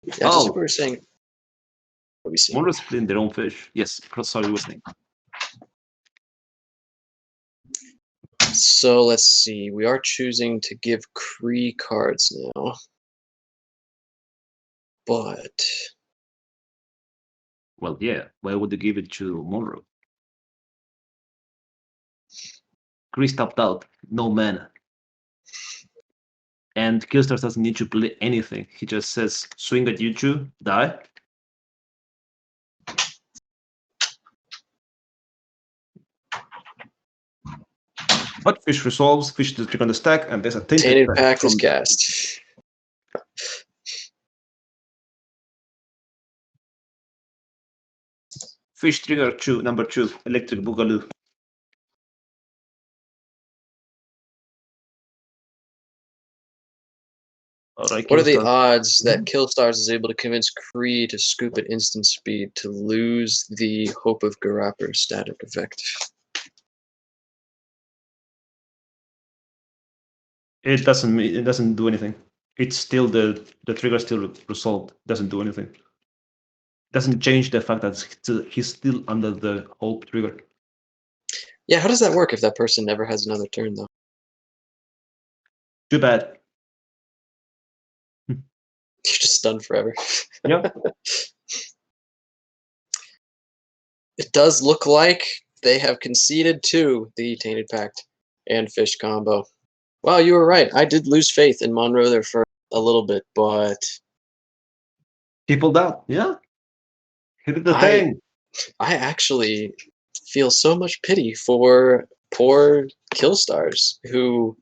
Yeah, just like we were saying. What we see. Monroe's playing their own fish. Yes, sorry, listening. So let's see. We are choosing to give Cree cards now. But Well, yeah. Why would you give it to Monroe? Chris tapped out. No mana. And Killstars doesn't need to play anything. He just says, swing at you two, die. But fish resolves, fish to trick on the stack, and there's a Tainted Pact Pact from is cast. Fish trigger 2, number 2, Electric Boogaloo. Alright, What are the Killstars. odds that Killstars is able to convince Kree to scoop at instant speed to lose the Hope of Garapper static effect? It doesn't do anything. It's still the trigger still resolved. Doesn't do anything. Doesn't change the fact that he's still under the hope trigger. Yeah, how does that work if that person never has another turn, though? Too bad. You're just stunned forever. Yeah. It does look like they have conceded to the Tainted Pact and Fish combo. Wow, you were right. I did lose faith in Monroe there for a little bit, but People doubt. Yeah. He did the thing. I actually feel so much pity for poor Killstars who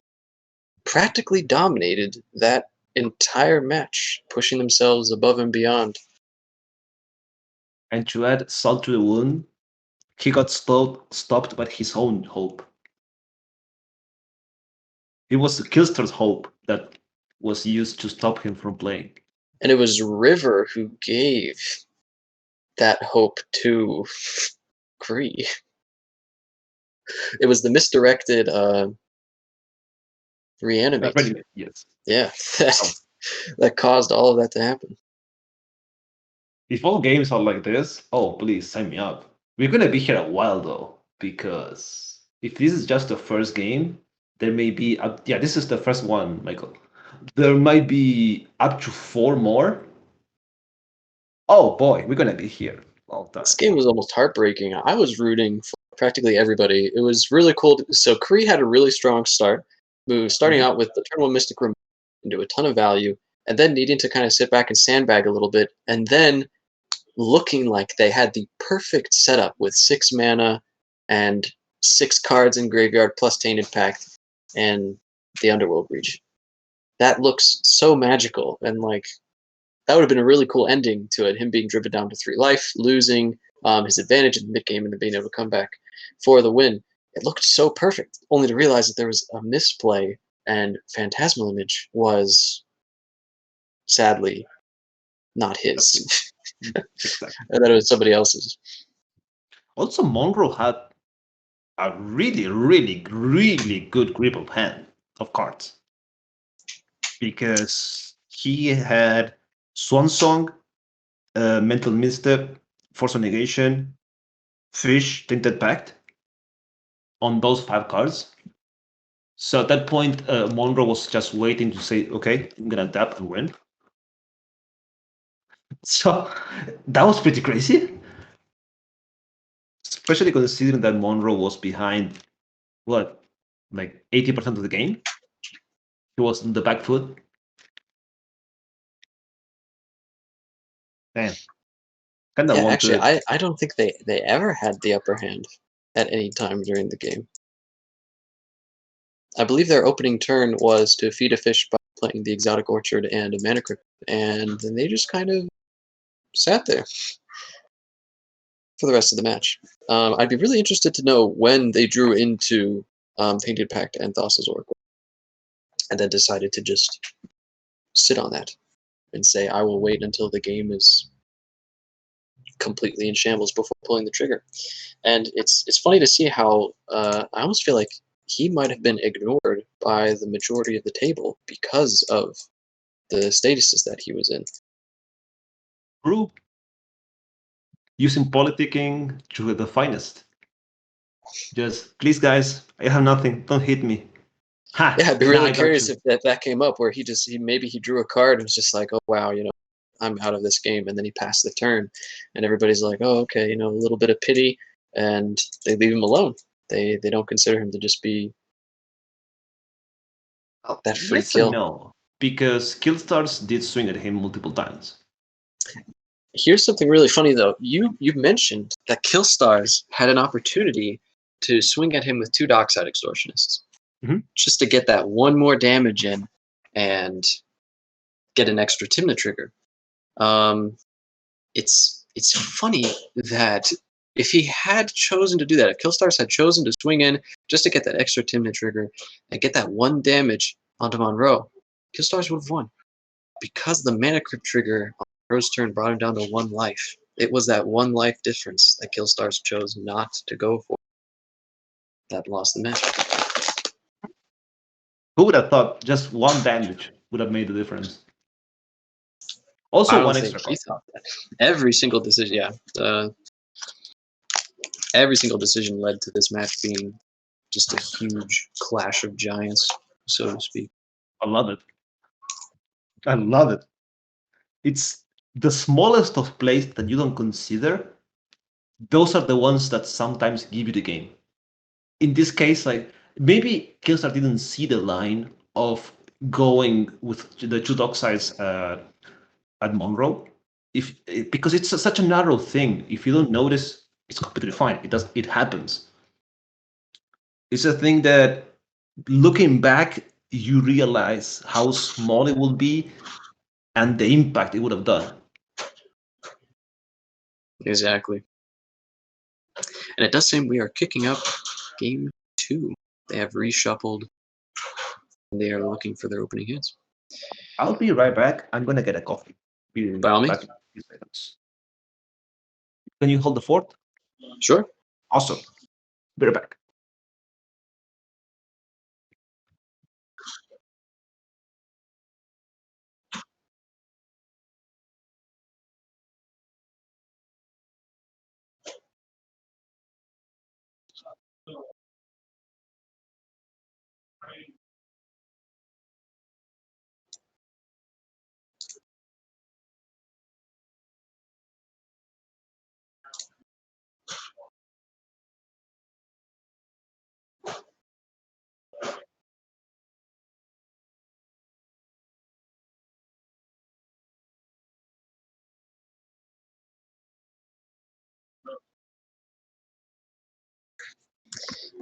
practically dominated that entire match, pushing themselves above and beyond. And to add salt to the wound, he got stopped by his own hope. It was Killstar's hope that was used to stop him from playing. And it was River who gave that hope to Kree. It was the misdirected reanimate. Yes. Yeah, that caused all of that to happen. If all games are like this, oh, please sign me up. We're going to be here a while, though, because if this is just the first game, there may be, yeah, this is the first one, Michael. There might be up to 4 more. Oh, boy, we're going to be here all the time. This game was almost heartbreaking. I was rooting for practically everybody. It was really cool. So Kree had a really strong start, starting out with the turn 1 Mystic Room into a ton of value, and then needing to kind of sit back and sandbag a little bit, and then looking like they had the perfect setup with 6 mana and 6 cards in graveyard plus Tainted Pact and the Underworld Breach. That looks so magical, and like that would have been a really cool ending to it. Him being driven down to 3 life, losing his advantage in the mid game, and then being able to come back for the win. It looked so perfect, only to realize that there was a misplay, and Phantasmal Image was sadly not his. Exactly. And that it was somebody else's. Also, Monroe had a really, really, really good grip of hand of cards, because he had Swan Song, Mental Misstep, Force of Negation, Fish, Tinted Pact on those 5 cards. So at that point, Monroe was just waiting to say, okay, I'm going to tap and win. So that was pretty crazy. Especially considering that Monroe was behind, what, like 80% of the game? He was in the back foot. Damn. Kinda Yeah, want actually, to. I don't think they ever had the upper hand at any time during the game. I believe their opening turn was to feed a fish by playing the Exotic Orchard and a Mana Crypt, and then they just kind of sat there for the rest of the match. I'd be really interested to know when they drew into Tainted Pact and Thassa's Oracle, and then decided to just sit on that and say, I will wait until the game is completely in shambles before pulling the trigger. And it's funny to see how I almost feel like he might have been ignored by the majority of the table because of the statuses that he was in. True. Using politicking to the finest. Just, please, guys, I have nothing. Don't hit me. Ha! Yeah, I'd be Now really I got curious you. if that came up where maybe he drew a card and was just like, oh wow, I'm out of this game, and then he passed the turn, and everybody's like, oh okay, a little bit of pity, and they leave him alone. They don't consider him to just be that free Yes and kill. no, because Killstars did swing at him multiple times. Here's something really funny though. You mentioned that Killstars had an opportunity to swing at him with 2 Dockside Extortionists, just to get that one more damage in and get an extra Tymna trigger. It's funny that if he had chosen to do that, if Killstars had chosen to swing in just to get that extra Tymna trigger and get that 1 damage onto Monroe, Killstars would have won. Because the Mana Crypt trigger on Monroe's turn brought him down to 1 life. It was that 1 life difference that Killstars chose not to go for that lost the match. Who would have thought just 1 damage would have made the difference? Also, I don't 1 think extra he card. thought that. Every single decision, every single decision led to this match being just a huge clash of giants, so to speak. I love it. I love it. It's the smallest of plays that you don't consider. Those are the ones that sometimes give you the game. In this case, like maybe Killstar didn't see the line of going with the 2 Docksides at Monroe, because it's such a narrow thing. If you don't notice, it's completely fine. It happens. It's a thing that, looking back, you realize how small it will be and the impact it would have done. Exactly. And it does seem we are kicking up game 2. They have reshuffled and they are looking for their opening hits. I'll be right back. I'm gonna get a coffee. Be By all means. back in a few seconds. Can you hold the fort? Sure. Awesome. Be right back.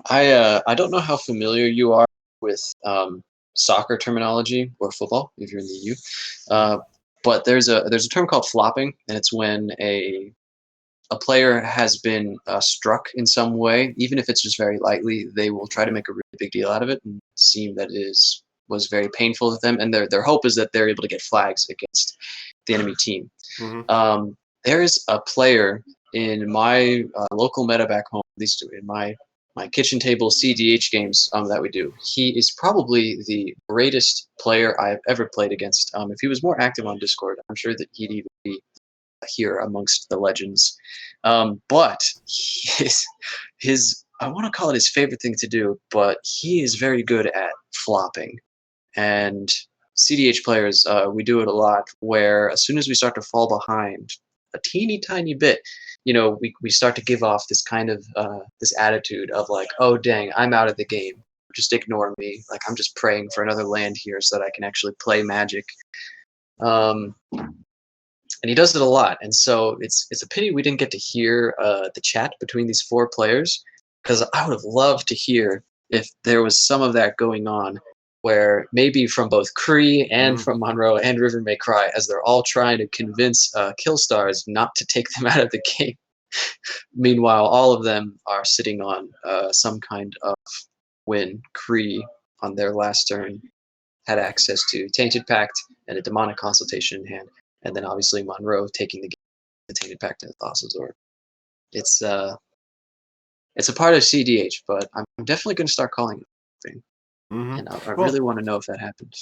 I don't know how familiar you are with soccer terminology or football if you're in the EU, but there's a term called flopping, and it's when a player has been struck in some way, even if it's just very lightly. They will try to make a really big deal out of it and seem that was very painful to them, and their hope is that they're able to get flags against the enemy team. Mm-hmm. There is a player in my local meta back home, at least in my kitchen table CEDH games that we do. He is probably the greatest player I've ever played against. If he was more active on Discord, I'm sure that he'd even be here amongst the legends. But his I want to call it his favorite thing to do, but he is very good at flopping. And CDH players, we do it a lot, where as soon as we start to fall behind a teeny tiny bit, we start to give off this kind of this attitude of like, oh dang, I'm out of the game. Just ignore me. Like, I'm just praying for another land here so that I can actually play Magic. And he does it a lot, and so it's a pity we didn't get to hear the chat between these 4 players, because I would have loved to hear if there was some of that going on, where maybe from both Kree and from Monroe and River May Cry, as they're all trying to convince Killstars not to take them out of the game. Meanwhile, all of them are sitting on some kind of win. Kree, on their last turn, had access to Tainted Pact and a Demonic Consultation in hand. And then obviously Monroe taking the Tainted Pact and the Thassasaur. It's a part of CDH, but I'm definitely going to start calling it thing. And I Well, really want to know if that happened.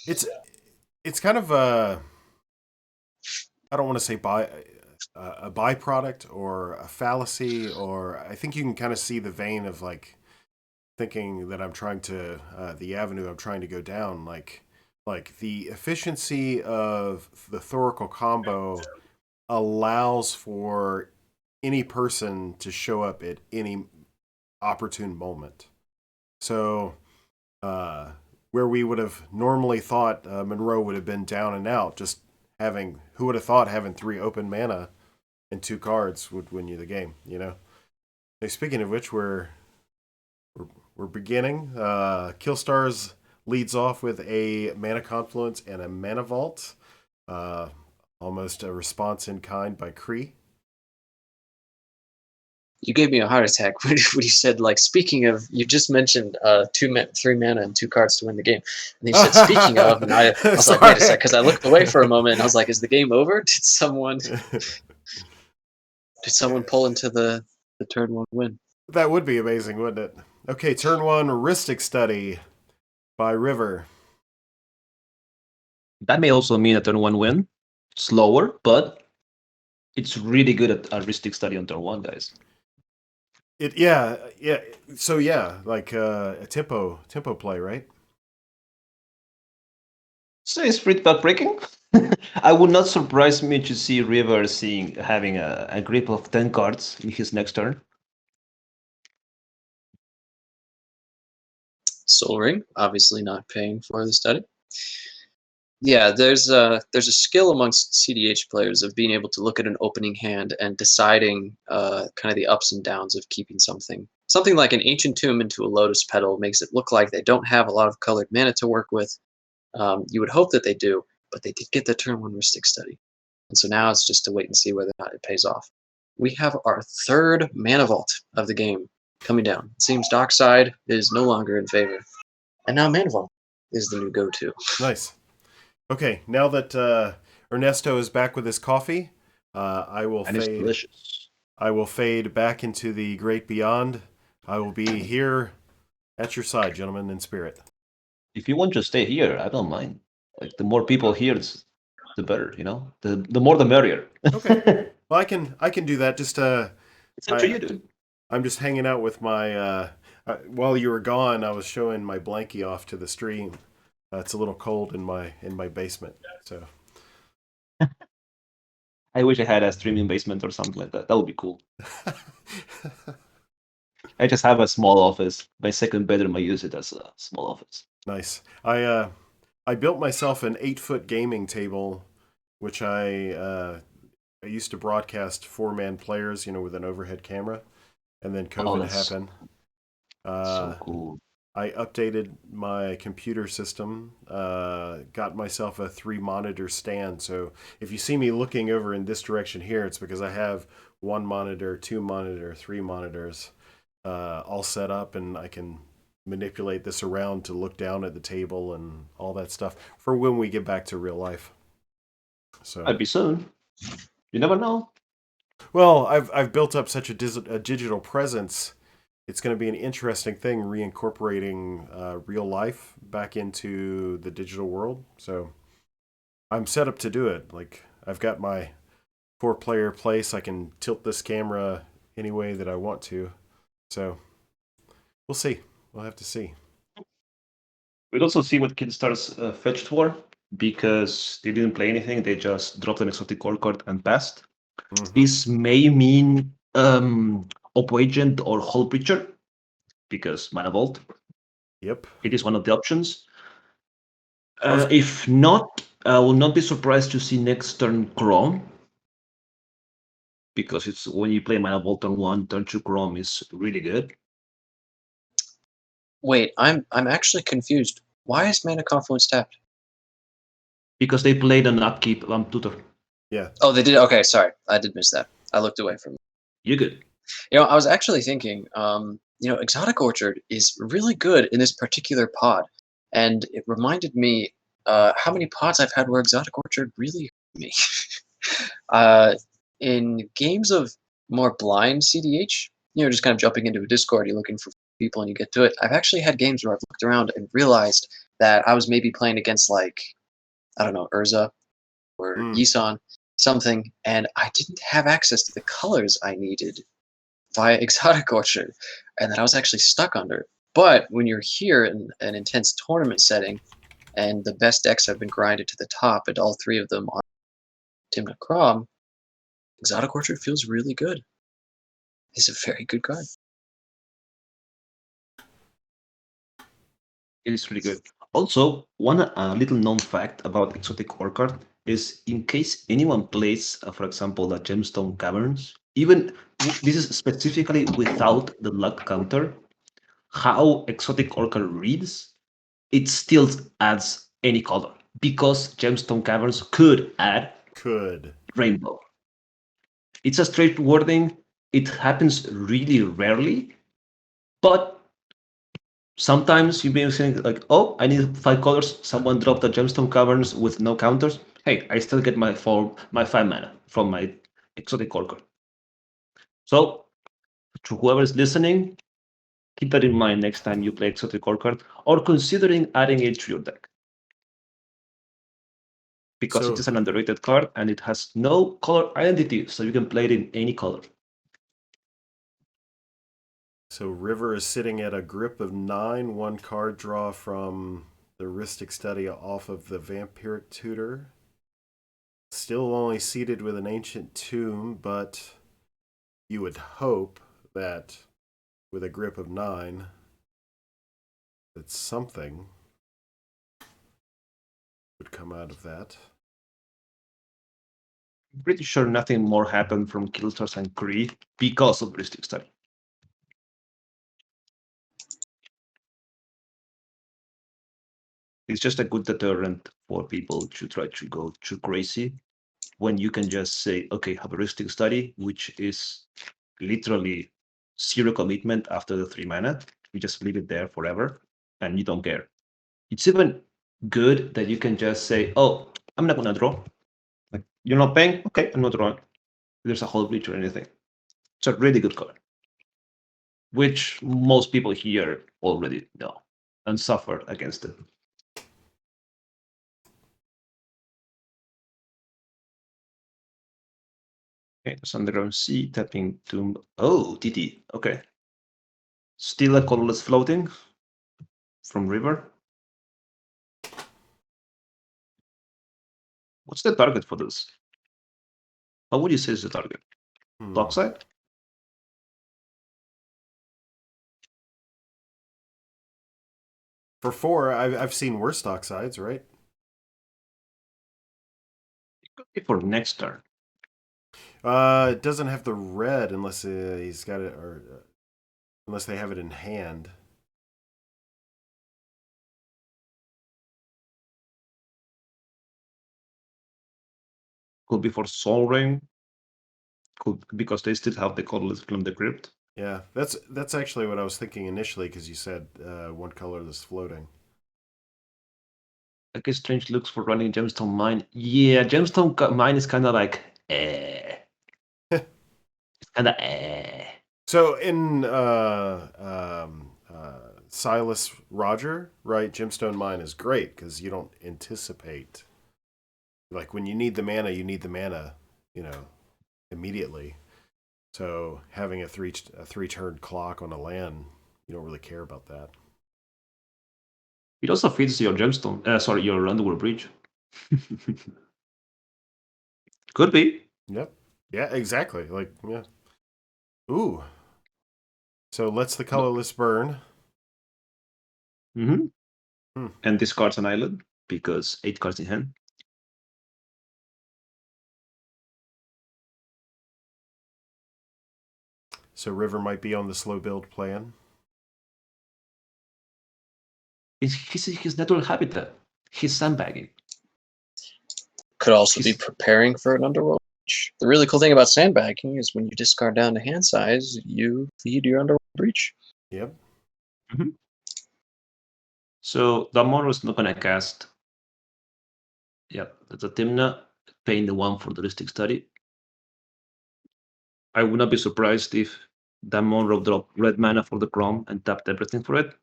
it's kind of I don't want to say a byproduct or a fallacy, or I think you can kind of see the vein of like thinking that I'm trying to the avenue I'm trying to go down, like the efficiency of the Thoracle combo allows for any person to show up at any opportune moment. So where we would have normally thought Monroe would have been down and out, just who would have thought having 3 open mana and 2 cards would win you the game, you know? Hey, speaking of which, we're beginning. Killstars leads off with a Mana Confluence and a Mana Vault. Almost a response in kind by Kree. You gave me a heart attack when you said, like, speaking of, you just mentioned 3 mana and 2 cards to win the game. And you said, speaking of, and I was like, wait a sec, because I looked away for a moment and I was like, is the game over? Did someone pull into the turn 1 win? That would be amazing, wouldn't it? Okay, turn 1, Ristic Study by River. That may also mean a turn 1 win. Slower, but it's really good at Ristic Study on turn 1, guys. Yeah. So yeah, like a tempo play, right? So it's pretty backbreaking. I would not surprise me to see River having a grip of 10 cards in his next turn. Soul Ring, obviously not paying for the study. Yeah, there's a skill amongst CDH players of being able to look at an opening hand and deciding kind of the ups and downs of keeping something. Something like an Ancient Tomb into a Lotus Petal makes it look like they don't have a lot of colored mana to work with. You would hope that they do, but they did get the turn 1 Ristic Study. And so now it's just to wait and see whether or not it pays off. We have our 3rd Mana Vault of the game coming down. It seems Dockside is no longer in favor. And now Mana Vault is the new go-to. Nice. Okay, now that Ernesto is back with his coffee, I will and fade. It's delicious. I will fade back into the great beyond. I will be here at your side, gentlemen, in spirit. If you want to stay here, I don't mind. Like the more people here, the better. You know, the more the merrier. Okay. Well, I can do that. Just It's up to you, dude. I'm just hanging out with my. While you were gone, I was showing my blankie off to the stream. It's a little cold in my basement, so. I wish I had a streaming basement or something like that. That would be cool. I just have a small office. My second bedroom, I use it as a small office. Nice. I built myself an 8-foot gaming table, which I used to broadcast 4-man players, with an overhead camera, and then COVID happened. So cool. I updated my computer system, got myself a 3-monitor stand. So if you see me looking over in this direction here, it's because I have 1 monitor, 2 monitor, 3 monitors all set up, and I can manipulate this around to look down at the table and all that stuff for when we get back to real life. So I'd be soon. You never know. Well, I've built up such a digital presence. It's going to be an interesting thing reincorporating real life back into the digital world. So I'm set up to do it. Like I've got my 4-player place. I can tilt this camera any way that I want to. So we'll see. We'll have to see. We'll also see what Killstars fetched for, because they didn't play anything. They just dropped an exotic core card and passed. Mm-hmm. This may mean Oppo Agent or Hull Preacher, because Mana Vault. Yep. It is one of the options. If not, I will not be surprised to see next turn Chrome, because it's when you play Mana Vault turn 1, turn 2 Chrome is really good. Wait, I'm actually confused. Why is Mana Confluence tapped? Because they played an upkeep tutor. Yeah. Oh, they did? Okay, sorry. I did miss that. I looked away from it. You're good. I was actually thinking, Exotic Orchard is really good in this particular pod. And it reminded me how many pods I've had where Exotic Orchard really hurt me. In games of more blind CDH, just kind of jumping into a Discord, you're looking for people and you get to it. I've actually had games where I've looked around and realized that I was maybe playing against, like, I don't know, Urza or Yisan, something, and I didn't have access to the colors I needed via Exotic Orchard, and that I was actually stuck under. But when you're here in an intense tournament setting, and the best decks have been grinded to the top, and all three of them are Timna Crom, Exotic Orchard feels really good. It's a very good card. It is really good. Also, one little known fact about Exotic Orchard is in case anyone plays, for example, the Gemstone Caverns, even this is specifically without the luck counter, how Exotic Orchard reads, it still adds any color because Gemstone Caverns could add rainbow. It's a straight wording. It happens really rarely, but sometimes you may think like, oh, I need 5 colors. Someone dropped the Gemstone Caverns with no counters. Hey, I still get my 5 mana from my Exotic Orchard. So, to whoever is listening, keep that in mind next time you play Exotic Orchard or considering adding it to your deck. Because it is an underrated card and it has no color identity, so you can play it in any color. So River is sitting at a grip of 9, 1 card draw from the Rhystic Study off of the Vampiric Tutor. Still only seated with an Ancient Tomb, but you would hope that with a grip of 9, that something would come out of that. I'm pretty sure nothing more happened from Killstars and Kree because of Rhystic Study. It's just a good deterrent for people to try to go too crazy when you can just say, okay, have a Rhystic Study, which is literally 0 commitment after the 3 mana. You just leave it there forever and you don't care. It's even good that you can just say, oh, I'm not going to draw. Like, you're not paying? Okay, I'm not drawing. There's a whole bleach or anything. It's a really good card, which most people here already know and suffer against it. Okay, so Underground Sea, tapping Tomb. Oh, TT. Okay. Still a colorless floating from River. What's the target for this? What would you say is the target? Dockside? For 4, I've seen worse Docksides, right? It could be for next turn. It doesn't have the red unless he's got it, or unless they have it in hand. Could be for Soul Ring. Could, because they still have the colorless from the crypt. Yeah, that's actually what I was thinking initially because you said 1 colorless floating. I guess Strange looks for running Gemstone Mine. Yeah, Gemstone Mine is kind of like, it's kind of So in Silas Roger, right, Gemstone Mine is great because you don't anticipate. Like when you need the mana, immediately. So having a 3-turn clock on a land, you don't really care about that. It also feeds your Gemstone. Your Underworld Bridge. Could be. Yep. Yeah, exactly. Like, yeah. Ooh. So lets the colorless burn. And discards an island because 8 cards in hand. So River might be on the slow build plan. It's his natural habitat. He's sandbagging. Could also be preparing for an Underworld Breach. The really cool thing about sandbagging is when you discard down to hand size, you feed your Underworld Breach. Yep. So Damoro is not going to cast. Yep, that's a Timna, paying the 1 for the Rhystic Study. I would not be surprised if Then Monroe dropped red mana for the Chrome and tapped everything for it.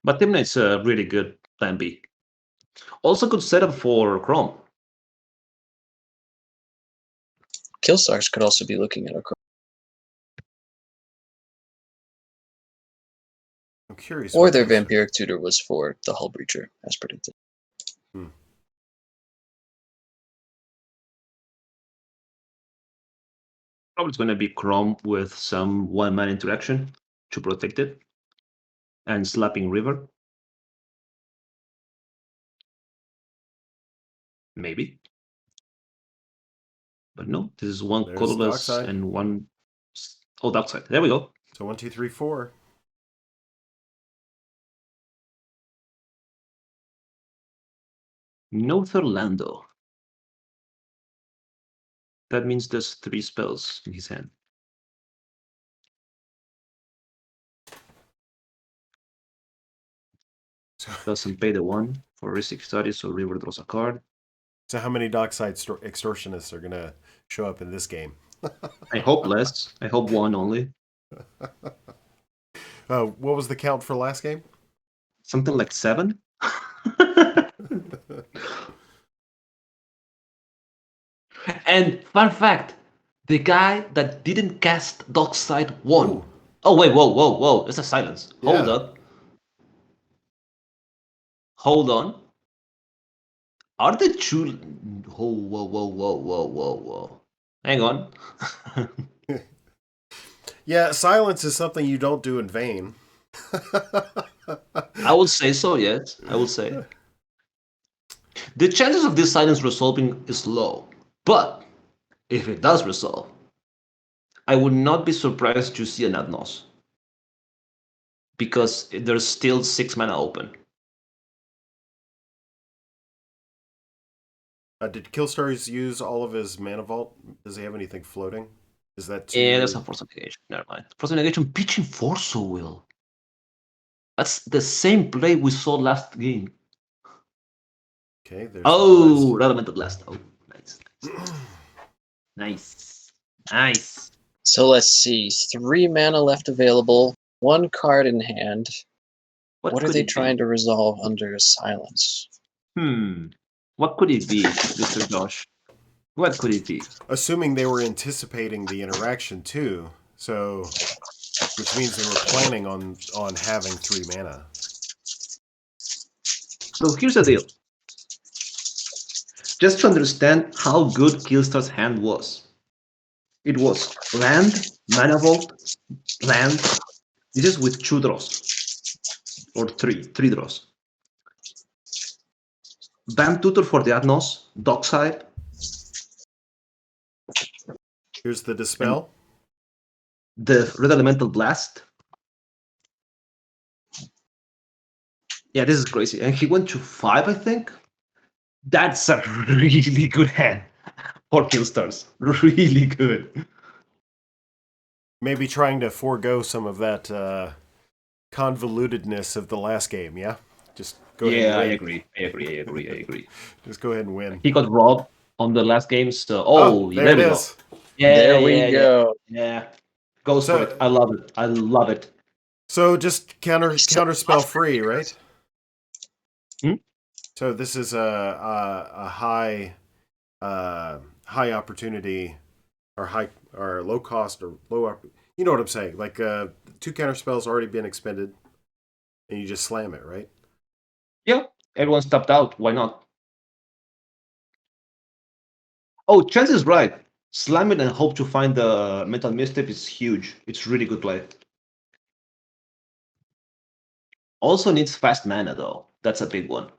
But Timnate's a really good plan B. Also good setup for Chrome. Killstars could also be looking at a card. I'm curious. Or what their those- Vampiric Tutor was for the Hull Breacher, as predicted. Probably it's going to be Chrome with some one-man interaction to protect it. And slapping River. Maybe. But no, this is one There's colorless Dockside. and one... Oh, Dockside. There we go. So 1, 2, 3, 4. North Orlando. That means there's 3 spells in his hand. Doesn't pay the 1 for Ristic Study, so River draws a card. So how many Dockside extortionists are going to show up in this game? I hope less. I hope 1 only. What was the count for last game? Something like 7? And fun fact, the guy that didn't cast Dockside won. Ooh. Oh wait, whoa! It's a silence. Hold Yeah. up. Hold on. Are the two? Oh, whoa! Hang on. Yeah, silence is something you don't do in vain. I would say so. Yes, I would say. The chances of this silence resolving is low, but if it does resolve, I would not be surprised to see an Adnos. Because there's still 6 mana open. Did Killstars use all of his mana vault? Does he have anything floating? Is that too... Yeah, that's a Force of Negation. Never mind. Force of Negation pitching Force of Will. That's the same play we saw last game. Okay, there's Oh, Elemental Blast. Oh, nice. So let's see. 3 mana left available. 1 card in hand. What are they trying to resolve under silence? What could it be, Mr. Josh? What could it be? Assuming they were anticipating the interaction too, so which means they were planning on having 3 mana. So here's the deal. Just to understand how good Killstar's hand was. It was land, mana vault, land. This is with 2 draws. Or 3 draws. Vamp Tutor for the Adnos, Dockside. Here's the Dispel. The Red Elemental Blast. Yeah, this is crazy. And he went to 5, I think. That's a really good hand for Killstars. Really good. Maybe trying to forego some of that convolutedness of the last game, yeah? Just go ahead and win. I agree. Just go ahead and win. He got robbed on the last game, so... there it is. Yeah, there we go. Yeah. Go for it. I love it. So just counterspell free, right? Hmm? So this is a high opportunity or low cost or low. You know what I'm saying? Like 2 counterspells already been expended, and you just slam it, right? Yeah, everyone's tapped out. Why not? Oh, Chance is right. Slam it and hope to find the Mental Misstep is huge. It's really good play. Also needs fast mana though. That's a big one.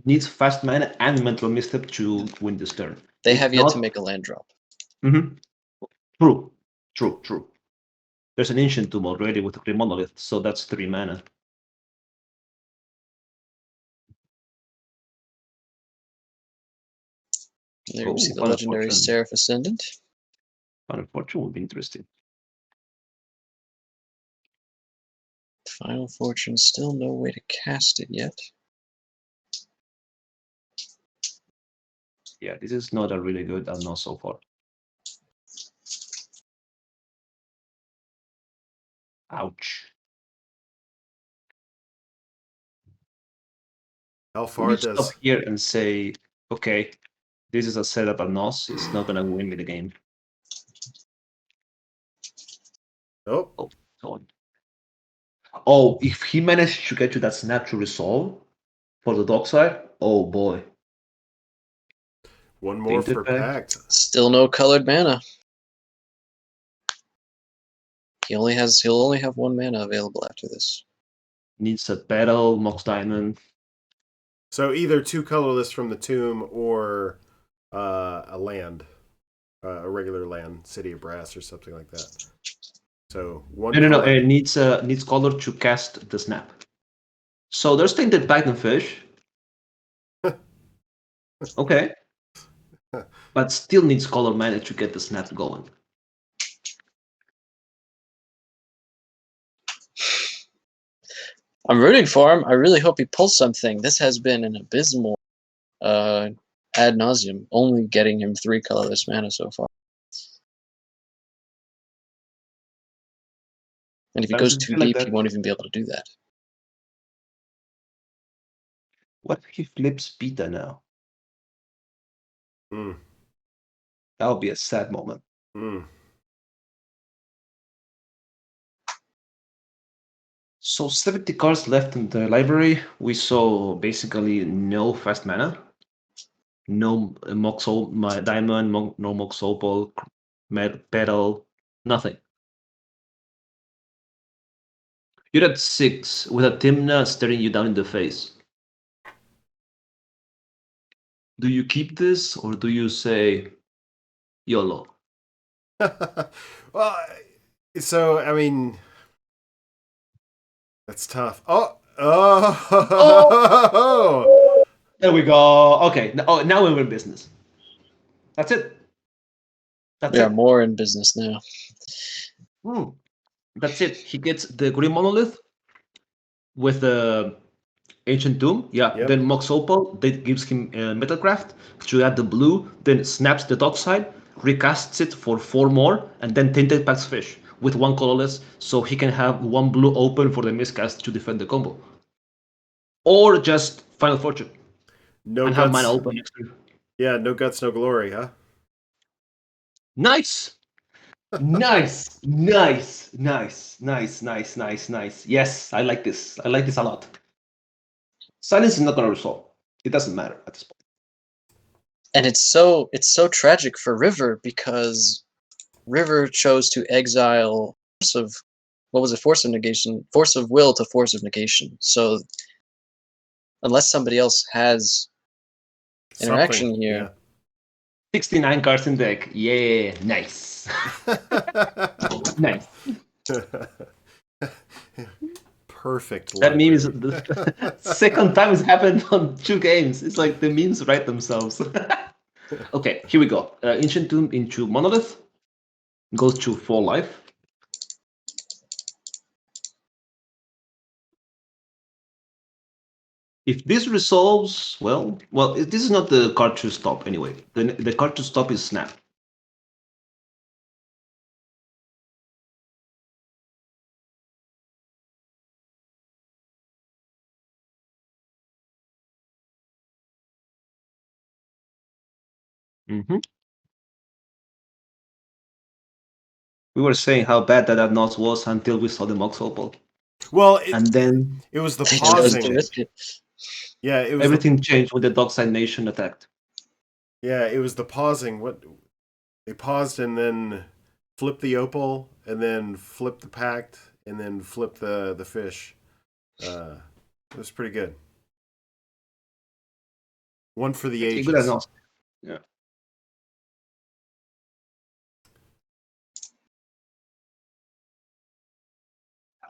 Needs fast mana and Mental Misstep to win this turn. They have yet to make a land drop. True. There's an Ancient Tomb already with a Monolith, so that's 3 mana. There we see the legendary Seraph Ascendant. Final Fortune would be interesting. Final Fortune, still no way to cast it yet. Yeah, this is not a really good Adnos so far. Ouch. How Let far me stop does... here and say, okay, this is a setup at NOS. It's not gonna win me the game. Oh, Oh, so oh, if he managed to get to that snap to resolve for the dog side, oh boy. one more Tainted for Pact. Pact. Still no colored mana. He'll only have 1 mana available after this. Needs a battle, Mox Diamond. So either 2 colorless from the tomb or a land, a regular land, City of Brass or something like that. So one No. color. It needs color to cast the snap. So there's Tainted Pact and Fish. Okay. But still needs color mana to get the snap going. I'm rooting for him. I really hope he pulls something. This has been an abysmal ad nauseum, only getting him 3 colorless mana so far. And if he goes too Like deep, he that. won't even be able to do that. What if he flips Beta now? Mm. That would be a sad moment. Mm. So 70 cards left in the library. We saw basically no fast mana. No Mox my Diamond, no Mox Opal, Petal, nothing. You're at 6 with a Timna staring you down in the face. Do you keep this or do you say YOLO? Well, so I mean, that's tough. Oh. There we go. Okay. Now we're in business. That's it. We are more in business now. That's it. He gets the Green Monolith with the Ancient Doom. Yeah. Yep. Then Mox Opal that gives him Metalcraft to add the blue. Then snaps the dog side, recasts it for 4 more, and then Tainted Pact Fish with 1 colorless, so he can have 1 blue open for the miscast to defend the combo. Or just Final Fortune. No and guts. have mana open next turn. Yeah, no guts, no glory, huh? Nice. Nice. Yes, I like this. I like this a lot. Silence is not gonna resolve. It doesn't matter at this point. And it's so tragic for River because River chose to exile Force of Force of Negation, Force of Will to Force of Negation. So unless somebody else has interaction Something, here. yeah. 69 cards in deck. Yeah, nice. Nice. Perfect. That meme is library. the second time it's happened on 2 games. It's like the memes write themselves. Okay, here we go. Ancient Tomb into Monolith. Goes to 4 life. If this resolves, well, this is not the card to stop anyway. The card to stop is Snap. Mm-hmm. We were saying how bad that NOS was until we saw the Mox Opal. Well, and then it was the It pausing. changed. Yeah, it was everything changed when the Dockside Nation attacked. Yeah, it was the pausing. What they paused and then flipped the opal and then flipped the pact and then flipped the fish. It was pretty good. One for the ages. Good enough. Yeah.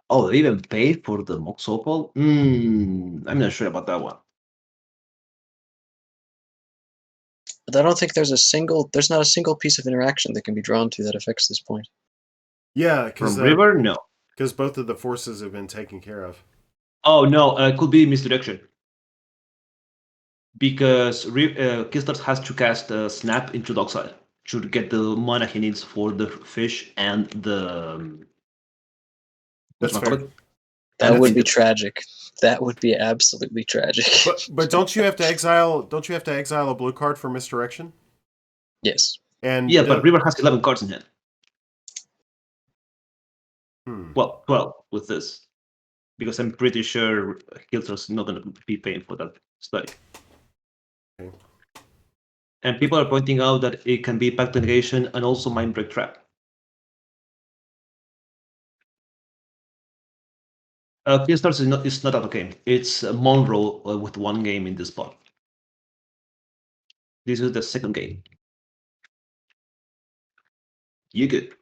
Oh, they even paid for the Mox Opal? I'm not sure about that one. But I don't think there's not a single piece of interaction that can be drawn to that affects this point. Yeah, From River, no. Because both of the forces have been taken care of. Oh no, it could be misdirection. Because Kistars has to cast a Snap into Dockside to get the mana he needs for the fish and the That's fair. Whatchamacallit. That And would be it's- tragic. That would be absolutely tragic. But don't you have to exile? Don't you have to exile a blue card for misdirection? Yes. And Yeah, but River has 11 cards in hand. Well, 12 with this. Because I'm pretty sure Hilter's not going to be paying for that study. Okay. And people are pointing out that it can be Pact Negation and also Mindbreak Trap. Killstars is not out of game. It's Monroe with one game in this spot. This is the second game. You good.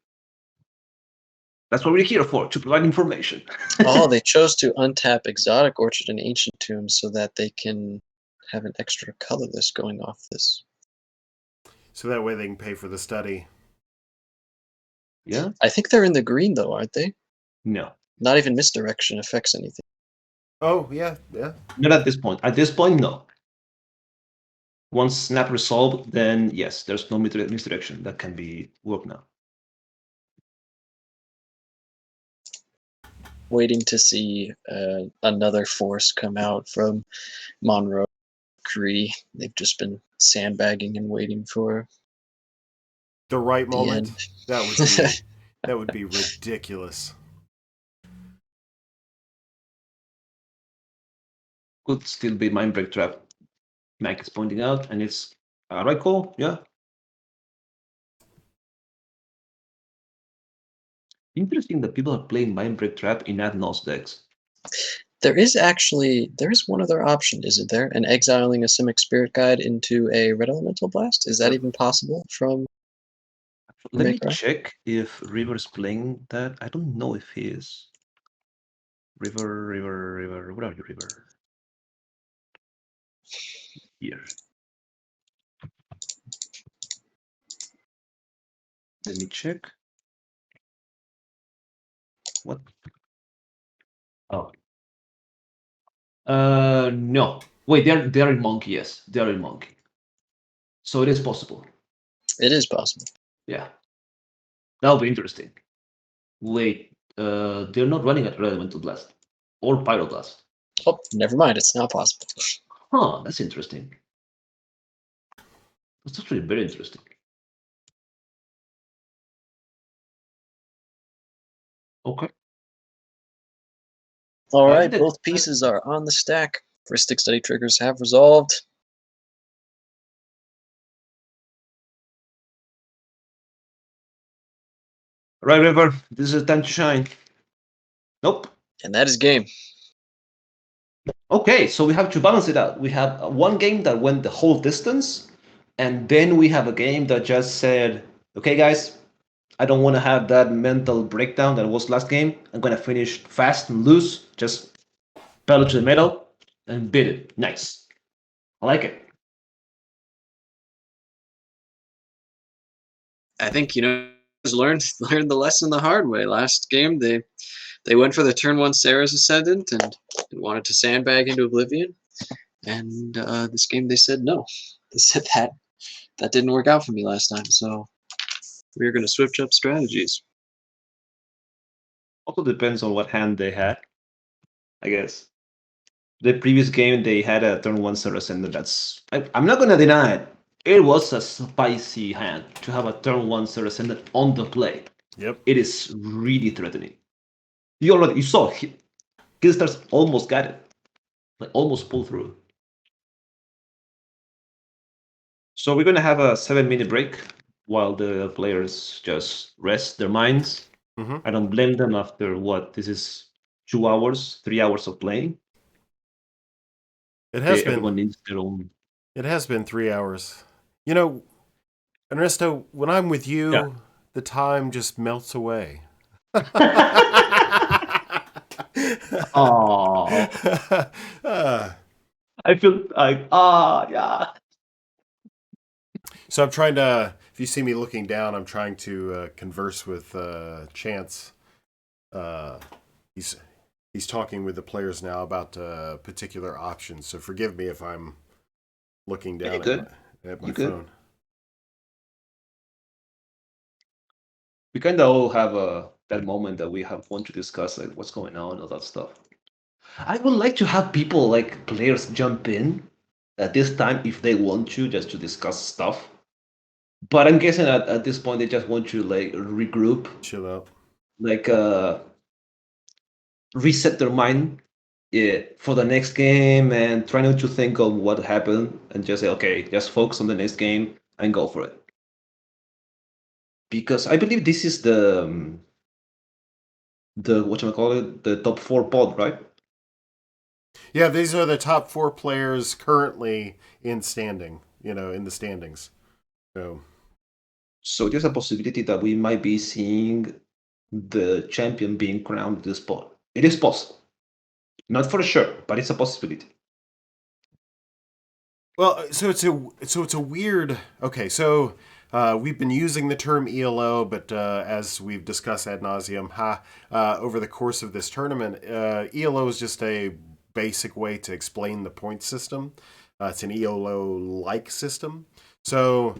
That's what we're here for, to provide information. Oh, they chose to untap Exotic Orchard and Ancient Tomb so that they can have an extra colorless going off this. So that way they can pay for the study. Yeah? I think they're in the green, though, aren't they? No. Not even misdirection affects anything. Oh, yeah. Not at this point. At this point, no. Once Snap resolved, then yes, there's no misdirection that can be worked now. Waiting to see another force come out from Monroe Cree. They've just been sandbagging and waiting for The right the moment. end. That would be ridiculous. Could still be Mindbreak Trap. Mac is pointing out, and it's a right call, yeah. Interesting that people are playing Mindbreak Trap in Adnos decks. There is one other option, isn't there? And exiling a Simic Spirit Guide into a Red Elemental Blast? Is that Yep. even possible from Let me Makrai? check if River's playing that. I don't know if he is. River. Where are you, River? Here. Let me check. What? Oh. No. Wait, they're in Monkey, yes. They're in Monkey. So it is possible. It is possible. Yeah. That'll be interesting. Wait, they're not running at Red Elemental Blast. Or Pyroblast. Oh, never mind. It's not possible. Huh, that's interesting. That's actually very interesting. Okay. All I right, think both pieces are on the stack. First stick study triggers have resolved. Right, River, this is time to shine. Nope. And that is game. Okay, so we have to balance it out. We have one game that went the whole distance, and then we have a game that just said, okay, guys, I don't want to have that mental breakdown that was last game. I'm going to finish fast and loose, just pedal to the metal and beat it. Nice. I like it. I think learned the lesson the hard way. Last game they went for the turn one Sarah's Ascendant and wanted to sandbag into Oblivion. And this game they said no. They said that didn't work out for me last time, so we're going to switch up strategies. Also depends on what hand they had, I guess. The previous game, they had a turn one Saracen. I'm not going to deny it. It was a spicy hand to have a turn one Saracen on the play. Yep. It is really threatening. You saw Killstars almost got it. Like almost pulled through. So we're going to have a 7-minute break while the players just rest their minds. Mm-hmm. I don't blame them after this is 2 hours, 3 hours of playing. Everyone needs their own. It has been 3 hours. You know, Ernesto, when I'm with you, the time just melts away. Oh, I feel like yeah. So I'm trying to. If you see me looking down, I'm trying to converse with Chance. He's talking with the players now about particular options. So forgive me if I'm looking down at my phone. We kind of all have that moment that we have fun to discuss like what's going on, all that stuff. I would like to have people like players jump in at this time if they want to, just to discuss stuff. But I'm guessing at this point they just want to like regroup, Chill out. like reset their mind, yeah, for the next game and try not to think of what happened and just say, okay, just focus on the next game and go for it. Because I believe this is the what you call it, the top 4 pod, right? Yeah, these are the top 4 players currently in the standings. So So there's a possibility that we might be seeing the champion being crowned this pod. It is possible. Not for sure, but it's a possibility. well, so it's a weird. Okay, so we've been using the term ELO, but as we've discussed ad nauseum, over the course of this tournament, ELO is just a basic way to explain the point system. It's an ELO-like system. So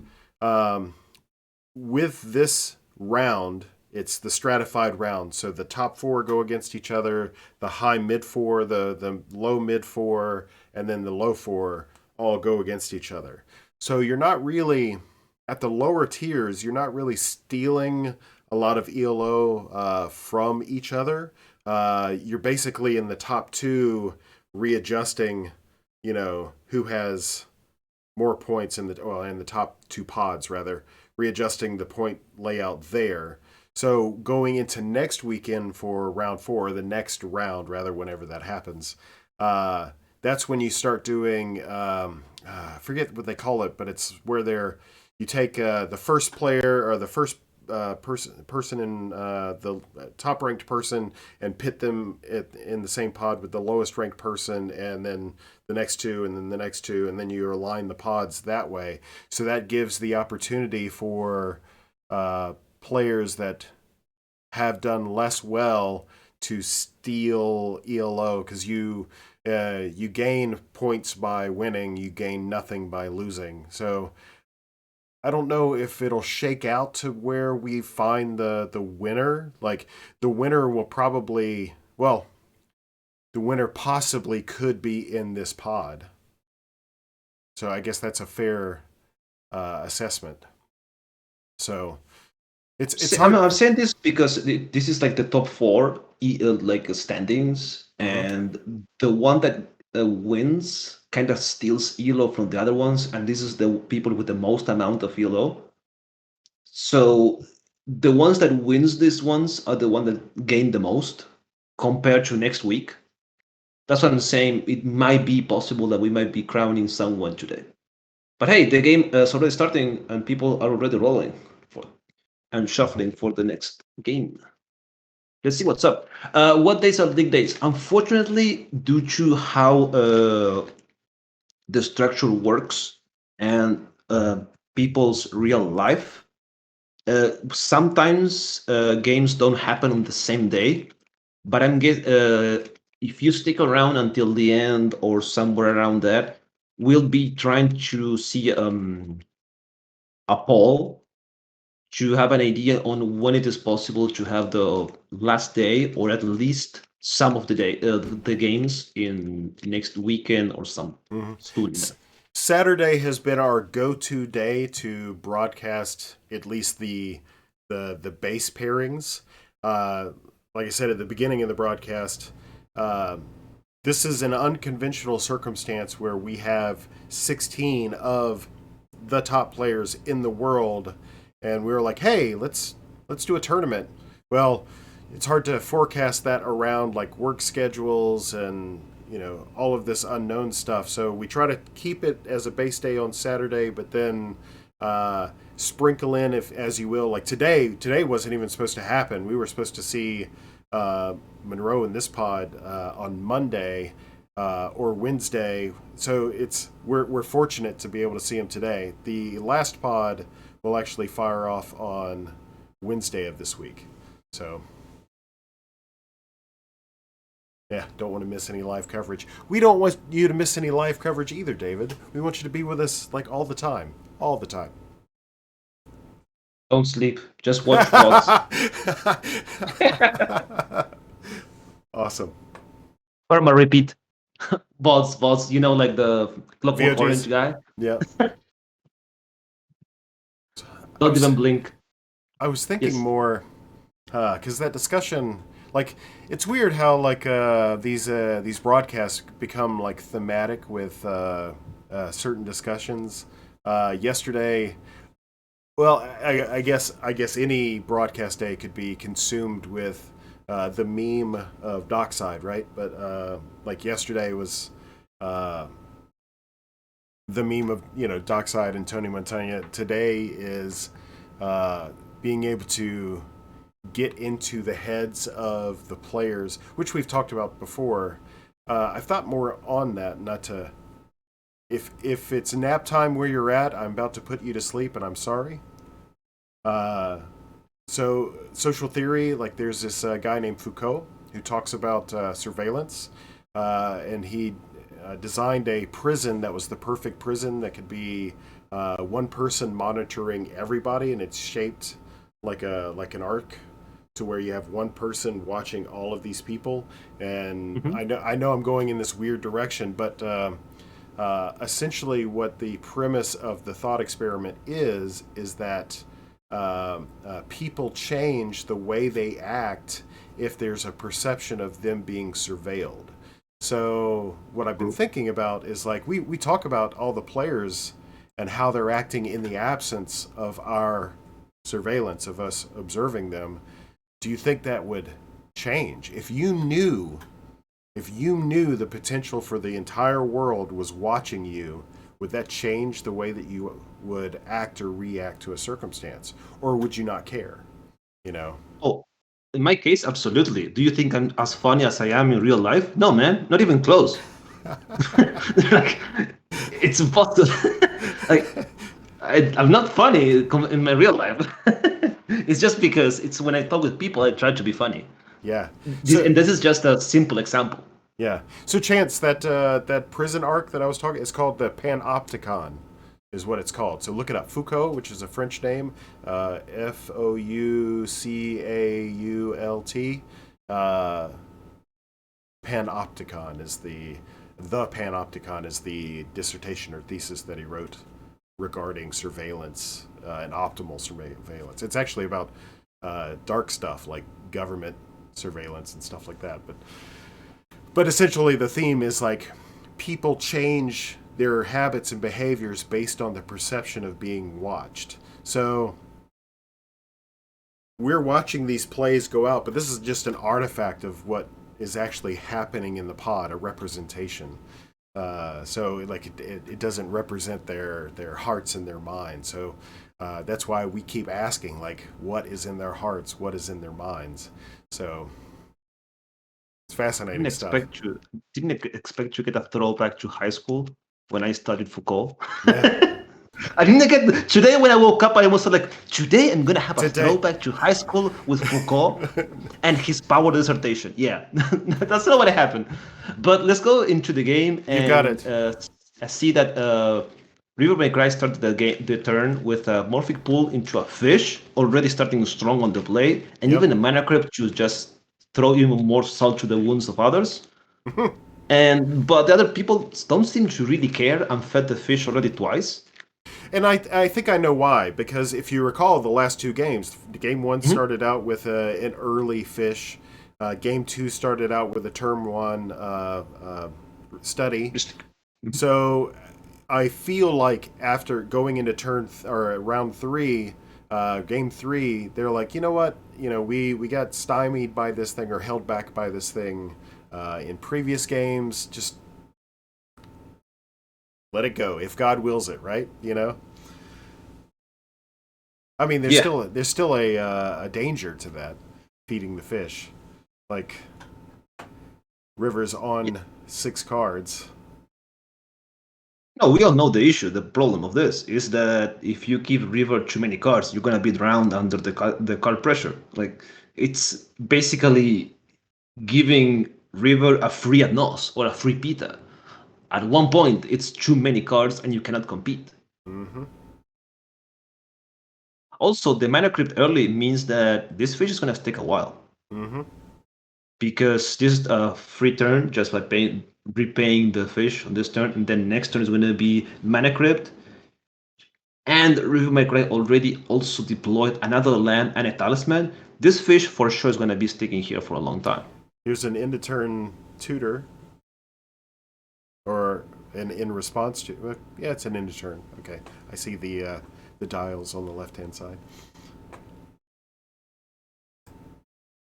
with this round, it's the stratified round. So the top 4 go against each other, the high mid 4, the low mid 4, and then the low 4 all go against each other. So you're not really, at the lower tiers, you're not really stealing a lot of ELO from each other. You're basically in the top 2 readjusting, who has more points in the top 2 pods, rather, readjusting the point layout there. So going into next weekend for round 4, the next round, rather, whenever that happens, that's when you start doing, I forget what they call it, but it's where you take the first player or the first person in the top ranked person and pit them in the same pod with the lowest ranked person, and then the next 2, and then the next 2, and then you align the pods that way. So that gives the opportunity for players that have done less well to steal ELO, because you gain points by winning, you gain nothing by losing. So I don't know if it'll shake out to where we find the winner. Like, the winner will probably, well, the winner possibly could be in this pod. So I guess that's a fair assessment. So it's hard. I'm saying this because this is like the top 4 like standings, and the one that wins kind of steals ELO from the other ones, and this is the people with the most amount of ELO. So the ones that wins these ones are the one that gain the most compared to next week. That's what I'm saying. It might be possible that we might be crowning someone today. But hey, the game is already starting and people are already rolling and shuffling for the next game. Let's see what's up. What days are league days? Unfortunately, due to how the structure works and people's real life, sometimes games don't happen on the same day. But if you stick around until the end or somewhere around that, we'll be trying to see a poll to have an idea on when it is possible to have the last day or at least some of the games in next weekend or some soon. Saturday has been our go-to day to broadcast at least the base pairings. Like I said at the beginning of the broadcast, this is an unconventional circumstance where we have 16 of the top players in the world, and we were like, hey, let's do a tournament. Well, it's hard to forecast that around like work schedules and all of this unknown stuff. So we try to keep it as a base day on Saturday, but then sprinkle in, if as you will, like today wasn't even supposed to happen. We were supposed to see Monroe in this pod on Monday or Wednesday. So we're fortunate to be able to see him today. The last pod will actually fire off on Wednesday of this week. So yeah, don't want to miss any live coverage. We don't want you to miss any live coverage either, David. We want you to be with us like all the time. All the time. Don't sleep. Just watch VODs. Awesome. Perma repeat. VODs. You know, like the Clockwork VODs. Orange guy. Yeah. Don't even blink. I was thinking Yes. more, because that discussion, like, it's weird how like these broadcasts become like thematic with certain discussions. Yesterday, well, I guess any broadcast day could be consumed with the meme of Dockside, right? But like yesterday was the meme of Dockside and Tony Montana. Today is being able to get into the heads of the players, which we've talked about before. I've thought more on that, not to. If it's nap time where you're at, I'm about to put you to sleep, and I'm sorry. So social theory, like there's this guy named Foucault who talks about surveillance, and he designed a prison that was the perfect prison that could be one person monitoring everybody, and it's shaped like an arc to where you have one person watching all of these people. And I know I'm going in this weird direction, but essentially what the premise of the thought experiment is that people change the way they act if there's a perception of them being surveilled. So what I've been thinking about is like we talk about all the players and how they're acting in the absence of our surveillance, of us observing them. Do you think that would change if you knew the potential for the entire world was watching you? Would that change the way that you would act or react to a circumstance, or would you not care? Oh, in my case, absolutely. Do you think I'm as funny as I am in real life? No, man, not even close. Like, it's impossible. Like, I'm not funny in my real life. It's just because it's when I talk with people, I try to be funny. Yeah. And this is just a simple example. Yeah. So, Chance, that prison arc that I was talking, it's called the Panopticon, is what it's called. So look it up. Foucault, which is a French name, Foucault. Panopticon is the Panopticon is the dissertation or thesis that he wrote regarding surveillance and optimal surveillance. It's actually about dark stuff like government surveillance and stuff like that. But essentially the theme is like people change their habits and behaviors based on the perception of being watched. So we're watching these plays go out, but this is just an artifact of what is actually happening in the pod, a representation. So like it doesn't represent their hearts and their minds. So that's why we keep asking, like, what is in their hearts, what is in their minds. So it's fascinating stuff. Didn't expect to get a throwback to high school when I studied Foucault. Yeah. I didn't get today when I woke up. I was like, today I'm gonna have a throwback to high school with Foucault and his power dissertation. Yeah, that's not what happened. But let's go into the game and you got it. I see that River May Cry started the turn with a Morphic Pool into a fish, already starting strong on the play, and even a Mana Crypt to just throw even more salt to the wounds of others. But the other people don't seem to really care and fed the fish already twice. And I think I know why, because if you recall the last two games, game one started out with an early fish. Game two started out with a turn one study. So I feel like after going into round three, game three, they're like, you know what? We got stymied by this thing or held back by this thing in previous games. Just let it go if God wills it, right? I mean, there's still a danger to that, feeding the fish. Like River's on 6 cards. No, we all know the issue. The problem of this is that if you give River too many cards, you're gonna be drowned under the card pressure. Like, it's basically giving River a free Adnos or a free Pita. At one point, it's too many cards and you cannot compete. Mm-hmm. Also, the mana crypt early means that this fish is going to take a while. Mm-hmm. Because this is a free turn just by repaying the fish on this turn, and then next turn is going to be mana crypt. And River May Cry already also deployed another land and a talisman. This fish for sure is going to be sticking here for a long time. Here's an end of turn tutor. Or in response to... yeah, it's an end of turn. Okay. I see the dials on the left-hand side.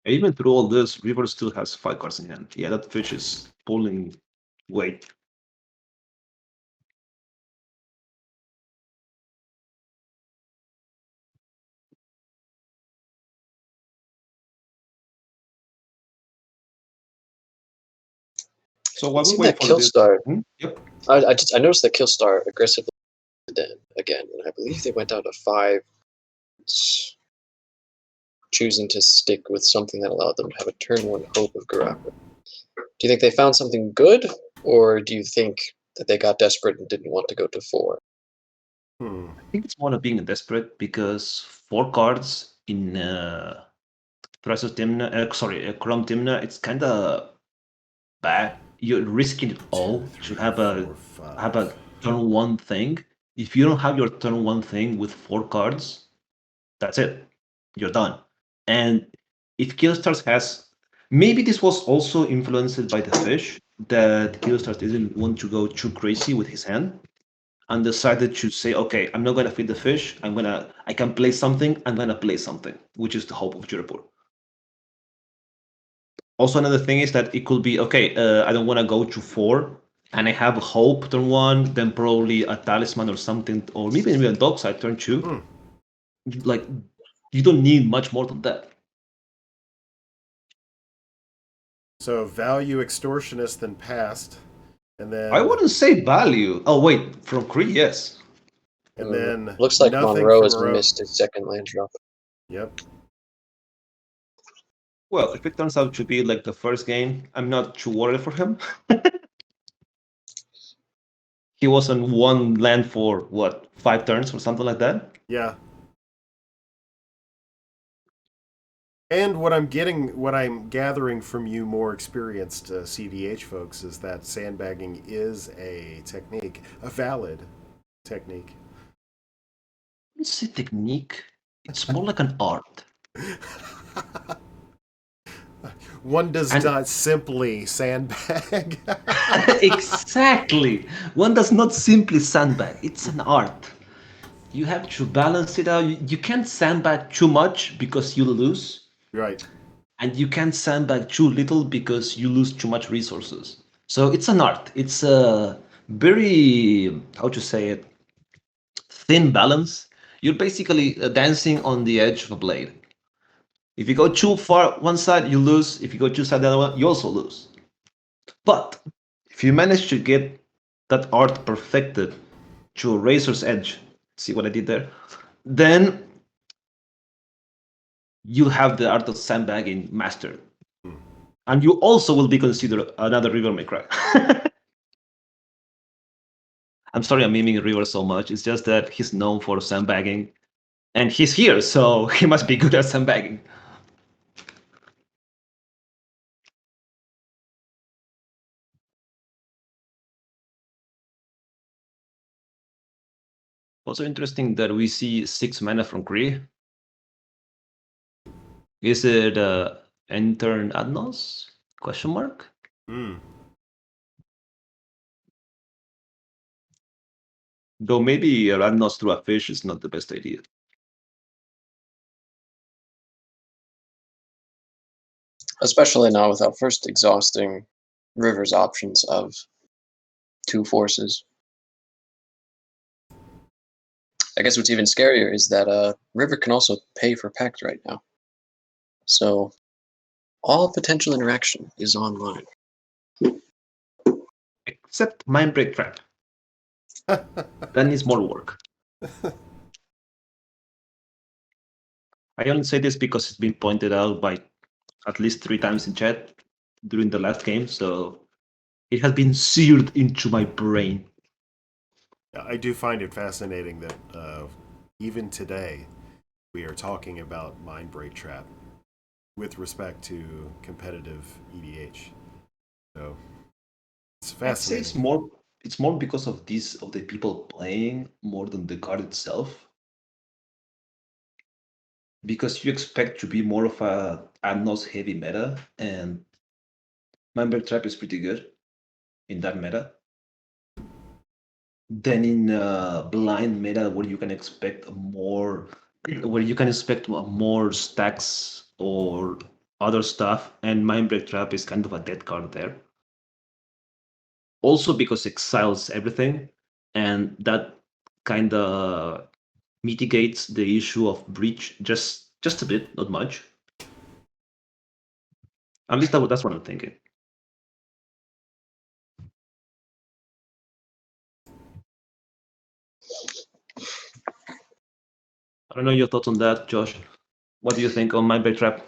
Even through all this, River still has 5 cards in hand. Yeah, that fish is pulling weight. So while we wait for this... Killstar. Yep. I noticed that Killstar aggressively again, and I believe they went down to 5, choosing to stick with something that allowed them to have a turn 1 hope of Garaka. Do you think they found something good, or do you think that they got desperate and didn't want to go to 4? I think it's more of being desperate because 4 cards in Thrasus Dimna, Chrome Dimna, it's kind of bad. You're risking it all to have a turn 1 thing. If you don't have your turn 1 thing with 4 cards, that's it. You're done. And if Killstars has... Maybe this was also influenced by the fish, that Killstars didn't want to go too crazy with his hand and decided to say, okay, I'm not going to feed the fish. I can play something. I'm going to play something, which is the hope of Jirapur. Also, another thing is that it could be, okay, I don't want to go to 4, and I have a hope turn 1, then probably a talisman or something, or maybe a dog side turn 2. Like, you don't need much more than that. So value extortionist than past, and then... I wouldn't say value. Oh, wait, from Kree, yes. And then looks like nothing Monroe from has Monroe. missed his second land drop. Yep. Well, if it turns out to be like the first game, I'm not too worried for him. He was on 1 land for, what, 5 turns or something like that? Yeah. And what I'm gathering from you more experienced CDH folks is that sandbagging is a technique, a valid technique. I wouldn't say technique. It's more like an art. One does not simply sandbag. Exactly. One does not simply sandbag. It's an art. You have to balance it out. You can't sandbag too much because you lose. Right. And you can't sandbag too little because you lose too much resources. So it's an art. It's a very, how to say it, thin balance. You're basically dancing on the edge of a blade. If you go too far one side, you lose. If you go too far the other one, you also lose. But if you manage to get that art perfected to a razor's edge, see what I did there? Then you have the art of sandbagging mastered. And you also will be considered another River May Cry. I'm sorry I'm miming River so much. It's just that he's known for sandbagging. And he's here, so he must be good at sandbagging. Also interesting that we see 6 mana from Kree. Is it Enter Adnos? Question mark? Though maybe Adnos through a fish is not the best idea. Especially now without first exhausting River's options of 2 forces. I guess what's even scarier is that River can also pay for Pact right now. So all potential interaction is online. Except Mindbreak Trap. That needs more work. I only say this because it's been pointed out by at least 3 times in chat during the last game, so it has been seared into my brain. I do find it fascinating that even today, we are talking about Mindbreak Trap with respect to competitive EDH. So it's I'd say fascinating. it's more because of the people playing more than the card itself. Because you expect to be more of a Amnos heavy meta, and Mindbreak Trap is pretty good in that meta. Then in blind meta, where you can expect more stacks or other stuff, and Mindbreak Trap is kind of a dead card there. Also because exiles everything, and that kind of mitigates the issue of breach just a bit, not much. At least that's what I'm thinking. I don't know your thoughts on that, Josh. What do you think on Mindbreak Trap?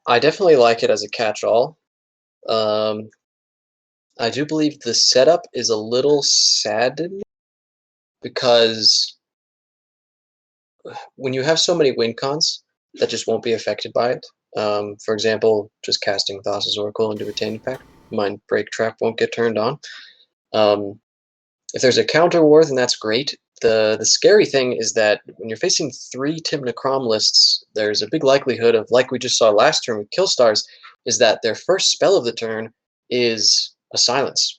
I definitely like it as a catch-all. I do believe the setup is a little saddening because when you have so many win cons that just won't be affected by it, for example, just casting Thassa's Oracle into Retaining Pact, Mindbreak Trap won't get turned on. If there's a counter war, then that's great. The scary thing is that when you're facing 3 Tymna Crom lists, there's a big likelihood of, like we just saw last turn with Killstars, is that their first spell of the turn is a silence,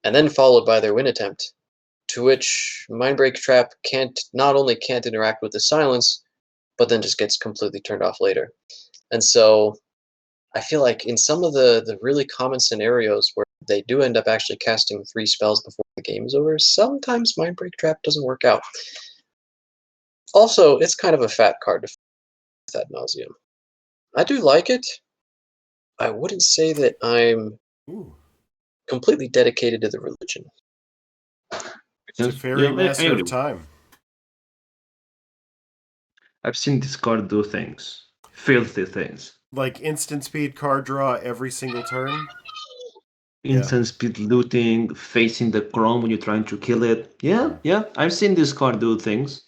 and then followed by their win attempt, to which Mindbreak Trap not only can't interact with the silence, but then just gets completely turned off later. And so I feel like in some of the really common scenarios where they do end up actually casting 3 spells before the game is over, sometimes Mindbreak Trap doesn't work out. Also, it's kind of a fat card to fight ad nauseum. I do like it. I wouldn't say that I'm completely dedicated to the religion. Teferi, Master agree. of Time. I've seen this card do things. Filthy things. Like instant speed card draw every single turn. Instant speed looting, facing the Chrome when you're trying to kill it. Yeah. I've seen this card do things.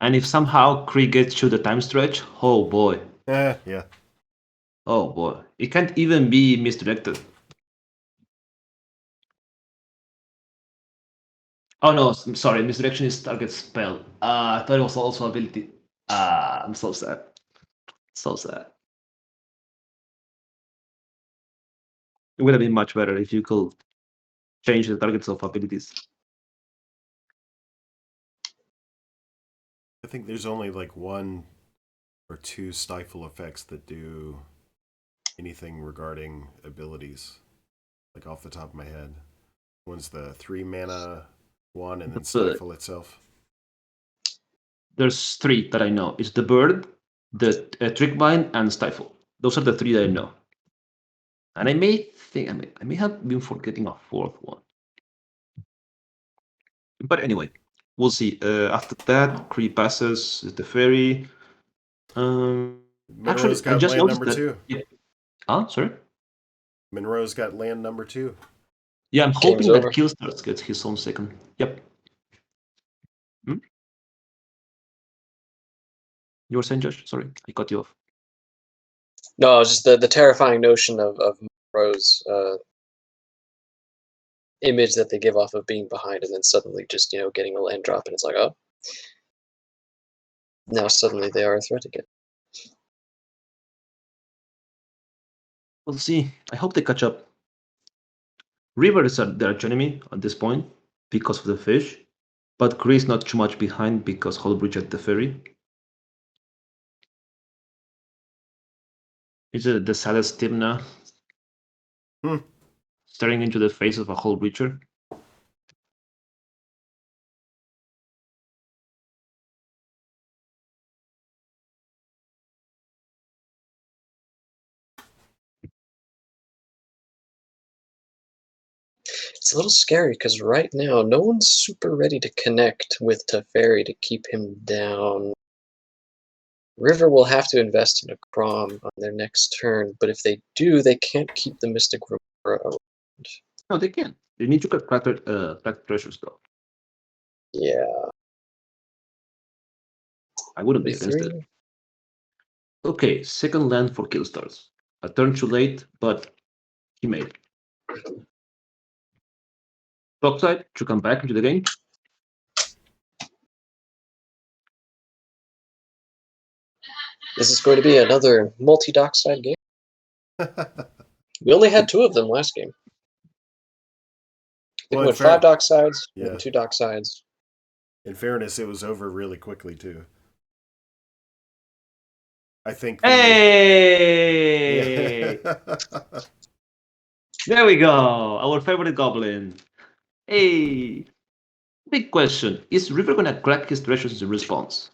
And if somehow Kree gets to the time stretch, oh boy. Yeah. Oh boy. It can't even be misdirected. Oh no, I'm sorry, misdirection is target spell. I thought it was also ability. I'm so sad. So sad. It would have been much better if you could change the targets of abilities. I think there's only like 1 or 2 stifle effects that do anything regarding abilities, like off the top of my head. One's the 3 mana one, and then stifle itself. There's 3 that I know. It's the bird, the trickbind, and stifle. Those are the 3 that I know. And I may have been forgetting a 4th one. But anyway, we'll see. After that, Kree passes the ferry. Monroe's Actually, I got just land noticed number that. 2. Yeah. Sorry. Monroe's got land number 2. Yeah, I'm hoping Game's over. that Killstars gets his own second. Yep. You were saying, Josh? Sorry, I cut you off. No, just the terrifying notion of Monroe's image that they give off of being behind and then suddenly just, getting a land drop, and it's like, oh, now suddenly they are a threat again. We'll see. I hope they catch up. River is their enemy at this point because of the fish, but Kree is not too much behind because Hullbridge at the ferry. It's the saddest Tymna staring into the face of a Hullbreacher. It's a little scary because right now no one's super ready to connect with Teferi to keep him down. River will have to invest in a Crom on their next turn, but if they do, they can't keep the Mystic Room around. No, they can. You need to crack treasures though. Yeah. I wouldn't be against it. 3. Okay, second land for Killstars. A turn too late, but he made it. Topside to come back into the game. This is going to be another multi-dockside game. We only had 2 of them last game. I think Well, we in went fair- 5 docksides, Yeah. 2 docksides. In fairness, it was over really quickly too. I think. Hey! Yeah. There we go. Our favorite goblin. Hey! Big question. Is River gonna crack his treasures in response?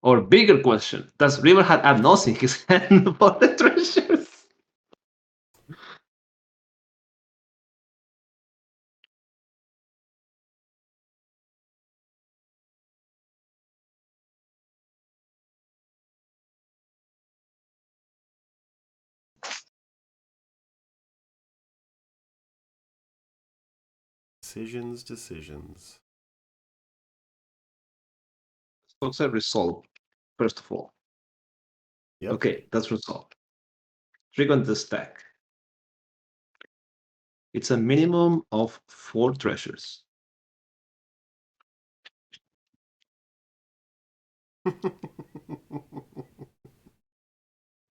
Or bigger question, does River have Abnos in his hand for the treasures? Decisions. Let's say resolve, first of all. Yep. Okay, that's resolved. Trigger the stack. It's a minimum of 4 treasures.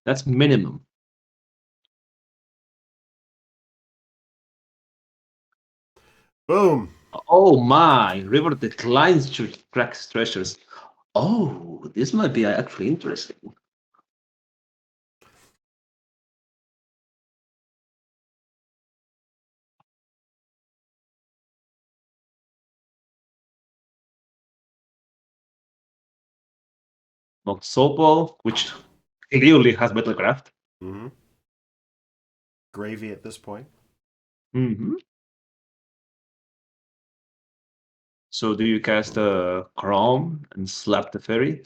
That's minimum. Boom. Oh my, River declines to crack his treasures. Oh, this might be actually interesting. Not Sopal, which clearly has Battlecraft. Mm-hmm. Gravy at this point. Mm-hmm. So do you cast a Chrome and slap the fairy?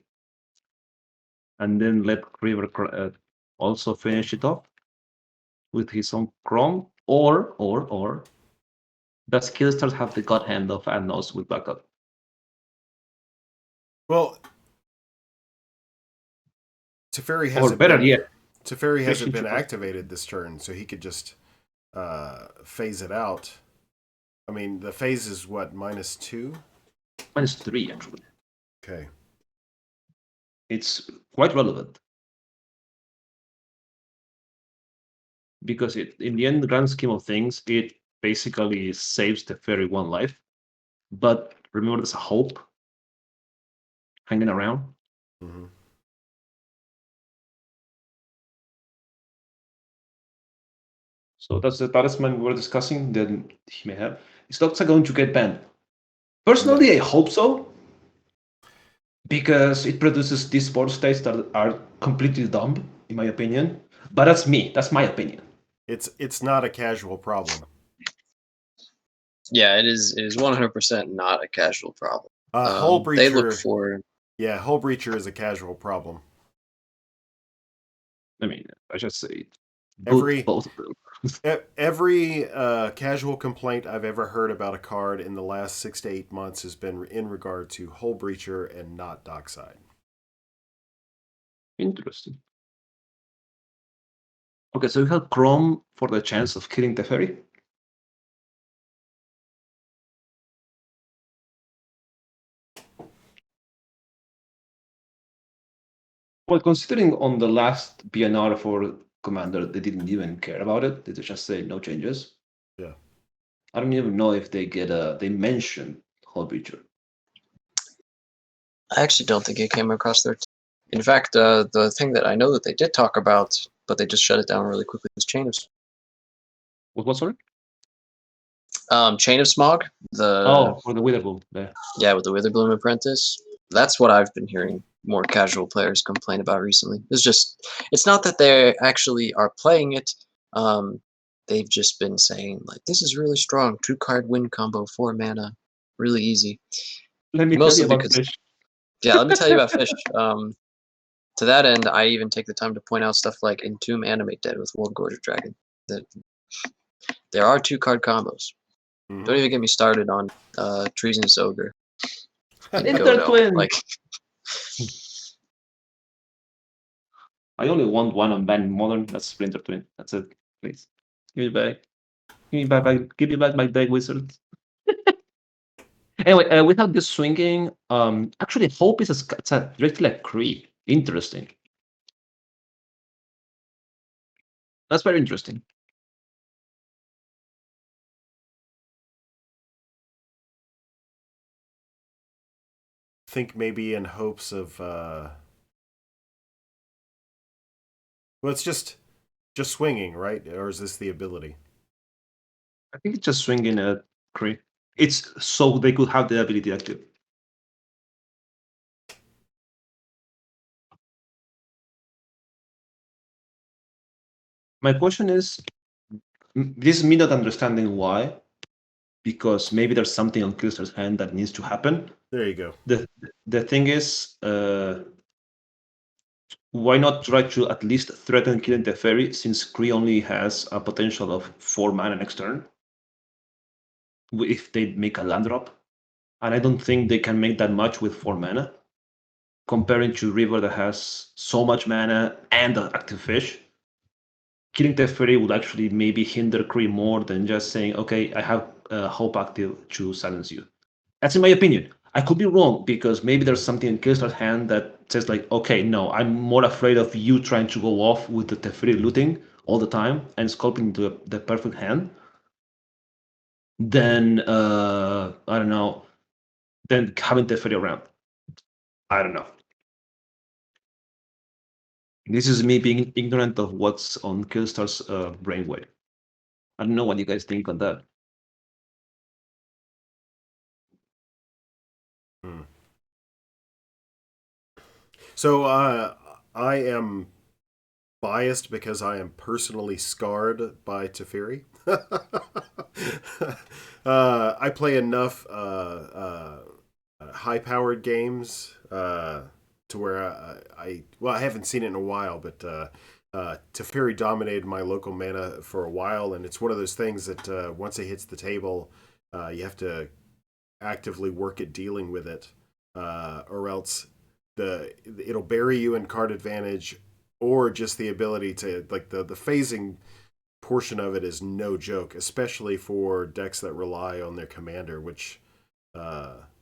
And then let River also finish it off with his own Chrome? Or does Killstars have the god hand of Adnos with backup? Well, Teferi Or hasn't better been, yet, Teferi hasn't Fishing been Trooper. activated this turn, so he could just phase it out. I mean, the phase is what, -2? -3 actually. Okay. It's quite relevant. Because in the end, the grand scheme of things, it basically saves the fairy 1 life. But remember, there's a hope hanging around. Mm-hmm. So that's the talisman we were discussing that he may have. Is Doxa going to get banned? Personally, I hope so. Because it produces these board states that are completely dumb, in my opinion. But that's me. That's my opinion. It's not a casual problem. Yeah, it is 100% not a casual problem. Hull Breacher. They look for... Yeah, Hull Breacher is a casual problem. I mean, I should say Every both of them. every casual complaint I've ever heard about a card in the last 6 to 8 months has been in regard to Hull Breacher and not Dockside. Interesting. Okay, so you have Chrome for the chance of killing the fairy. Well, considering on the last BNR for Commander, they didn't even care about it. They just say no changes. Yeah. I don't even know if they they mentioned Hull Breacher. I actually don't think it came across their... In fact, the thing that I know that they did talk about, but they just shut it down really quickly, was Chain of... What, sorry? Chain of Smog. For the Witherbloom. Yeah, with the Witherbloom Apprentice. That's what I've been hearing more casual players complain about recently. It's not that they actually are playing it. They've just been saying, like, this is really strong. 2-card win combo, 4 mana. Really easy. Let me Mostly tell you about because... Fish. Yeah, let me tell you about Fish. to that end, I even take the time to point out stuff like Entomb Animate Dead with World Gorge Dragon. That there are 2-card combos. Mhm. Don't even get me started on Treasonous Ogre. Enter Twin. Like, I only want one on Band Modern. That's Splinter Twin. That's it. Please. Give me back. Give me back my deck, wizard. Anyway, without this swinging, actually, Hope is it's a directly like Kree. Interesting. That's very interesting. Think maybe in hopes of well, it's just swinging, right? Or is this the ability? I think it's just swinging a Kree. It's so they could have the ability active. My question is, this is me not understanding why, because maybe there's something on Killstar's hand that needs to happen. There you go. The thing is, why not try to at least threaten killing the fairy, since Kree only has a potential of 4 mana next turn if they make a land drop, and I don't think they can make that much with 4 mana. Comparing to River that has so much mana and an active fish, killing Teferi would actually maybe hinder Kree more than just saying, okay, I have Hope active to silence you. That's in my opinion. I could be wrong, because maybe there's something in Killstar's hand that says like, okay, no, I'm more afraid of you trying to go off with the Teferi looting all the time and sculpting the perfect hand than, I don't know, than having Teferi around. I don't know. This is me being ignorant of what's on Killstar's brainwave. I don't know what you guys think on that. So I am biased because I am personally scarred by Teferi. I play enough high-powered games to where I haven't seen it in a while, but Teferi dominated my local mana for a while, and it's one of those things that once it hits the table, you have to actively work at dealing with it, or else it'll bury you in card advantage, or just the ability to like the phasing portion of it is no joke, especially for decks that rely on their commander, which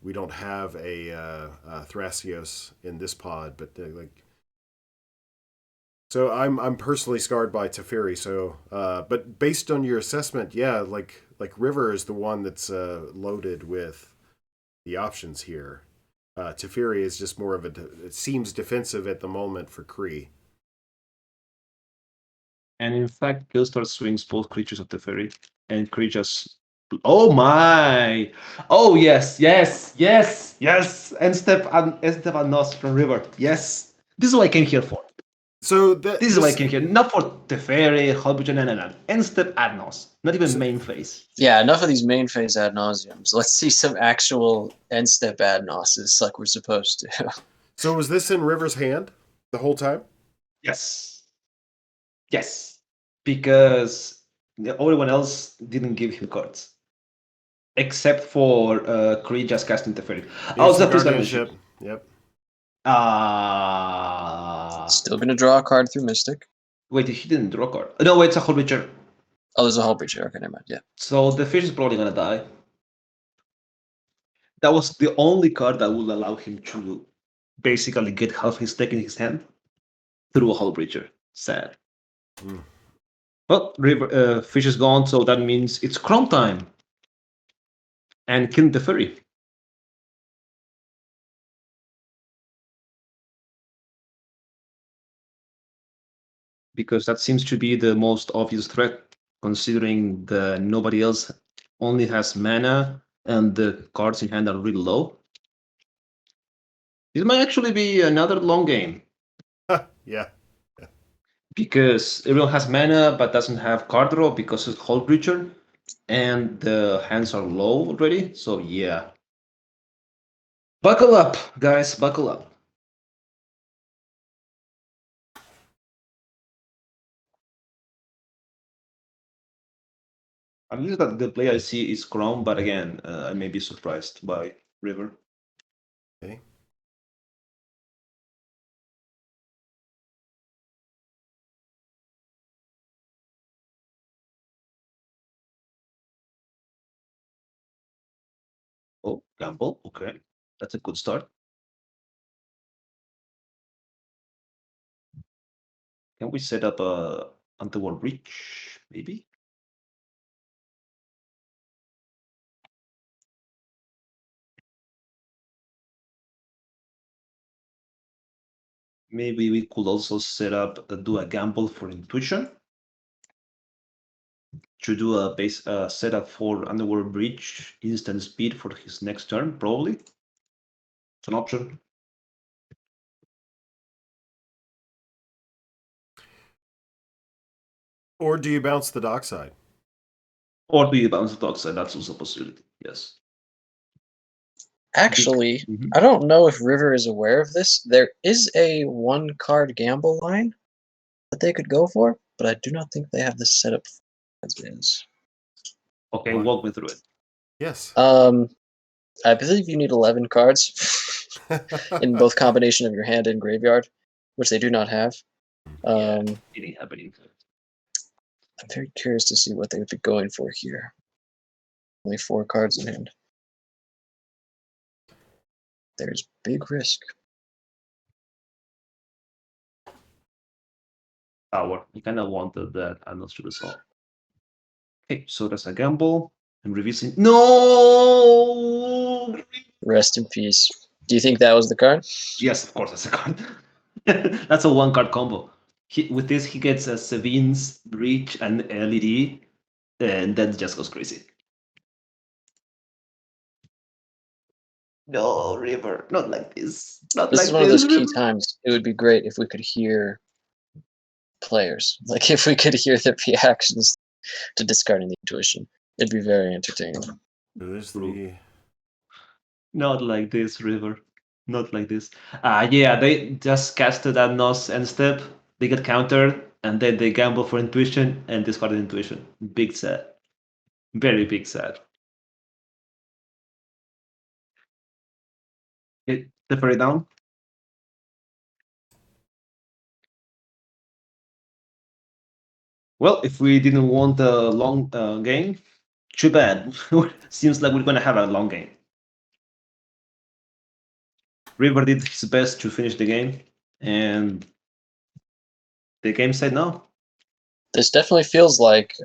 we don't have a Thrasios in this pod, but like. So I'm personally scarred by Teferi. So, but based on your assessment, yeah, like River is the one that's loaded with the options here. Teferi is just more of it seems defensive at the moment for Kree. And in fact, Killstar swings both creatures of Teferi, and Kree just. Oh my! Oh yes, yes, yes, yes! End step and Nos from River. Yes, this is what I came here for. So This is what I came here, not for Teferi, Holbridge, no. End step Adnos, not even main phase. Yeah, enough of these main phase ad nauseums. Let's see some actual end step ad nauseous like we're supposed to. So was this in River's hand the whole time? Yes. Yes. Because everyone else didn't give him cards. Except for Kree just casting Teferi. Oh, Here's the Zephyr's guardianship. Guardianship. Yep. Still gonna draw a card through Mystic. Wait, he didn't draw a card. No, wait, it's a Holbridger. Oh, there's a whole breacher. Okay, never mind. Yeah. So the fish is probably gonna die. That was the only card that would allow him to basically get half his deck in his hand through a Hullbreacher. Sad. Well, fish is gone, so that means it's Chrome time. And killing the fairy. Because that seems to be the most obvious threat, considering the nobody else only has mana and the cards in hand are really low. This might actually be another long game. Yeah. Because everyone has mana but doesn't have card draw because it's Hullbreacher, and the hands are low already. So yeah. Buckle up, guys, buckle up. At least that the play I see is Chrome, but again, I may be surprised by River. Okay. Oh, gamble. Okay, that's a good start. Can we set up a underworld breach, maybe? Maybe we could also set up do a gamble for intuition to do a base setup for underworld breach instant speed for his next turn, probably. It's an option. Or do you bounce the dockside? Or do you bounce the dockside? That's also a possibility. Yes. Actually, Mhm. I don't know if River is aware of this. There is a 1-card gamble line that they could go for, but I do not think they have this set up as it is. Okay, What? walk me through it. Yes. I believe you need 11 cards in both combination of your hand and graveyard, which they do not have. Yeah, it ain't happening. I'm very curious to see what they would be going for here. Only 4 cards in hand. There's big risk. Power. I kind of wanted that. I'm not sure the solve. Okay, so that's a gamble. I'm revising. No! Rest in peace. Do you think that was the card? Yes, of course, that's a card. That's a 1-card combo. With this, he gets a Sevin's Breach and LED, and that just goes crazy. No, River, not like this. Not This like is one of those key River. times. It would be great if we could hear players. Like if we could hear their reactions to discarding the intuition. It'd be very entertaining. There's the Not like this, River. Not like this. Yeah, they just casted that Nos end step. They get countered, and then they gamble for intuition and discarded intuition. Big sad. Very big sad. The fairy down. Well, if we didn't want a long game, too bad. Seems like we're gonna have a long game. River did his best to finish the game, and the game said no. This definitely feels like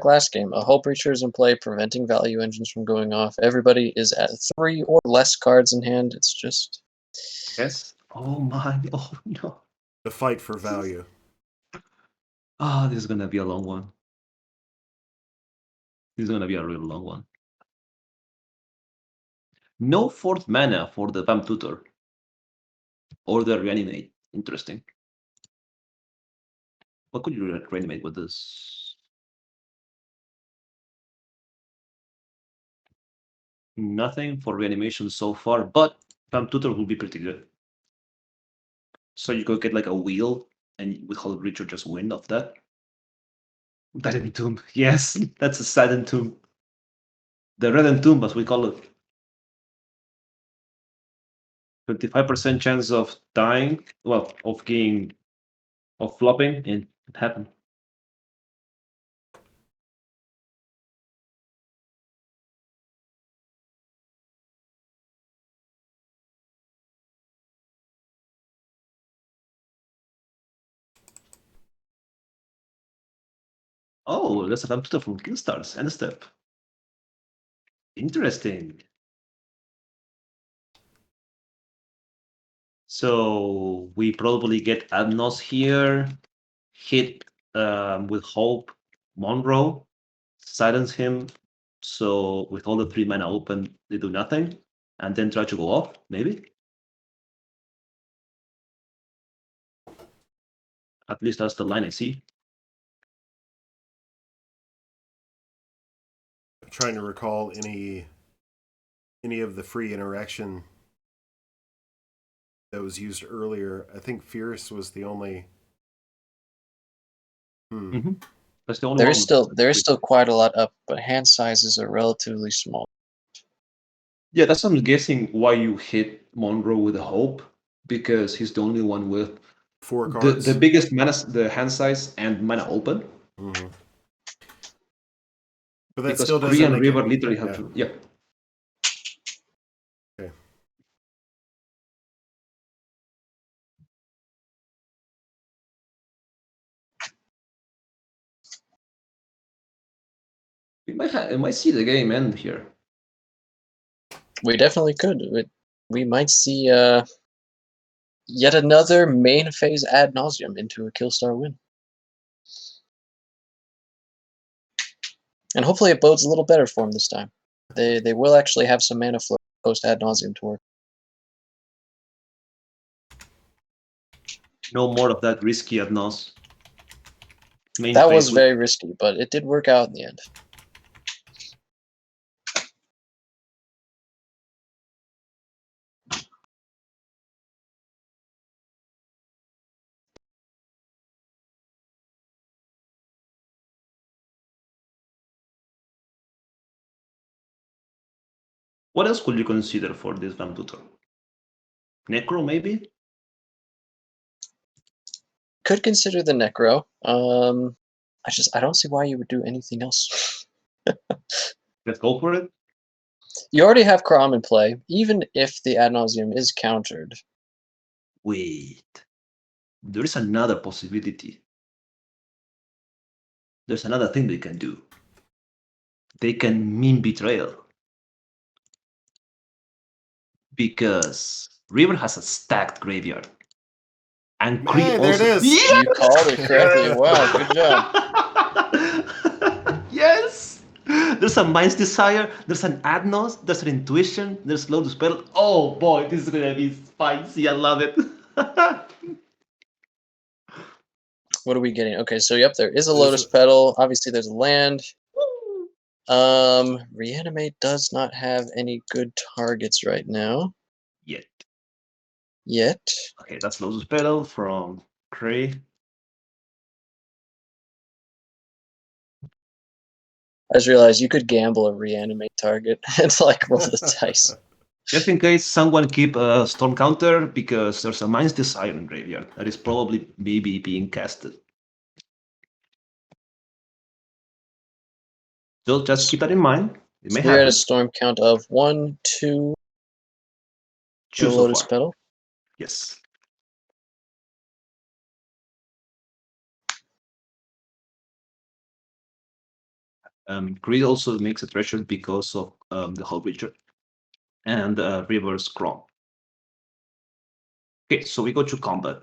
last game. A Hull Breacher is in play, preventing value engines from going off. Everybody is at 3 or less cards in hand. It's just Yes. Oh my. Oh no. fight for value. Oh, this is gonna be a long one. This is gonna be a real long one. No 4th mana for the Vamp Tutor. Or the Reanimate. Interesting. What could you reanimate with this? Nothing for reanimation so far, but Vamp Tutor will be pretty good. So you could get like a wheel, and with Hull Breacher just win off that. That Entomb. Yes, that's a sad Entomb. The Red Entomb, as we call it. 25% chance of dying, well, of flopping, and it happened. Oh, that's a Vamp Tutor from Killstars. End step. Interesting. So we probably get Adnos here, hit with Hope Monroe, silence him. So with all the 3 mana open, they do nothing, and then try to go off, maybe? At least that's the line I see. I'm trying to recall any of the free interaction that was used earlier. I think Fierce was the only. That's That's the only There one. is still quite a lot up, but hand sizes are relatively small. Yeah, that's I'm guessing why you hit Monroe with a hope, because he's the only one with 4 the cards. biggest mana, the hand size and mana open. Mm-hmm. But that Because still Kree doesn't and make River it. literally have Yeah. to. Yeah. Okay. It might see the game end here. We definitely could. We might see yet another main phase ad nauseum into a Killstar win. And hopefully it bodes a little better for him this time. They will actually have some mana flow post ad nauseum to work. No more of that risky Adnos. Main That phase was with very risky, but it did work out in the end. What else could you consider for this Van Tutor? Necro, maybe? Could consider the Necro. I don't see why you would do anything else. Let's go for it. You already have Crom in play, even if the ad nauseum is countered. Wait. There is another possibility. There's another thing they can do. They can meme Betrayal. Because River has a stacked graveyard. And Kree Hey, there it also. is. You called it correctly. Wow, good job. Yes! There's a Mind's Desire, there's an Adnos, there's an Intuition, there's Lotus Petal. Oh boy, this is gonna be spicy. I love it. What are we getting? Okay, so yep, there is a There's Lotus Petal. Obviously, there's a land. Reanimate does not have any good targets right now. Yet. Okay, that's Lotus Petal from Kree. I just realized you could gamble a reanimate target and like roll the dice. Just in case someone keep a Storm Counter, because there's a Mind's Desire in graveyard that is probably maybe being casted. So just keep that in mind. It may So we're at happen. a storm count of 1, 2. Two so Lotus far. Petal. Yes. Greed also makes a treasure because of the Hull Breacher and River's Chrome. Okay, so we go to combat.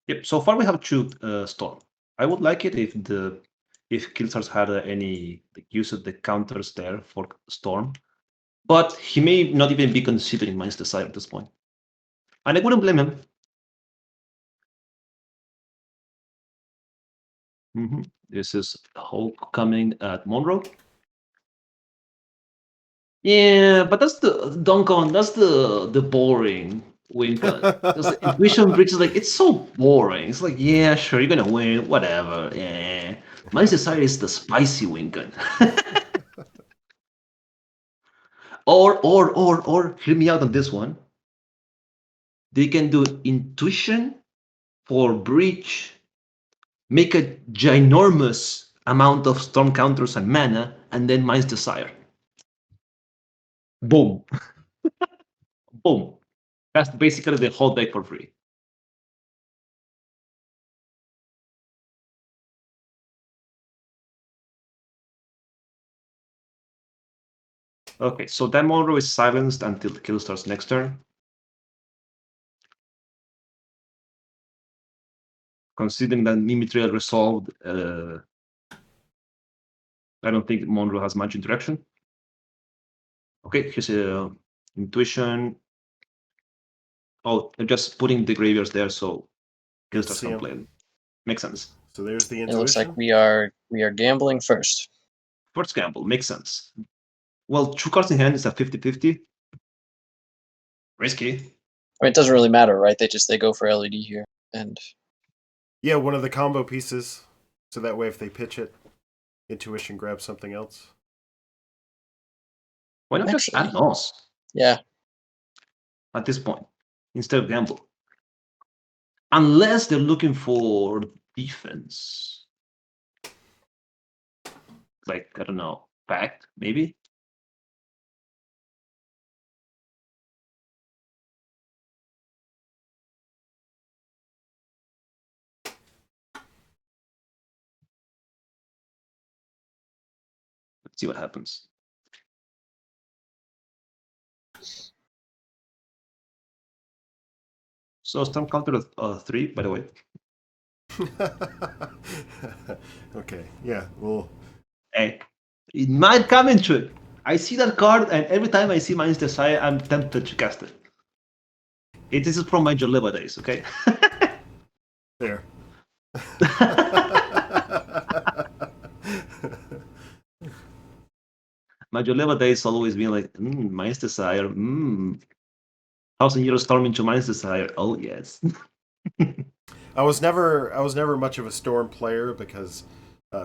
Yep. So far we have two Storm. I would like it if Killstars had any use of the counters there for Storm, but he may not even be considering Mind's Desire at this point, and I wouldn't blame him. This is Hulk coming at Monroe. Yeah, but that's the Duncan. That's the boring Winkel. Because the Intuition Bridge is like it's so boring. It's like yeah, sure, you're gonna win, whatever. Yeah, Mind's Desire is the spicy Winkel. or hear me out on this one. They can do Intuition for Breach, make a ginormous amount of Storm counters and mana, and then Mind's Desire. Boom. Boom. That's basically the whole deck for free. Okay, so that Monroe is silenced until the kill starts next turn. Considering that Mimitrail resolved, I don't think Monroe has much interaction. Okay, here's a Intuition. Oh, they're just putting the graveyards there so Killstars can play them. Makes sense. So there's the Intuition. It looks like we are gambling first. First gamble, makes sense. Well, 2 cards in hand is a 50-50. Risky. mean, it doesn't really matter, right? They go for LED here, and Yeah, one of the combo pieces. So that way, if they pitch it, intuition grabs something else. Why not just Actually, add NOS yeah, at this point instead of gamble? Unless they're looking for defense. Like, I don't know, pact, maybe? Let's see what happens. So storm counter 3, by the way. Okay, yeah, well, Hey, it might come into it. I see that card, and every time I see Mind's Desire, I'm tempted to cast it. This is from my Joleva days, okay? there. My Joleva days always been like, Mind's Desire, 1,000 Storm into Mind's Desire. Oh yes. I was never much of a Storm player because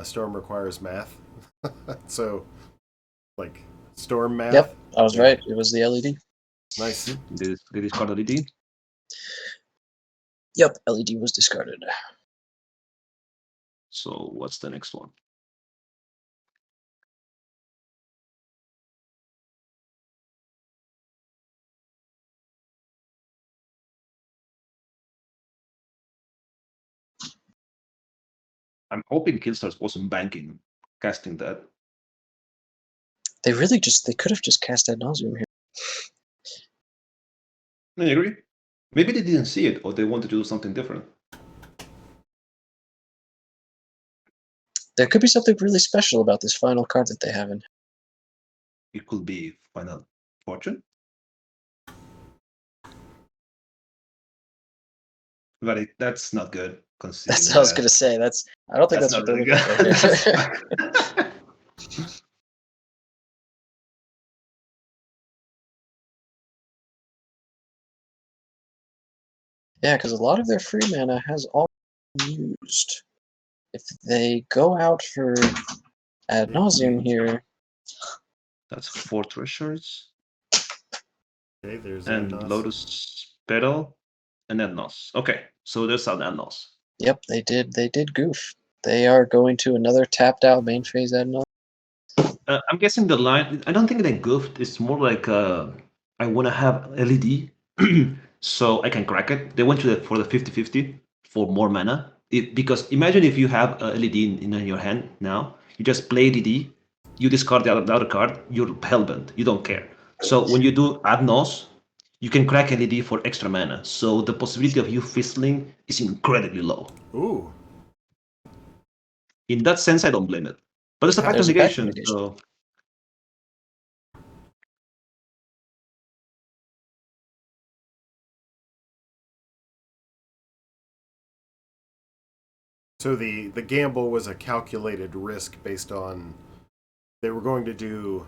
Storm requires math. So, like Storm math. yep, I was right. It was the LED. Nice. They discard LED. Yep, LED was discarded. So what's the next one? I'm hoping Killstars wasn't banking casting that. They could have just cast Ad Nauseam here. I agree. Maybe they didn't see it, or they wanted to do something different. There could be something really special about this final card that they have in. It could be Final Fortune. But that's not good. Considering That's what I was gonna say. I don't think that's what they're really looking for good. here. Yeah, because a lot of their free mana has all been used. If they go out for Ad Nauseam here, That's 4 treasures. Okay, there's And Adnos. Lotus Petal and Adnos. Okay, so there's an Adnos. yep, they did goof. They are going to another tapped out main phase Ad Nauseam. I'm guessing the line, I don't think they goofed. It's more like I want to have LED so I can crack it. They went for the 50-50 for more mana. Because imagine if you have a LED in your hand now, you just play LED, you discard the other card, you're hellbent, you don't care. So when you do Adnos, you can crack LED for extra mana. So the possibility of you fizzling is incredibly low. Ooh. In that sense, I don't blame it. But it's a pact There's a pact negation, negation. so So the gamble was a calculated risk based on they were going to do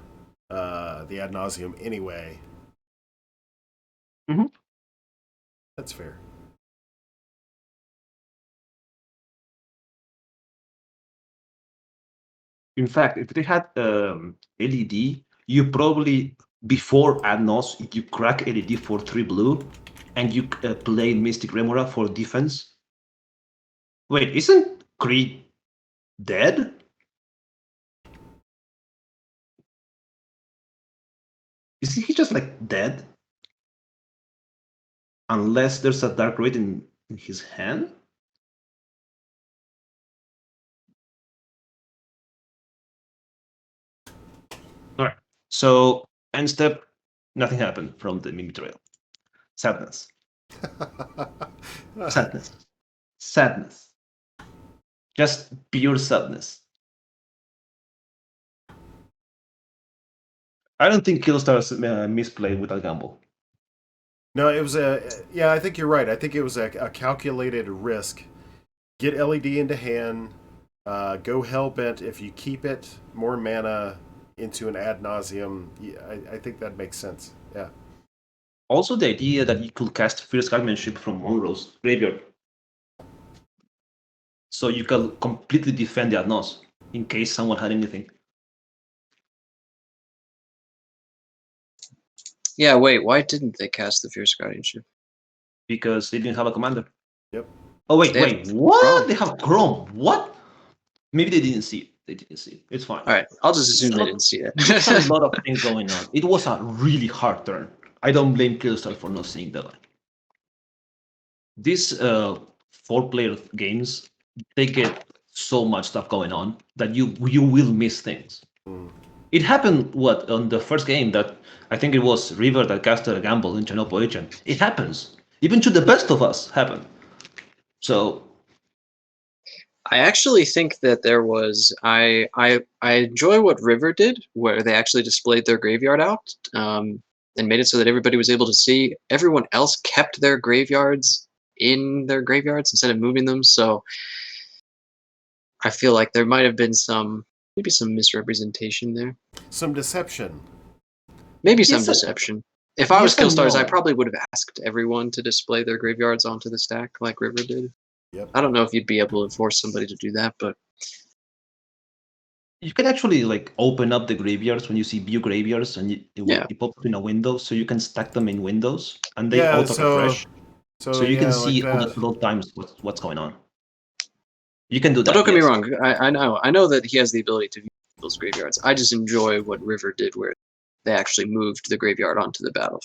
the Ad Nauseam anyway. Mhm. That's fair. in fact, if they had LED, you probably, before Adnos, you crack LED for 3 blue, and you play Mystic Remora for defense. Wait, isn't Creed dead? Isn't he just like dead? Unless there's a Dark Raid in his hand? Alright, so end step, nothing happened from the Mimic Trail. Sadness. Sadness. Sadness. Just pure sadness. I don't think Killstars misplayed with a gamble. No, it was yeah, I think you're right. I think it was a calculated risk. Get LED into hand, go hellbent. If you keep it, more mana into an Ad Nauseam. Yeah, I think that makes sense. Yeah. Also, the idea that you could cast Fierce Guardianship from Monroe's graveyard. So you can completely defend the Adnos in case someone had anything. Yeah, wait, why didn't they cast the Fierce Guardianship? Because they didn't have a commander. Yep. Oh, wait, They have wait. What? Chrome. They have Chrome. What? Maybe they didn't see it. They didn't see it. It's fine. All right, I'll just assume they didn't see There's a it. lot of things going on. It was a really hard turn. I don't blame Killstar for not seeing the line. These 4-player games, they get so much stuff going on that you will miss things. It happened on the first game that I think it was River that casted a gamble in Chernobyl Agent. It happens. Even to the best of us happened. So I actually think that there was I enjoy what River did, where they actually displayed their graveyard out and made it so that everybody was able to see. Everyone else kept their graveyards in their graveyards instead of moving them. So I feel like there might have been maybe some misrepresentation there. Some deception. Maybe some Yes, deception. If I was yes and Killstars, I no. probably would have asked everyone to display their graveyards onto the stack like River did. Yep. I don't know if you'd be able to force somebody to do that, but you can actually open up the graveyards when you see view graveyards and you pop up in a window, so you can stack them in windows and they Yeah, auto refresh. So you can like see all that. the times what's going on. You can do that. but don't get me yes. wrong. I know that he has the ability to view people's graveyards. I just enjoy what River did, where they actually moved the graveyard onto the battlefield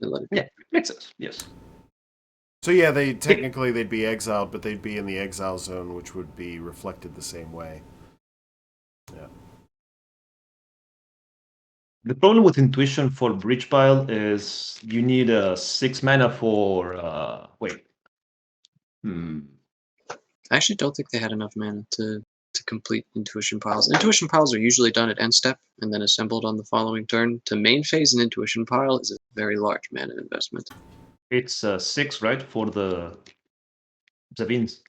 and let it be. Yeah, makes sense. Yes. So yeah, they'd be exiled, but they'd be in the exile zone, which would be reflected the same way. Yeah. The problem with Intuition for Breach Pile is you need 6 mana for wait. I actually don't think they had enough mana to complete Intuition Piles. Intuition Piles are usually done at end step and then assembled on the following turn. To main phase an Intuition Pile is a very large mana investment. It's 6, right, for the Zavins.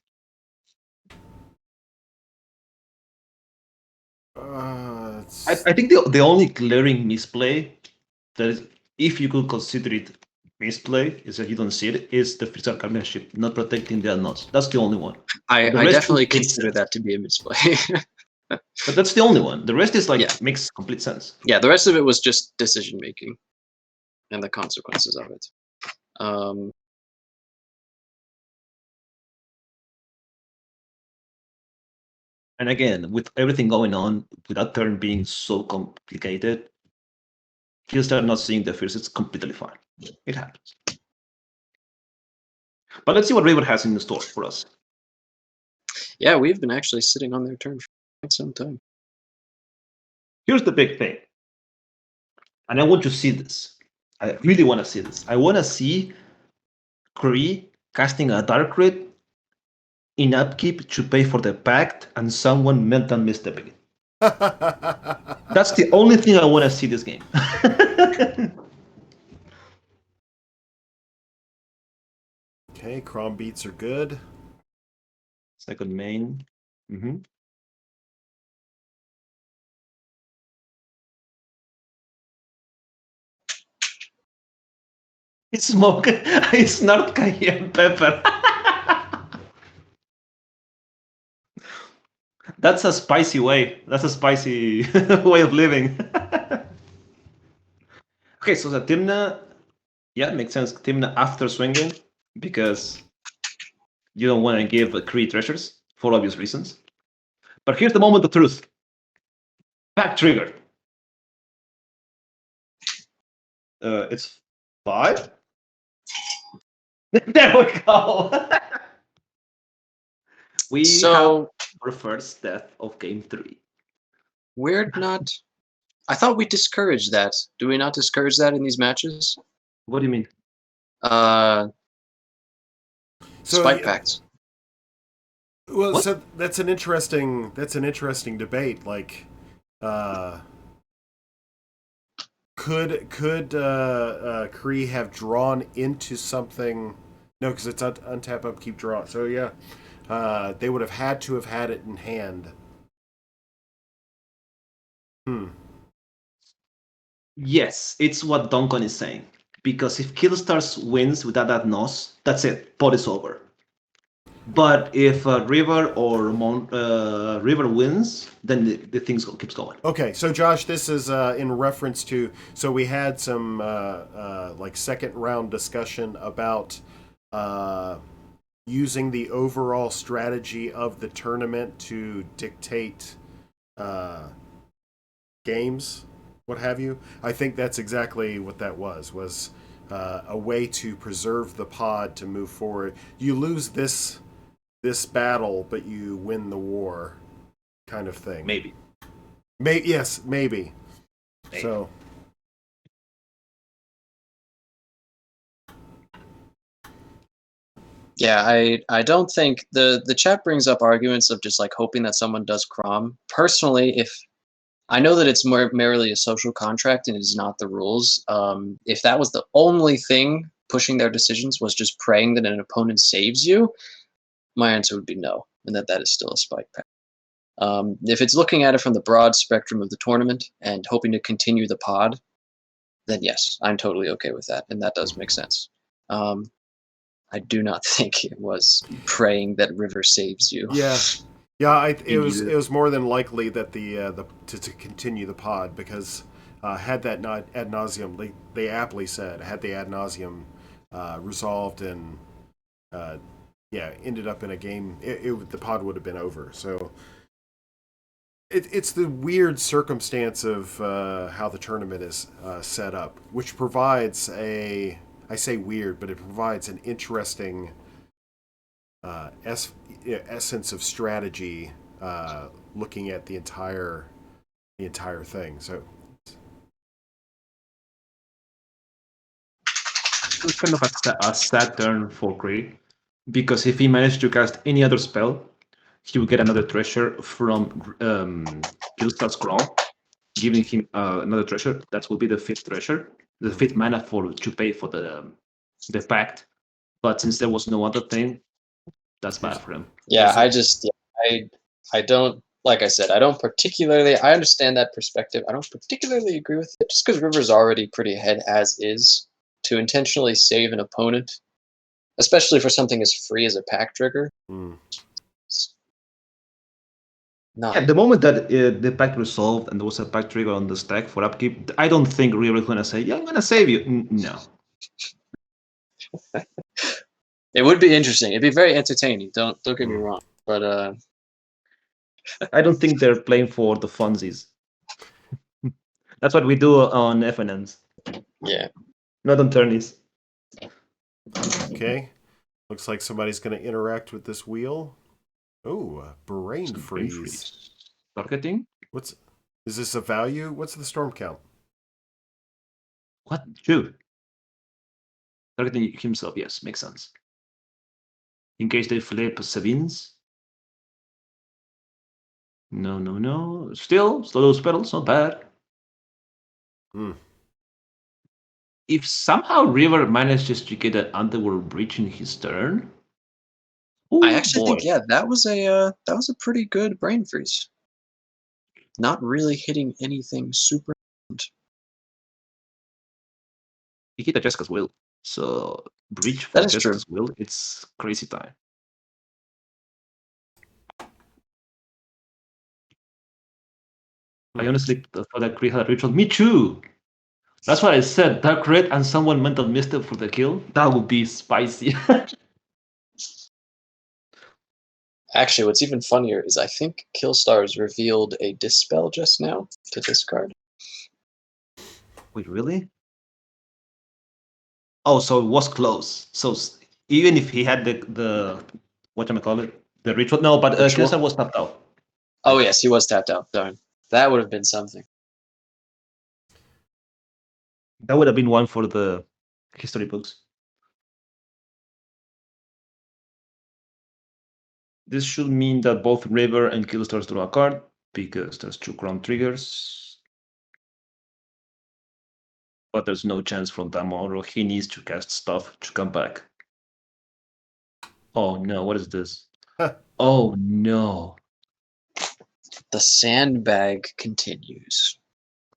I think the only glaring misplay that is, if you could consider it misplay, is that you don't see it, is the physical guardianship not protecting the unknowns. That's the only one. I The rest definitely makes consider sense. that to be a misplay. But that's the only one. The rest is Yeah. makes complete sense. Yeah, the rest of it was just decision making and the consequences of it. And again, with everything going on, with that turn being so complicated, Killstar not seeing the first, it's completely fine. It happens. But let's see what River has in store for us. Yeah, we've been actually sitting on their turn for quite some time. Here's the big thing. And I want to see this. I really want to see this. I want to see Kree casting a Dark Red in upkeep to pay for the pact and someone mental misstepping it. That's the only thing I want to see this game. Okay, Crom beats are good. Second main. It's not cayenne pepper. That's a spicy way. That's a spicy way of living. Okay, so the Timna, yeah, it makes sense. Timna after swinging, because you don't want to give Kree treasures for obvious reasons. But here's the moment of truth. Pack trigger. It's 5. There we go. We have our first death of game 3. We're not. I thought we discouraged that. Do we not discourage that in these matches? What do you mean? Spike packs. Well, What? so that's an interesting debate. Like, could Kree have drawn into something? No, because it's untap upkeep draw. So yeah, they would have had to have had it in hand. Yes, it's what Duncan is saying. because if Killstars wins without that NOS, that's it. Pot is over. But if River or River wins, then the things keeps going. Okay, so Josh, this is in reference to. So we had some like second round discussion about using the overall strategy of the tournament to dictate games, what have you. I think that's exactly what that was a way to preserve the pod to move forward. You lose this battle, but you win the war, kind of thing. Maybe. Yes, maybe. So. Yeah, I don't think the chat brings up arguments of just like hoping that someone does Crom. Personally, if I know that it's more merely a social contract and it is not the rules, if that was the only thing pushing their decisions was just praying that an opponent saves you, my answer would be no, and that is still a spike pack. If it's looking at it from the broad spectrum of the tournament and hoping to continue the pod, then yes, I'm totally okay with that, and that does make sense. I do not think it was praying that River saves you. Yeah. It was more than likely that to continue the pod, because had that not ad nauseum, they aptly said, had the ad nauseum resolved and ended up in a game, the pod would have been over. So it's the weird circumstance of how the tournament is set up, which provides I say weird, but it provides an interesting essence of strategy, looking at the entire thing. So it's kind of a sad turn for Kree, because if he managed to cast any other spell, he will get another treasure from Killstar's Crawl, giving him another treasure. That will be the 5th treasure, the 5th mana to pay for the pact. But since there was no other thing, that's bad for him. Yeah, I don't, like I said, I don't particularly, I understand that perspective. I don't particularly agree with it, just because River's already pretty ahead as is. To intentionally save an opponent, especially for something as free as a pack trigger. At the moment that the pact resolved and there was a pact trigger on the stack for upkeep, I don't think River is going to say, yeah, I'm going to save you. No. It would be interesting. It'd be very entertaining. Don't get me wrong. But I don't think they're playing for the funsies. That's what we do on FNMs. Yeah. Not on tourneys. Okay. Looks like somebody's going to interact with this wheel. Oh, brain freeze. Targeting? Is this a value? What's the storm count? What? True. Targeting himself, yes, makes sense. In case they flip Sabines. No. Still, slow those pedals, not bad. If somehow River manages to get an Underworld Breach in his turn, I actually think that was a pretty good brain freeze. Not really hitting anything super. He hit a Jessica's will, so Breach for Jessica's will, it's crazy time. I honestly thought that Kree had a ritual. Me too. That's what I said. Dark Red and someone mental misstep for the kill. That would be spicy. Actually, what's even funnier is I think Killstars revealed a Dispel just now to discard. Wait, really? Oh, so it was close. So even if he had the whatchamacallit, the ritual. No, but Killstar was tapped out. Oh yes, he was tapped out. Darn. That would have been something. That would have been one for the history books. This should mean that both River and Killstars draw a card, because there's 2 Crown triggers. But there's no chance from tomorrow. He needs to cast stuff to come back. Oh no, what is this? Oh no. The sandbag continues.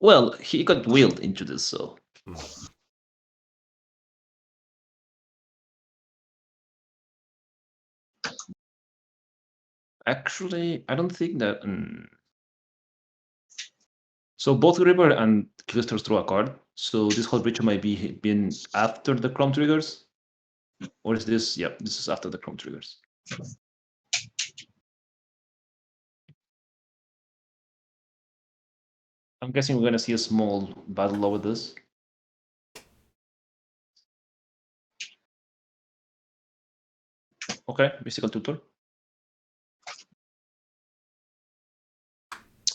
Well, he got wheeled into this, so. Actually, I don't think that. So both River and Killstars draw a card. So this whole breach might be been after the Chrome triggers, or is this? Yeah, this is after the Chrome triggers. I'm guessing we're gonna see a small battle over this. Okay, Mystical Tutor.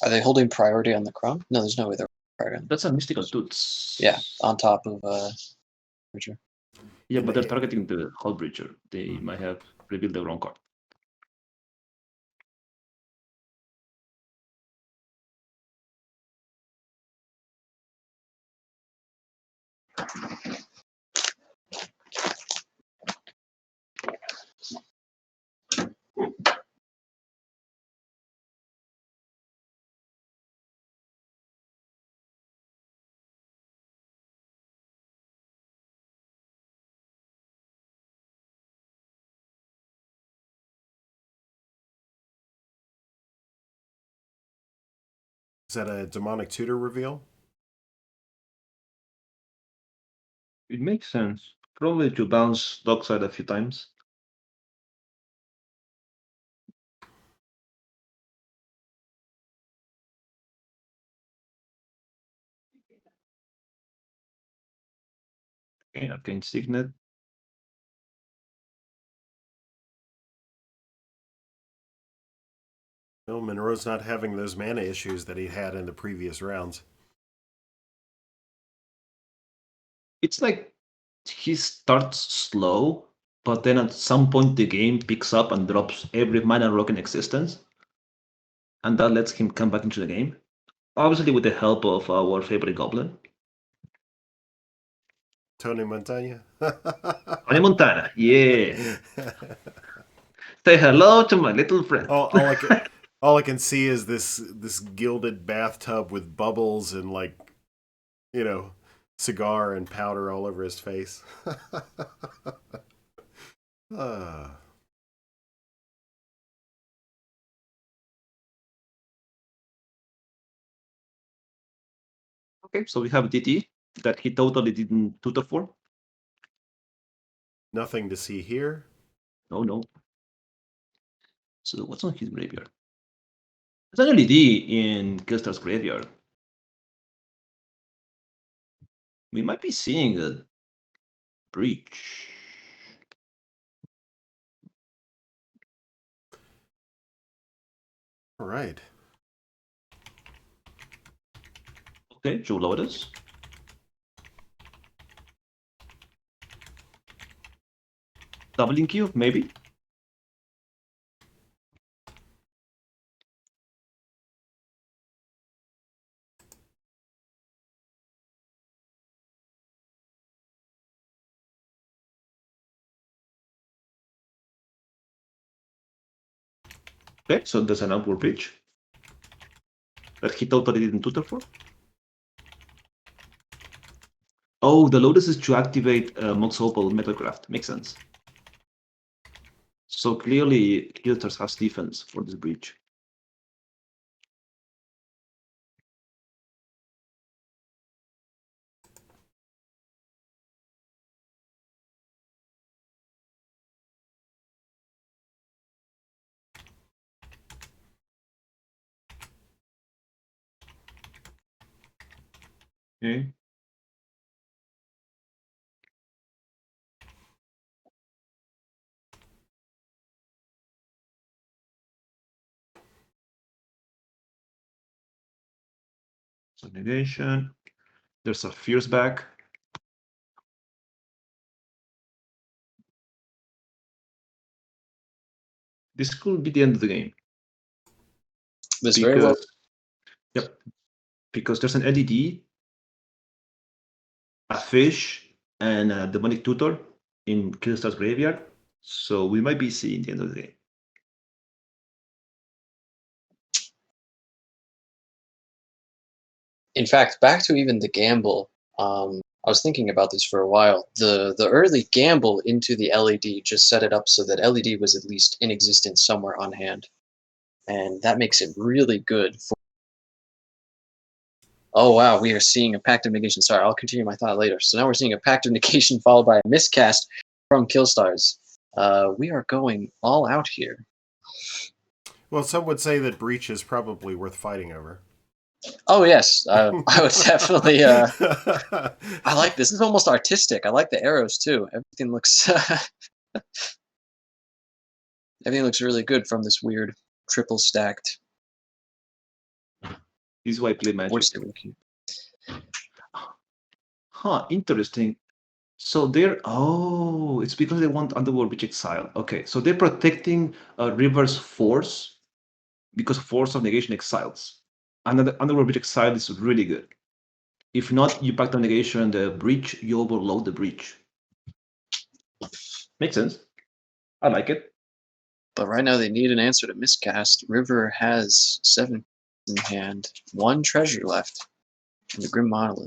Are they holding priority on the Chrome? No, there's no way they're priority on. That's a Mystical Toots. Yeah, on top of Richard. Yeah, but they're targeting the Hull Breacher. They might have revealed the wrong card. Is that a demonic tutor reveal? It makes sense. Probably to bounce Dockside a few times. Okay, Arcane Signet. No, Monroe's not having those mana issues that he had in the previous rounds. It's like he starts slow, but then at some point the game picks up and drops every mana rock in existence. And that lets him come back into the game. Obviously with the help of our favorite goblin. Tony Montana. Tony Montana, yeah. Say hello to my little friend. All I can see is this gilded bathtub with bubbles and, like, you know, cigar and powder all over his face. Okay, so we have DT that he totally didn't tutor for. Nothing to see here. No. So what's on his graveyard? There's an LED in Killstar's graveyard. We might be seeing a breach. All right. Okay, Joe Lotus. Doubling Q, maybe? Okay, so there's an upward pitch that he totally didn't tutor for. Oh, the Lotus is to activate Mox Opal Metalcraft. Makes sense. So clearly, Killstars has defense for this breach. Okay. So negation. There's a Fierce back. This could be the end of the game. This very well. Yep. Because there's an LED, a fish, and a demonic tutor in Killstar's graveyard. So we might be seeing the end of the game. In fact, back to even the gamble. I was thinking about this for a while. The early gamble into the LED just set it up so that LED was at least in existence somewhere on hand. and that makes it really good for. Oh wow, we are seeing a Pact of Negation. Sorry, I'll continue my thought later. So now we're seeing a Pact of Negation followed by a miscast from Killstars. We are going all out here. Well, some would say that Breach is probably worth fighting over. Oh yes, I would definitely. I like this. This is almost artistic. I like the arrows too. Everything looks everything looks really good from this weird triple stacked. This is why I play Magic. Huh, interesting. So it's because they want Underworld Breach Exile. Okay, so they're protecting River's Force because Force of Negation exiles. Another Underworld Breach Exile is really good. If not, you Pact of Negation the Breach, you overload the Breach. Makes sense. I like it. But right now they need an answer to miscast. River has 7 in hand, 1 treasure left, and the Grim Monolith.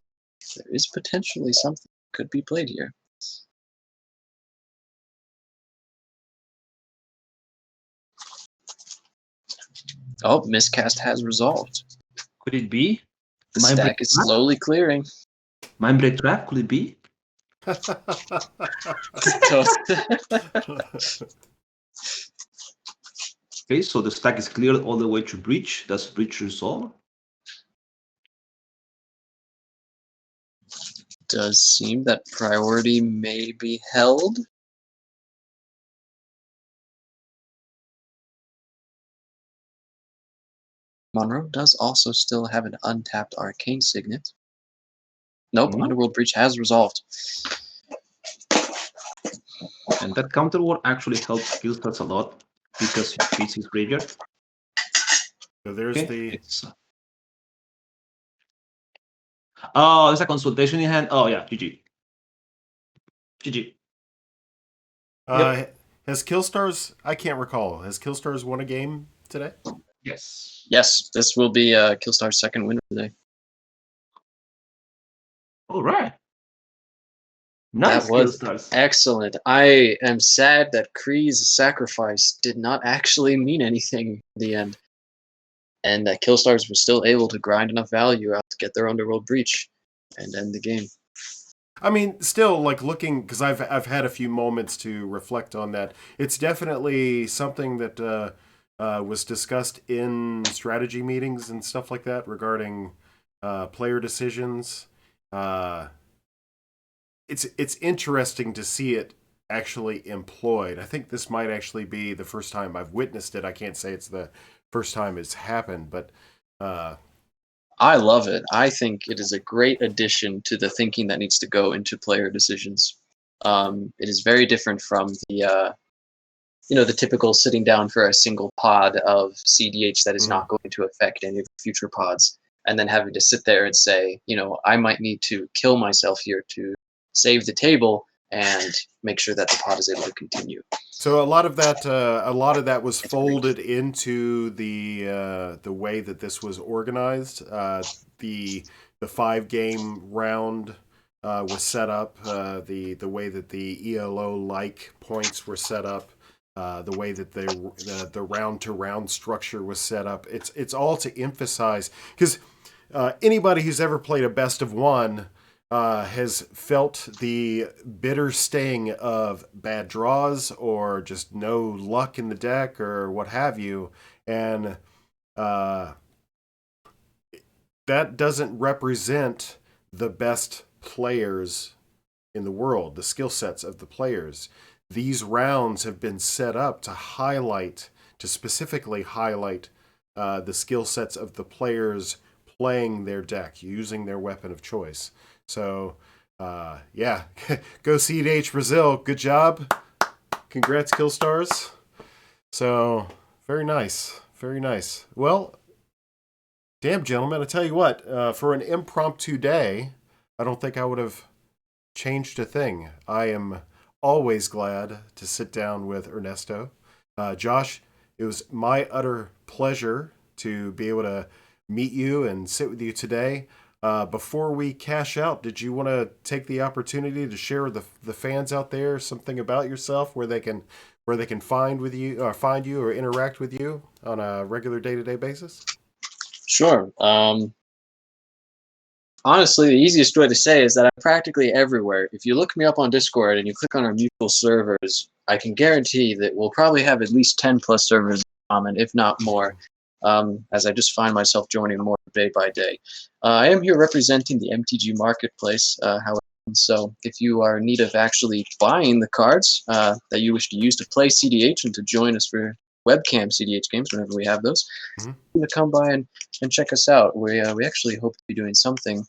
There is potentially something that could be played here. Oh, miscast has resolved. Could it be? The stack is slowly clearing. Mindbreak Trap, could it be? Okay, so the stack is cleared all the way to Breach. Does Breach resolve? Does seem that priority may be held. Monroe does also still have an untapped Arcane Signet. Nope, Underworld Breach has resolved. And that counter war actually helps Killstars a lot because he treats his graveyard. So there's the. Oh, there's a consultation in hand. Oh yeah, GG. GG. Has Killstars? I can't recall. Has Killstars won a game today? Yes. Yes, this will be Killstar's second win today. All right. Nice, that was Killstars. Excellent. I am sad that Kree's sacrifice did not actually mean anything in the end, and that Killstars was still able to grind enough value out to get their Underworld Breach and end the game. I mean, still, like, looking, because I've had a few moments to reflect on that. It's definitely something that was discussed in strategy meetings and stuff like that regarding player decisions. It's interesting to see it actually employed. I think this might actually be the first time I've witnessed it. I can't say it's the first time it's happened, but I love it. I think it is a great addition to the thinking that needs to go into player decisions. It is very different from the the typical sitting down for a single pod of CEDH that is not going to affect any of the future pods, and then having to sit there and say, I might need to kill myself here to save the table and make sure that the pod is able to continue. So a lot of that was folded into the way that this was organized. The 5-game round was set up. The way that the ELO points were set up. The way that the round to round structure was set up. It's all to emphasize, because anybody who's ever played a best of one has felt the bitter sting of bad draws or just no luck in the deck or what have you, and that doesn't represent the best players in the world, the skill sets of the players. These rounds have been set up to specifically highlight the skill sets of the players playing their deck, using their weapon of choice. So, go cEDH Brazil. Good job. Congrats, Killstars. So, very nice. Very nice. Well, damn, gentlemen, I tell you what, for an impromptu day, I don't think I would have changed a thing. I am always glad to sit down with Ernesto. Josh, it was my utter pleasure to be able to meet you and sit with you today. Before we cash out, did you want to take the opportunity to share with the fans out there something about yourself, where they can where they can find you or interact with you on a regular day-to-day basis? Sure. Honestly, the easiest way to say is that I'm practically everywhere. If you look me up on Discord and you click on our mutual servers, I can guarantee that we'll probably have at least 10 plus servers in common, if not more, as I just find myself joining more day by day. I am here representing the MTG Marketplace, however. So if you are in need of actually buying the cards that you wish to use to play CDH and to join us for webcam CDH games whenever we have those, to come by and check us out. We actually hope to be doing something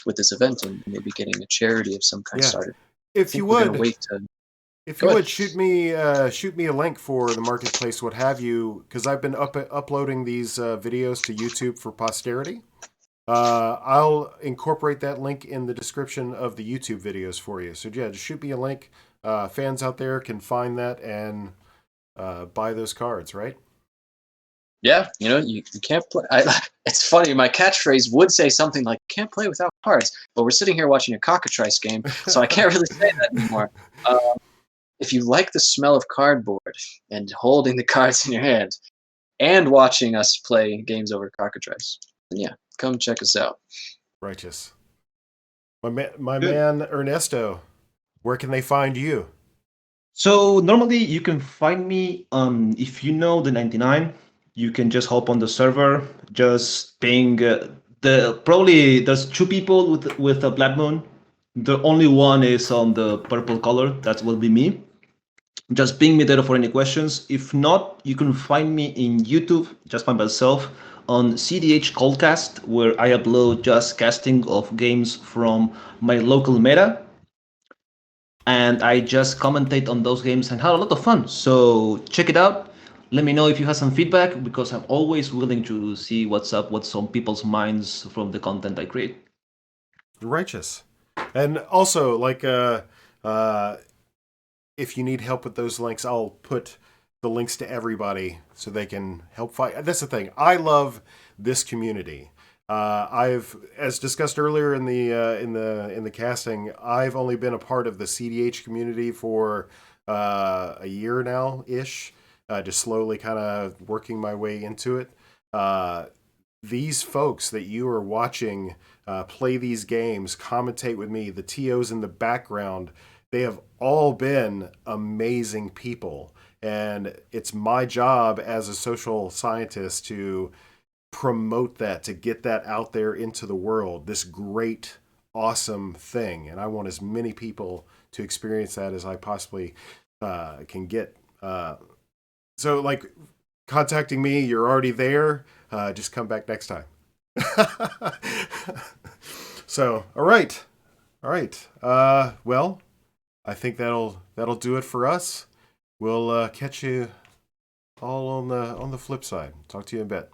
with this event and maybe getting a charity of some kind started. If you we're gonna would, wait to shoot me a link for the marketplace, what have you, because I've been uploading these videos to YouTube for posterity. I'll incorporate that link in the description of the YouTube videos for you. So yeah, just shoot me a link. Fans out there can find that and buy those cards, right? Yeah, you can't play. It's funny, my catchphrase would say something like, can't play without cards, but we're sitting here watching a cockatrice game, so I can't really say that anymore. If you like the smell of cardboard and holding the cards in your hand and watching us play games over cockatrice, then yeah, come check us out. Righteous. My man Ernesto, where can they find you? So normally you can find me if you know the 99, you can just hop on the server, just ping probably there's two people with a Black Moon. The only one is on the purple color. That will be me. Just ping me there for any questions. If not, you can find me in YouTube just by myself on CDH Coldcast, where I upload just casting of games from my local meta. And I just commentate on those games and had a lot of fun. So check it out. Let me know if you have some feedback, because I'm always willing to see what's on people's minds from the content I create. Righteous. And also, like, if you need help with those links, I'll put the links to everybody so they can help fight. That's the thing. I love this community. I've, as discussed earlier in the casting, I've only been a part of the CDH community for a year now ish, just slowly kind of working my way into it. These folks that you are watching play these games, commentate with me, the TOs in the background, they have all been amazing people. And it's my job as a social scientist to promote that, to get that out there into the world, this great, awesome thing. And I want as many people to experience that as I possibly can get. So, like, contacting me, you're already there. Just come back next time. So, all right. Well, I think that'll do it for us. We'll catch you all on the flip side. Talk to you in a bit.